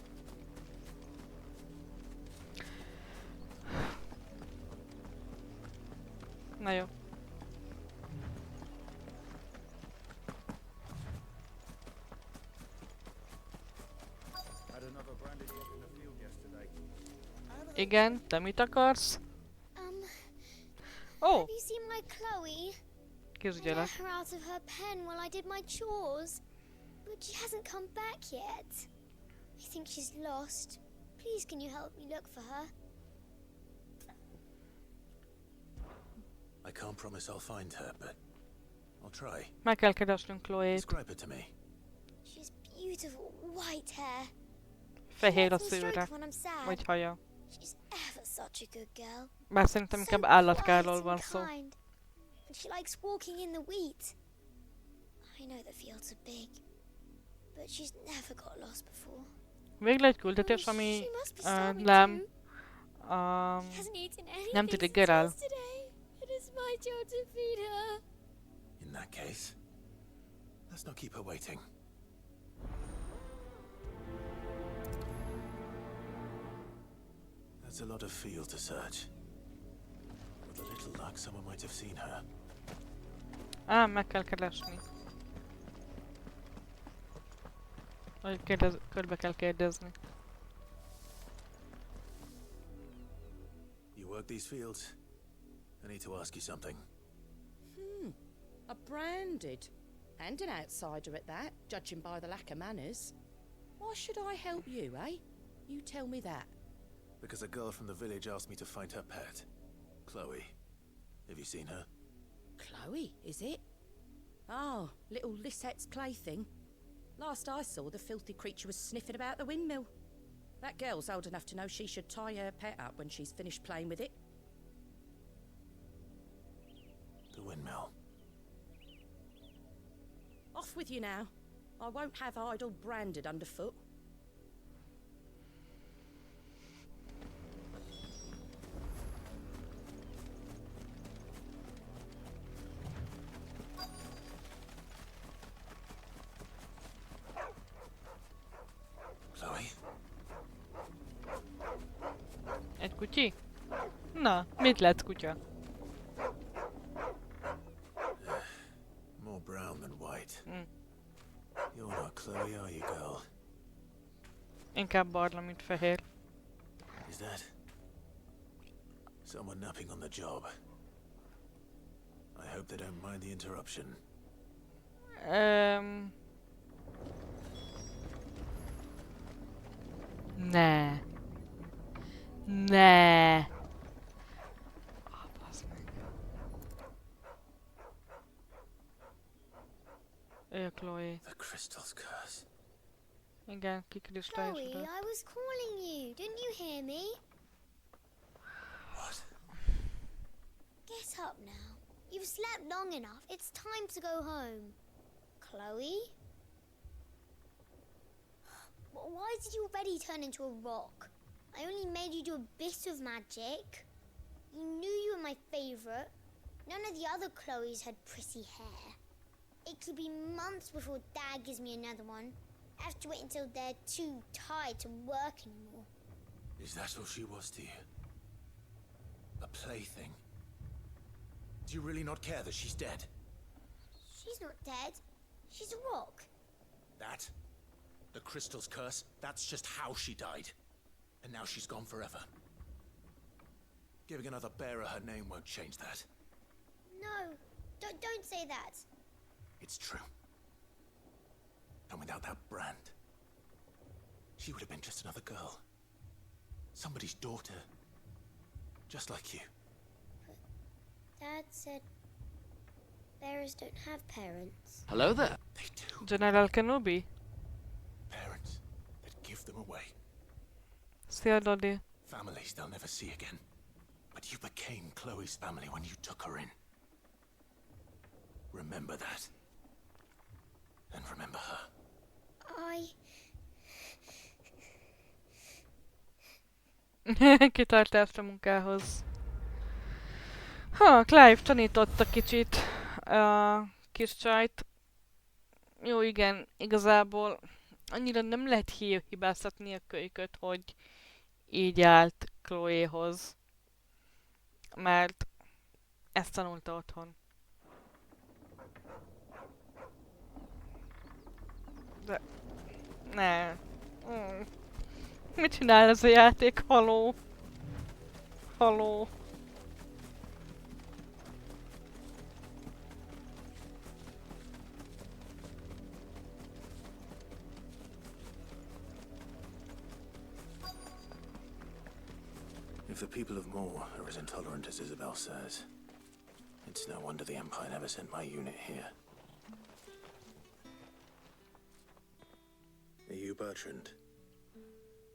Na jó. Igen, te mit akarsz? Oh! Have you seen my Chloe? I Kisgyerek. let her out of her pen while I did my chores, but she hasn't come back yet. I think she's lost. Please, can you help me look for her? I can't promise I'll find her, but I'll try. Meg kell keresnünk Chloe-t. Describe her to me. She's beautiful white hair. Fehér a She lets me szőre. stroke when I'm sad. Vagy haja. She's ever such a good girl. Bár szerintem So inkább quiet állatkárról and van szó. kind. And she likes walking in the wheat. I know the fields are big, but she's never got lost before. Végre egy küldetés, ami nem nem tudik Geralt. It is my job to feed her. In that case, let's not keep her waiting. That's a lot of field to search. With a little luck, someone might have seen her. Meg kell keresni. Vagy körbe kell kérdezni. You work these fields? I need to ask you something. A branded. And an outsider at that, judging by the lack of manners. Why should I help you, eh? You tell me that. Because a girl from the village asked me to find her pet, Chloe. Have you seen her? Chloe, is it? Oh, little Lisette's plaything. Last I saw, the filthy creature was sniffing about the windmill. That girl's old enough to know she should tie her pet up when she's finished playing with it. The windmill. Off with you now. I won't have idle branded underfoot. Chloe? Egy kutyi? Na, mit látsz, kutya? More brown than white. You're not Chloe, are you, girl? Inkább barna, mint fehér. Is that someone napping on the job? I hope they don't mind the interruption. Ne. Ne. Ő Chloe. The crystal's curse. Igen, Chloe, kikristályosodott. I was calling you. Didn't you hear me? What? Get up now. You've slept long enough. It's time to go home. Chloe? Why did you already turn into a rock? I only made you do a bit of magic. You knew you were my favourite. None of the other Chloes had pretty hair. It could be months before Dad gives me another one. I have to wait until they're too tired to work anymore. Is that all she was to you? A plaything? Do you really not care that she's dead? She's not dead. She's a rock. That? The crystal's curse? That's just how she died. And now she's gone forever. Giving another bearer her name won't change that. No, don't say that. It's true. And without that brand, she would have been just another girl. Somebody's daughter. Just like you. Dad said bearers don't have parents. Hello there. They do. General Kenobi? Parents that give them away. Szia, Dodi. Families they'll never see again. But you became Chloe's family when you took her in. Remember that. And remember her. Kitartást a munkához. Clive tanította kicsit a kis csajt. Jó, igen, igazából annyira nem lehet hibáztatni a kölyköt, hogy így állt Chloéhoz. Mert ezt tanulta otthon. De... Ne. Mit csinál ez a játék? Haló? Haló? If the people of Moor are as intolerant as Isabel says, It's no wonder the Empire never sent my unit here. Are you Bertrand?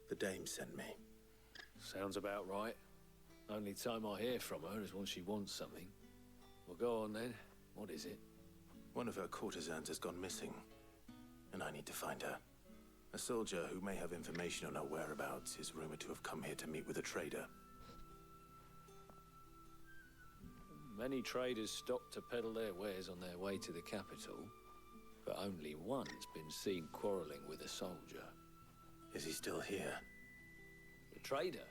The dame sent me. Sounds about right. Only time I hear from her is when she wants something. Well, go on then. What is it? One of her courtesans has gone missing, and I need to find her. A soldier who may have information on her whereabouts is rumored to have come here to meet with a trader. Many traders stop to peddle their wares on their way to the capital, but only one's been seen quarrelling with a soldier. Is he still here? The trader?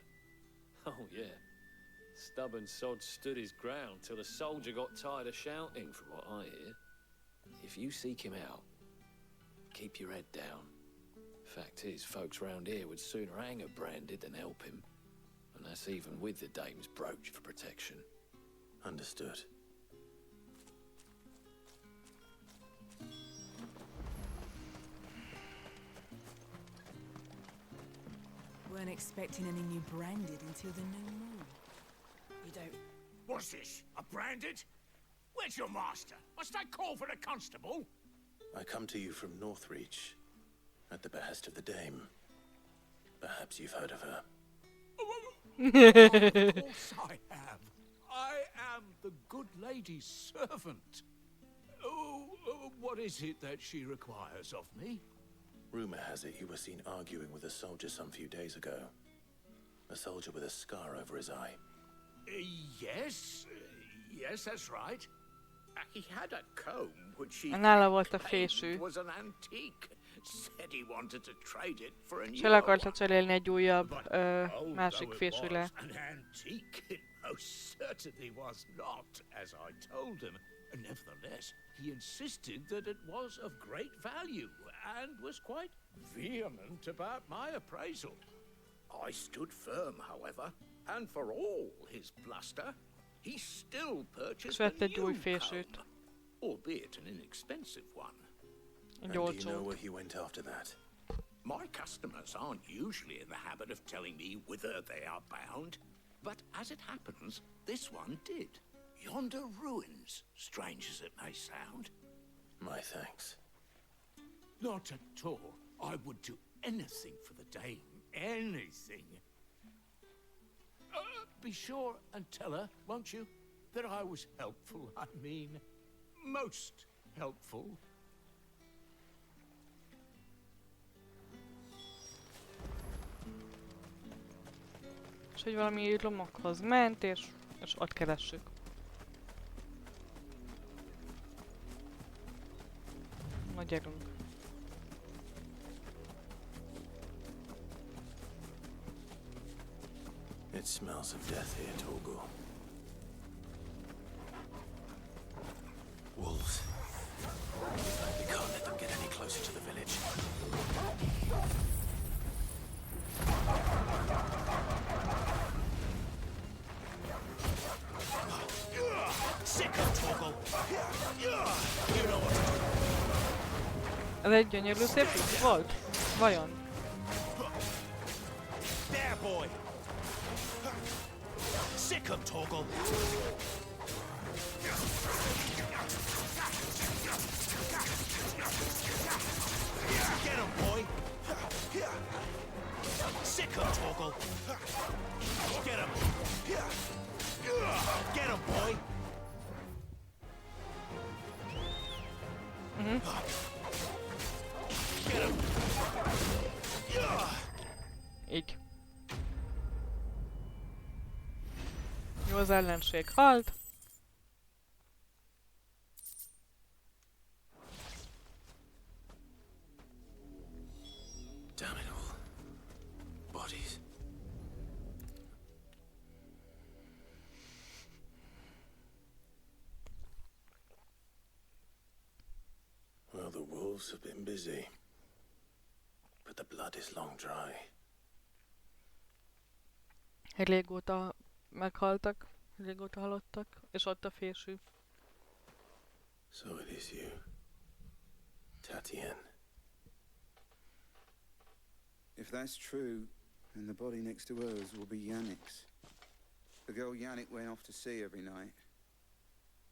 Oh, yeah. Stubborn sod stood his ground till the soldier got tired of shouting, from what I hear. If you seek him out, keep your head down. Fact is, folks round here would sooner hang a branded than help him. And that's even with the dame's brooch for protection. Understood. Weren't expecting any new branded until the new moon. You don't. What's this? A branded? Where's your master? Must I call for a constable? I come to you from Northreach, at the behest of the dame. Perhaps you've heard of her. Of course I have. I am the good lady's servant. What is it that she requires of me? Rumor has it you were seen arguing with a soldier some few days ago. A soldier with a scar over his eye. Yes, that's right. He had a comb which he Nála volt a claimed fésű. was an antique. Said he wanted to trade it for a És new el akarta one. cserélni egy újabb Although másik it fésűre. was an antique, it most certainly was not, as I told him. Nevertheless, he insisted that it was of great value and was quite vehement about my appraisal. I stood firm, however, and for all his bluster, he still purchased a Vett egy új new fésűt. comb, albeit an inexpensive one. And do you know where he went after that? My customers aren't usually in the habit of telling me whither they are bound, but as it happens, this one did. Yonder ruins, strange as it may sound. My thanks. Not at all. I would do anything for the dame. Anything. Be sure and tell her, won't you, that I was helpful. I mean, most helpful. És hogy valami romokhoz ment, és ott keressük. Na gyerünk. It smells of death here, Torgal. Wolves. We can't let them get any closer to the village. Sick of Torgal. You know what to do. Ez egy gyönyörű szép ügy volt? Vajon? There, boy. Sick of Torgal. Get him, boy. Sick of Torgal. Get him. Get him, boy. Get him. Így. Jó, az ellenség halt. Damn it all. Bodies. Well, the wolves have been busy. But the blood is long dry. Régóta meghaltak, régóta halottak, és ott a fésű. So it is you, Tatienne. If that's true, then the body next to hers will be Yannick's. The girl Yannick went off to see every night.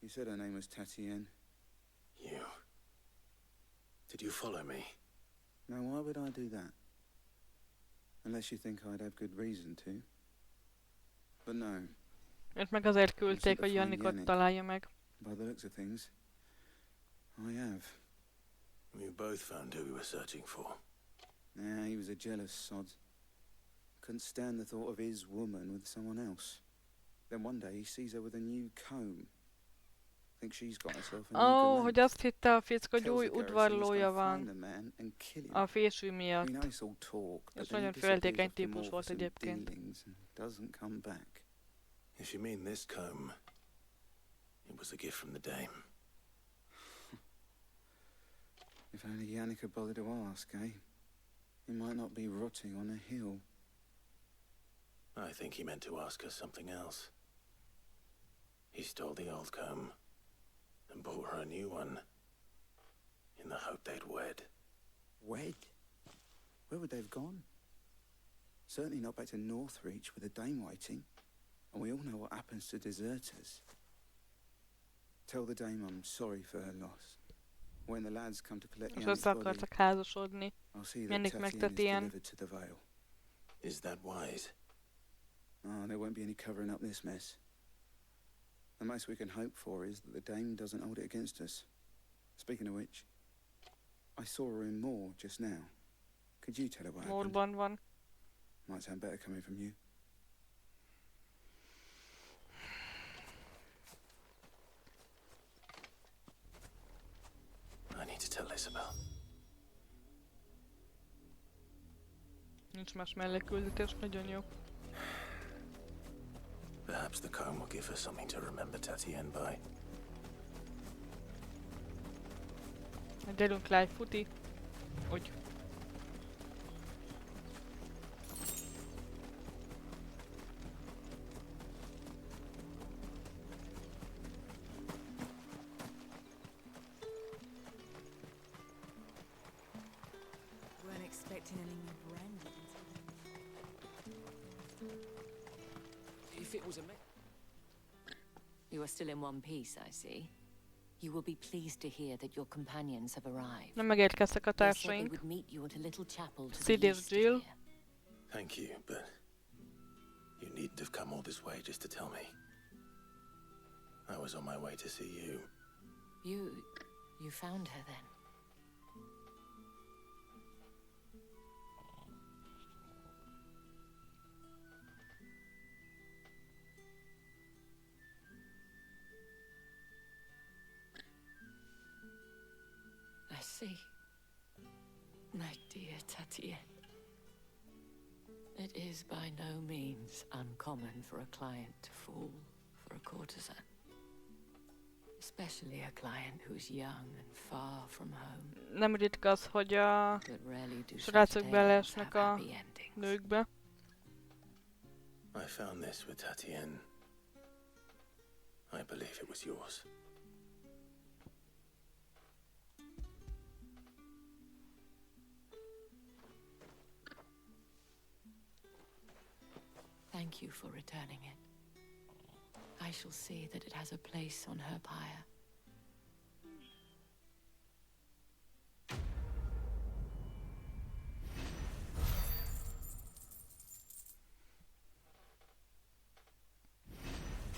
You said her name was Tatienne. You... Did you follow me? Now, why would I do that? Unless you think I'd have good reason to. But no. Őt meg azért küldték, hogy Jannikot találja meg. By the looks of things, I have. We both found who we were searching for. Yeah, he was a jealous sod. Couldn't stand the thought of his woman with someone else. Then one day he sees her with a new comb. Thinks she's got herself a new Ó, hogy azt hitte a fickó, hogy új udvarlója van a fésű miatt. És nagyon féltékeny típus volt egyébként. If you mean this comb, it was a gift from the dame. If only Yannick had bothered to ask, eh? He might not be rotting on a hill. I think he meant to ask her something else. He stole the old comb and bought her a new one in the hope they'd wed. Wed? Where would they have gone? Certainly not back to Northreach with a dame waiting. And we all know what happens to deserters. Tell the dame I'm sorry for her loss. When the lads come to collect Yannick's body, I'll see that Tatienne is delivered to the Vale. Is that wise? Oh, there won't be any covering up this mess. The most we can hope for is that the dame doesn't hold it against us. Speaking of which, I saw her in Moor just now. Could you tell her what happened? Might sound better coming from you. I need to tell Isabel. Nincs más melléküldetés, nagyon jó. Perhaps the comb will give her something to remember Tatienne by. Gyerünk live futi. Úgy. Weren't expecting any new branding. If it was a You are still in one piece, I see. You will be pleased to hear that your companions have arrived. Nem megérkeztek a They said they társaink. would meet you at a little chapel to the Sid és east of Jill. here. Thank you, but you needn't have come all this way just to tell me. I was on my way to see you. You found her then? I see. My dear Tatienne. It is by no means uncommon for a client to fall for a courtesan. Especially a client who's young and far from home. Nem ritka az, hogy a srácok beleesnek a nőkbe. I found this with Tatienne. I believe it was yours. Thank you for returning it. I shall see that it has a place on her pyre.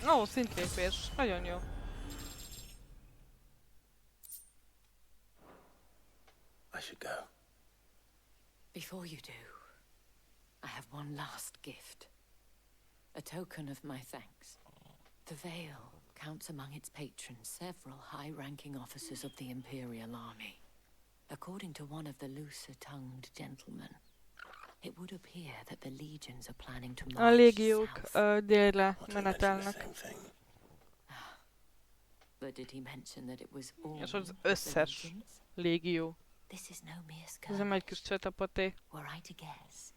Ó, szintlépés. Nagyon jó. I should go. Before you do, I have one last gift. A token of my thanks. The Vale counts among its patrons several high-ranking officers of the Imperial Army. According to one of the looser-tongued gentlemen, it would appear that the legions are planning to A march légiók south. délre menetelnek. But did he mention that it was all És az of the összes legions? légió. This is no mere Ez nem egy kis csatapaté. Were I to guess,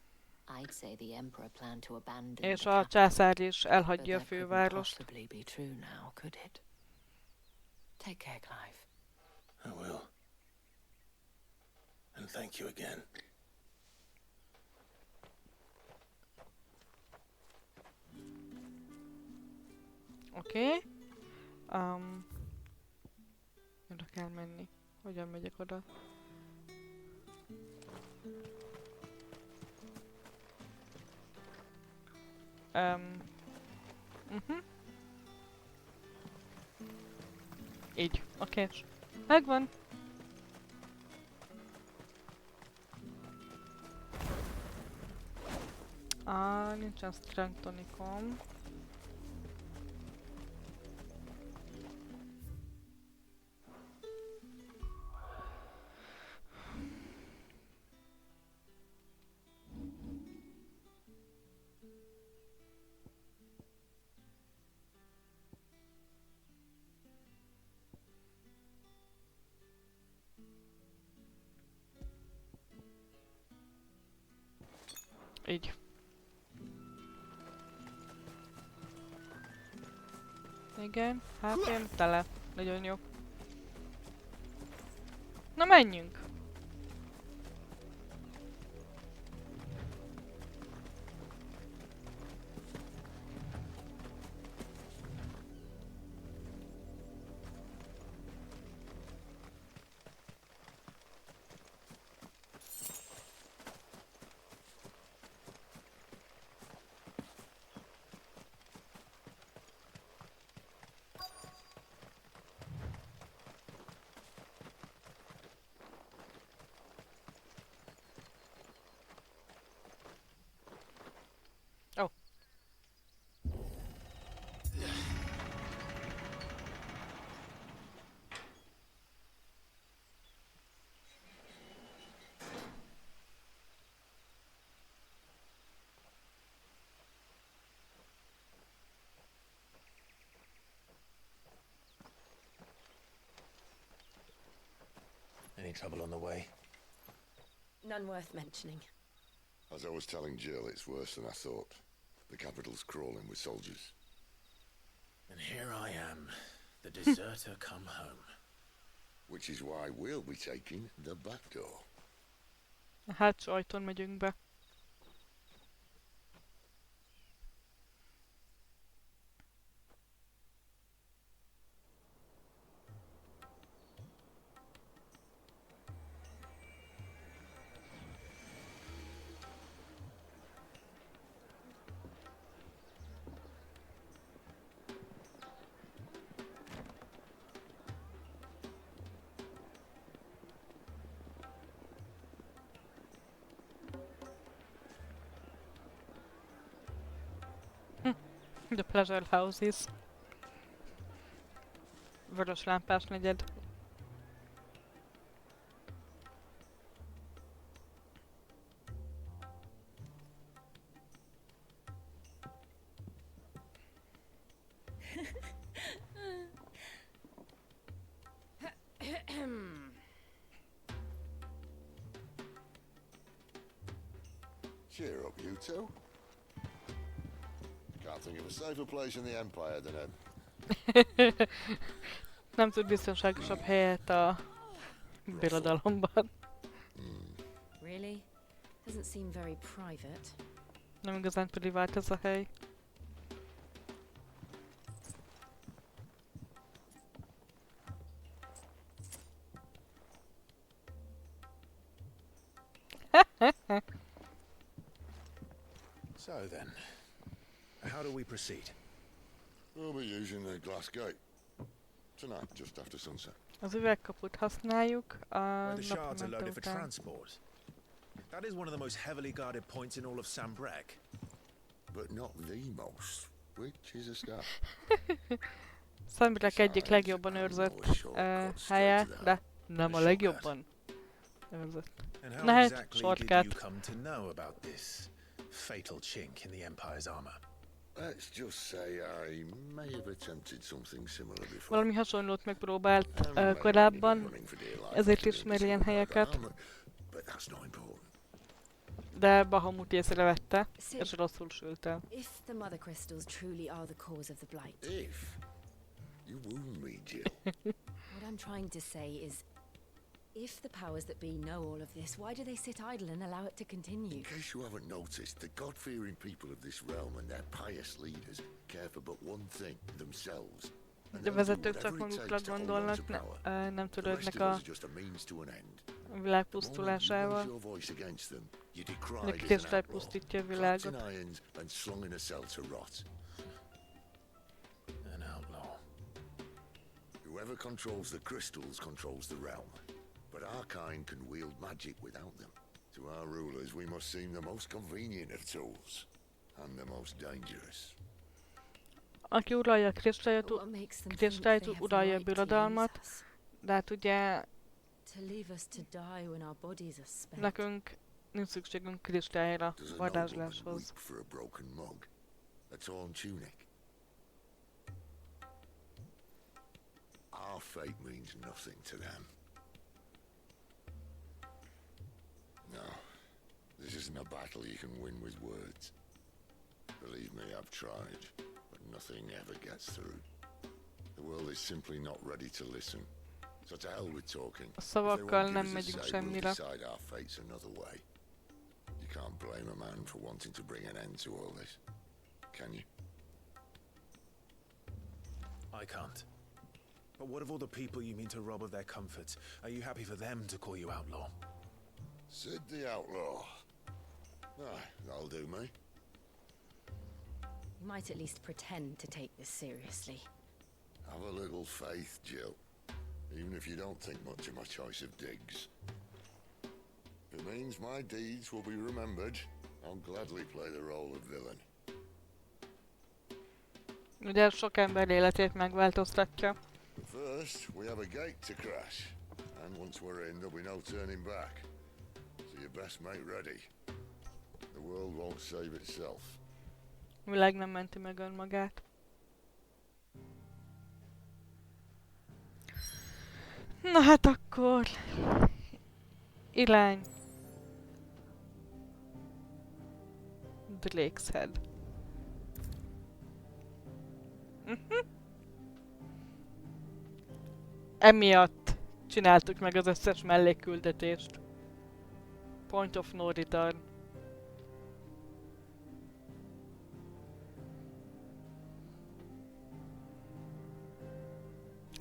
I'd say the Emperor planned to abandon És the a capital. császár is elhagyja a But that couldn't fővárost. possibly be true now, could it? Take care, Clive. I will. And thank you again. Oké. Okay. Oda kell menni. Hogyan megyek oda? Így, oké. Megvan. Nincsen strength tonikom. Így. Igen, hát én tele. Nagyon jó. Na menjünk! Any trouble on the way? None worth mentioning. As I was telling Jill, it's worse than I thought. The capital's crawling with soldiers. And here I am, the deserter come home. Which is why we'll be taking the back door. A hátsó ajtón megyünk be. The pleasure houses. Vörös lámpás negyed. Cheer up, you two. Can't think of a safer place in the Empire than Ed. Nem tud biztonságosabb helyet a birodalomban. Really? Doesn't seem very private. Nem igazán privált ez a hely. So then, how do we proceed? We'll be using the glass gate. Tonight, just after sunset. Az üvegkaput használjuk a Where the shards are naplemente loaded for után. transport. That is one of the most heavily guarded points in all of Sambrec. But not the most, which is a start. Sambrec egyik legjobban őrzött helye, de nem a legjobban őrzött. And how Lehet, exactly did you shortcut. come to know about this fatal chink in the Empire's armor? Let's just say I may have attempted something similar before. Valami hasonlót megpróbált korábban, ezért ismeri ilyen helyeket. But that's not important. De Bahamut észrevette, és rosszul sült el. If the mother crystals truly are the cause of the blight. If you wound me, Jill. What I'm trying to say is, if the powers that be know all of this, why do they sit idle and allow it to continue? In case you haven't noticed, the God-fearing people of this realm and their pious leaders care for but one thing, themselves. and De they'll do vezetők csak whatever it magukra takes to hold on to gondolnak, power. nem The rest törődnek of us a are just a means to an end. világ The moment you raise pusztulásával. your voice against them, you're De decried as an kristály outlaw, pusztítja a clapped világot. in irons and slung in a cell to rot. An outlaw. Whoever controls the crystals controls the realm, but our kind can wield magic without them. To our rulers, we must seem the most convenient of tools, and the most dangerous. Aki uralja a kristályt, uralja a birodalmat, de hát ugye nekünk nincs szükségünk kristályra, Does a nobleman varázsláshoz. weep for a broken mug, a torn tunic? Our fate means nothing to them. No, this isn't a battle you can win with words. Believe me, I've tried, but nothing ever gets through. The world is simply not ready to listen. So to hell with talking. A szavakkal nem If they megyünk won't give us a say, semmire. we'll decide our fates another way. You can't blame a man for wanting to bring an end to all this, can you? I can't. But what of all the people you mean to rob of their comforts? Are you happy for them to call you outlaw? Sid the Outlaw. Ah, that'll do me. You might at least pretend to take this seriously. Have a little faith, Jill. Even if you don't think much of my choice of digs. If it means my deeds will be remembered, I'll gladly play the role of villain. Ugye ez sok ember életét megváltoztatja. But first, we have a gate to crash. And once we're in, there'll be no turning back. So you best make ready. The world won't save itself. A világ nem menti meg önmagát. Na hát akkor... Irány. Drake's Head. Emiatt csináltuk meg az összes mellékküldetést. Point of no return.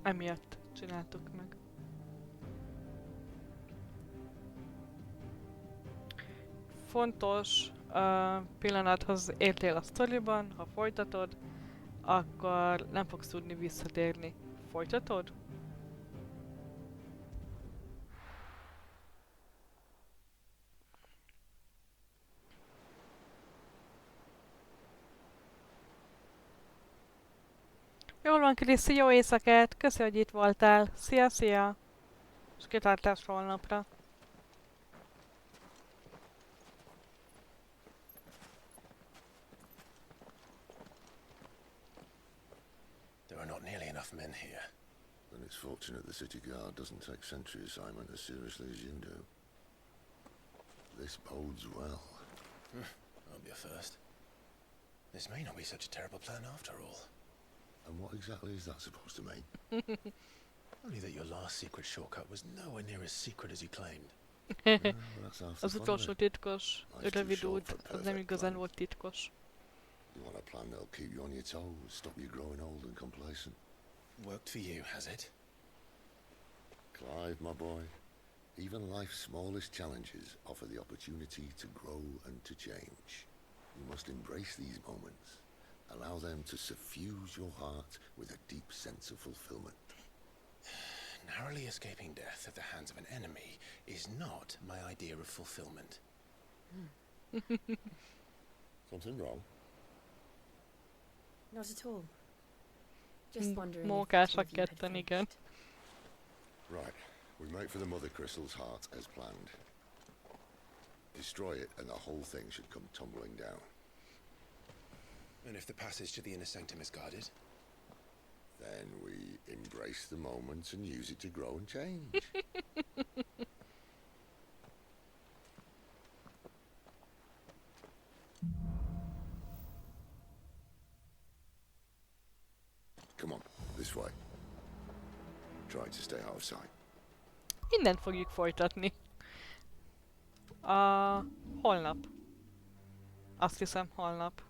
Emiatt csináltuk meg. Fontos pillanathoz értél a sztoriban, ha folytatod, akkor nem fogsz tudni visszatérni. Folytatod? Jól van, Kriszi, jó éjszakát! Köszi, hogy itt voltál. Szia, szia! És kitartás holnapra. There are not nearly enough men here. Then it's fortunate the city guard doesn't take sentry assignment as seriously as you do. This bodes well. I'll be a first. This may not be such a terrible plan after all. And what exactly is that supposed to mean? Only that your last secret shortcut was nowhere near as secret as you claimed. Az utolsó titkos, rövid út, az nem igazán volt titkos. You want a plan that'll keep you on your toes, stop you growing old and complacent. Worked for you, has it? Clive, my boy, even life's smallest challenges offer the opportunity to grow and to change. You must embrace these moments. Allow them to suffuse your heart with a deep sense of fulfillment. Narrowly escaping death at the hands of an enemy is not my idea of fulfillment. Something wrong? Not at all. Just wondering Mókásak ketten, igen. Right, we make for the Mother Crystal's heart as planned. Destroy it and the whole thing should come tumbling down. And if the passage to the inner sanctum is guarded? Then we embrace the moment and use it to grow and change. Come on, this way. Try to stay out of sight. Innen fogjuk folytatni. Holnap. Azt hiszem, holnap.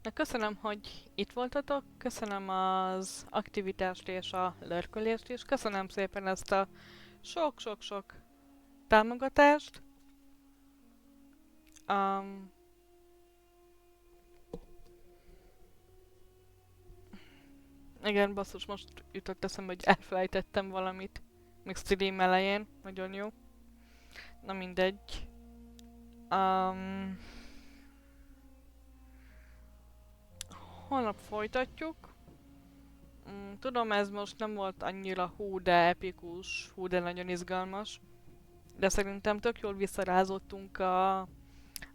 Na, köszönöm, hogy itt voltatok, köszönöm az aktivitást és a lurkölést is, köszönöm szépen ezt a sok-sok-sok támogatást. Igen, basszus, most jutott eszembe, hogy elfelejtettem valamit. Még stream elején, nagyon jó. Na mindegy. Holnap folytatjuk. Tudom, ez most nem volt annyira hú de epikus, hú de nagyon izgalmas. De szerintem tök jól visszarázottunk a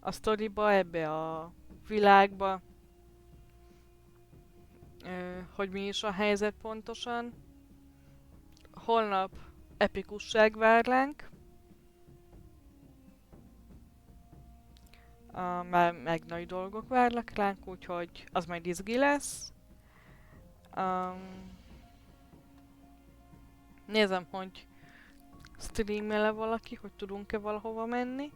sztoriba, ebbe a világba. Hogy mi is a helyzet pontosan. Holnap epikusság vár ránk. Meg nagy dolgok várnak ránk, úgyhogy az majd izgi lesz. Nézem, hogy streamel-e valaki, hogy tudunk-e valahova menni.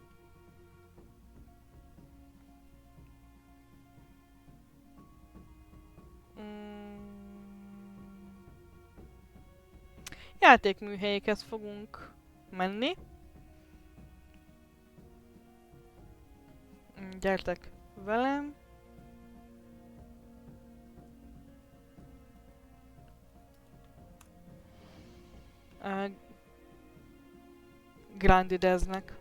Játékműhelyekhez fogunk menni. Gyertek velem. Grandideznek.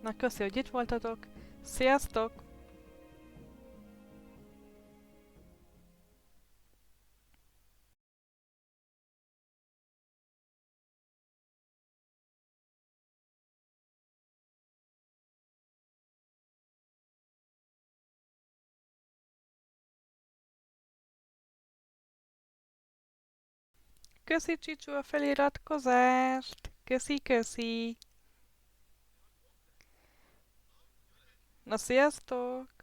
Na, köszi, hogy itt voltatok. Sziasztok! Köszi, Csicsú, a feliratkozást! Köszi, köszi! Na, sziasztok!